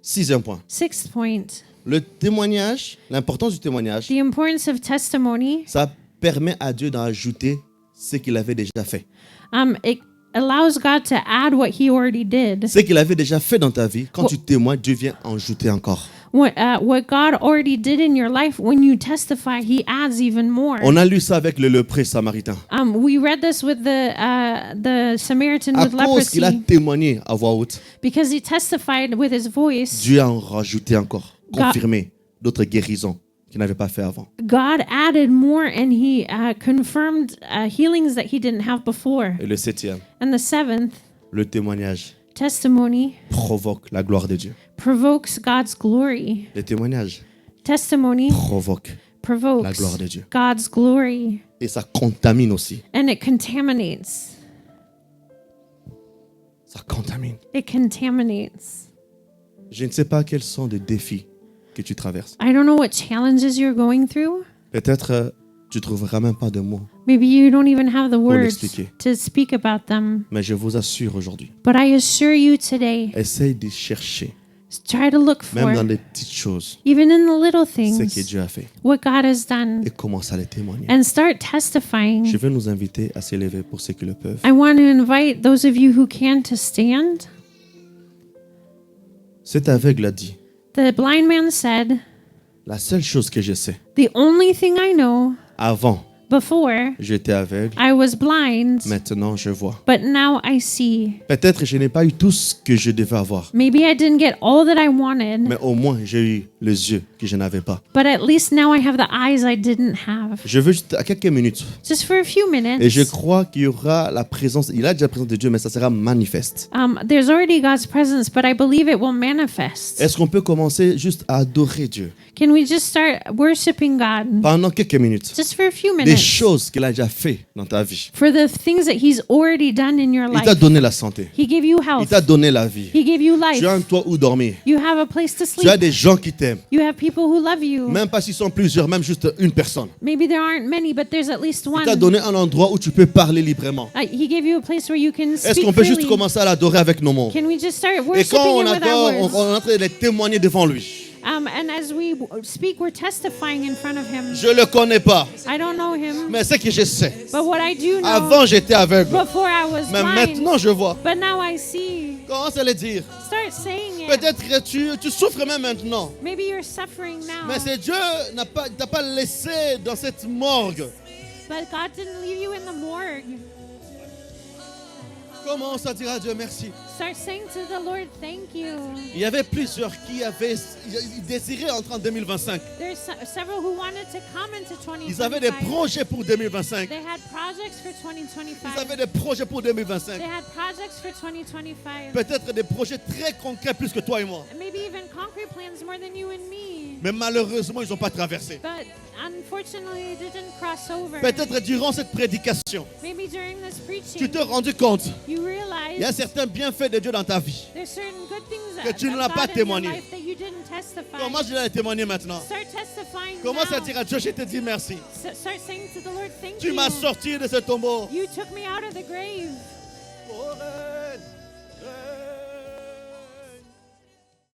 Speaker 1: 6e point.
Speaker 2: Sixth point,
Speaker 1: Le témoignage, l'importance du témoignage,
Speaker 2: the importance of testimony.
Speaker 1: ça permet à Dieu d'ajouter ce qu'il avait déjà fait.
Speaker 2: It allows God to add what he already did.
Speaker 1: Ce qu'il avait déjà fait dans ta vie, quand tu témoignes, Dieu vient en ajouter encore.
Speaker 2: What God already did in your life, when you testify, he adds even more.
Speaker 1: On a lu ça avec le lépreux samaritain.
Speaker 2: We read this with the Samaritan
Speaker 1: À
Speaker 2: with
Speaker 1: cause qu'il a
Speaker 2: leprosy
Speaker 1: témoigné à voix haute,
Speaker 2: because he testified with his voice.
Speaker 1: Dieu a en rajouté encore,
Speaker 2: God-
Speaker 1: confirmé d'autres guérisons qu'il n'avait pas fait avant.
Speaker 2: God added more and he confirmed healings that he didn't have before.
Speaker 1: Et le 7e,
Speaker 2: And the seventh,
Speaker 1: le témoignage
Speaker 2: testimony
Speaker 1: provoque la gloire de Dieu.
Speaker 2: provokes God's glory.
Speaker 1: Le témoignage
Speaker 2: Testimony
Speaker 1: provoque
Speaker 2: provokes
Speaker 1: la gloire de Dieu.
Speaker 2: God's glory.
Speaker 1: Et ça contamine aussi.
Speaker 2: And it contaminates.
Speaker 1: Ça contamine.
Speaker 2: It contaminates.
Speaker 1: Je ne sais pas quels sont les défis que tu traverses.
Speaker 2: I don't know what challenges you're going through.
Speaker 1: Peut-être tu ne trouveras même pas de mots.
Speaker 2: Maybe you don't even have the words
Speaker 1: l'expliquer.
Speaker 2: to speak about them.
Speaker 1: Mais je vous assure aujourd'hui,
Speaker 2: But I assure you today,
Speaker 1: essaye de chercher,
Speaker 2: try to look
Speaker 1: même dans
Speaker 2: for,
Speaker 1: les petites choses,
Speaker 2: even in the little
Speaker 1: ce que
Speaker 2: things,
Speaker 1: Dieu a fait.
Speaker 2: what God has done.
Speaker 1: Et commence à les témoigner.
Speaker 2: And start testifying.
Speaker 1: Je veux nous inviter à s'élever pour ceux qui le peuvent.
Speaker 2: I want to invite those of you who can to stand.
Speaker 1: Cet aveugle a dit,
Speaker 2: The blind man said,
Speaker 1: la seule chose que je sais,
Speaker 2: the only thing I know,
Speaker 1: avant
Speaker 2: before
Speaker 1: j'étais aveugle,
Speaker 2: I was blind,
Speaker 1: maintenant je vois.
Speaker 2: but now I see.
Speaker 1: Peut-être je n'ai pas eu tout ce que je devais avoir,
Speaker 2: Maybe I didn't get all that I wanted,
Speaker 1: mais au moins j'ai eu les yeux que je n'avais pas.
Speaker 2: but at least now I have the eyes I didn't have.
Speaker 1: Je veux juste à quelques minutes,
Speaker 2: Just for a few minutes.
Speaker 1: et je crois qu'il y aura la présence, il a déjà la présence de Dieu, mais ça sera manifeste.
Speaker 2: There's already God's presence, but I believe it will manifest.
Speaker 1: Est-ce qu'on peut commencer juste à adorer Dieu
Speaker 2: Can we just start worshiping God
Speaker 1: pendant quelques minutes?
Speaker 2: just for a few
Speaker 1: Des
Speaker 2: minutes
Speaker 1: choses qu'il a déjà fait dans ta vie.
Speaker 2: for the things that He's already done in your
Speaker 1: Il t'a
Speaker 2: life?
Speaker 1: donné la santé.
Speaker 2: He gave you
Speaker 1: Il
Speaker 2: health.
Speaker 1: t'a donné la vie.
Speaker 2: He gave you
Speaker 1: Tu as un
Speaker 2: life.
Speaker 1: toit où dormir.
Speaker 2: You have a place to
Speaker 1: Tu as
Speaker 2: sleep.
Speaker 1: des gens qui t'aiment.
Speaker 2: You have people who love you.
Speaker 1: Même pas s'ils sont plusieurs, même juste une personne.
Speaker 2: Maybe there aren't many, but there's at least
Speaker 1: Il t'a
Speaker 2: one.
Speaker 1: donné un endroit où tu peux parler librement.
Speaker 2: He gave you a place where you can
Speaker 1: Est-ce
Speaker 2: speak
Speaker 1: qu'on peut juste
Speaker 2: freely.
Speaker 1: commencer à l'adorer avec nos mots?
Speaker 2: Can we just start
Speaker 1: Et
Speaker 2: worshiping
Speaker 1: quand on
Speaker 2: Him with
Speaker 1: adore,
Speaker 2: our words?
Speaker 1: on est en train de les témoigner devant lui.
Speaker 2: And as we speak, we're testifying in front of Him.
Speaker 1: Je le connais pas,
Speaker 2: I don't know Him,
Speaker 1: mais c'est que je sais.
Speaker 2: but what I do know,
Speaker 1: Avant, j'étais aveugle,
Speaker 2: before I was
Speaker 1: mais
Speaker 2: blind,
Speaker 1: maintenant, je vois.
Speaker 2: but now I see.
Speaker 1: Commence à le dire.
Speaker 2: Start saying it.
Speaker 1: Peut-être que tu souffres même maintenant.
Speaker 2: Maybe you're suffering now,
Speaker 1: Mais c'est Dieu t'a pas laissé dans cette morgue.
Speaker 2: but God didn't leave you in the morgue.
Speaker 1: Commence à dire à Dieu merci.
Speaker 2: Start saying to the Lord, thank you.
Speaker 1: Il y avait plusieurs qui désiraient entrer en 2025.
Speaker 2: There's several who wanted to come into
Speaker 1: Ils avaient des
Speaker 2: 2025.
Speaker 1: projets pour 2025.
Speaker 2: They had projects for
Speaker 1: Ils
Speaker 2: 2025.
Speaker 1: avaient des projets pour 2025.
Speaker 2: They had projects for 2025.
Speaker 1: Peut-être des projets très concrets plus que toi et moi.
Speaker 2: And maybe even concrete plans more than you and me.
Speaker 1: Mais malheureusement, ils n'ont pas traversé.
Speaker 2: But unfortunately, they didn't cross over.
Speaker 1: Peut-être durant cette prédication,
Speaker 2: Maybe during this
Speaker 1: tu
Speaker 2: preaching,
Speaker 1: t'es rendu compte
Speaker 2: you
Speaker 1: il y a
Speaker 2: realize
Speaker 1: certains bienfaits de Dieu dans ta vie.
Speaker 2: there's certain good things
Speaker 1: Que tu ne l'as
Speaker 2: about
Speaker 1: pas
Speaker 2: in your
Speaker 1: témoigné.
Speaker 2: life that you didn't testify.
Speaker 1: Comment je vais témoigner maintenant?
Speaker 2: Start testifying
Speaker 1: Commence à
Speaker 2: now.
Speaker 1: dire à Dieu, je te dis merci.
Speaker 2: Start saying to the Lord, thank
Speaker 1: Tu
Speaker 2: you.
Speaker 1: m'as sorti de ce tombeau.
Speaker 2: You took me out of the grave.
Speaker 1: Oh, reine,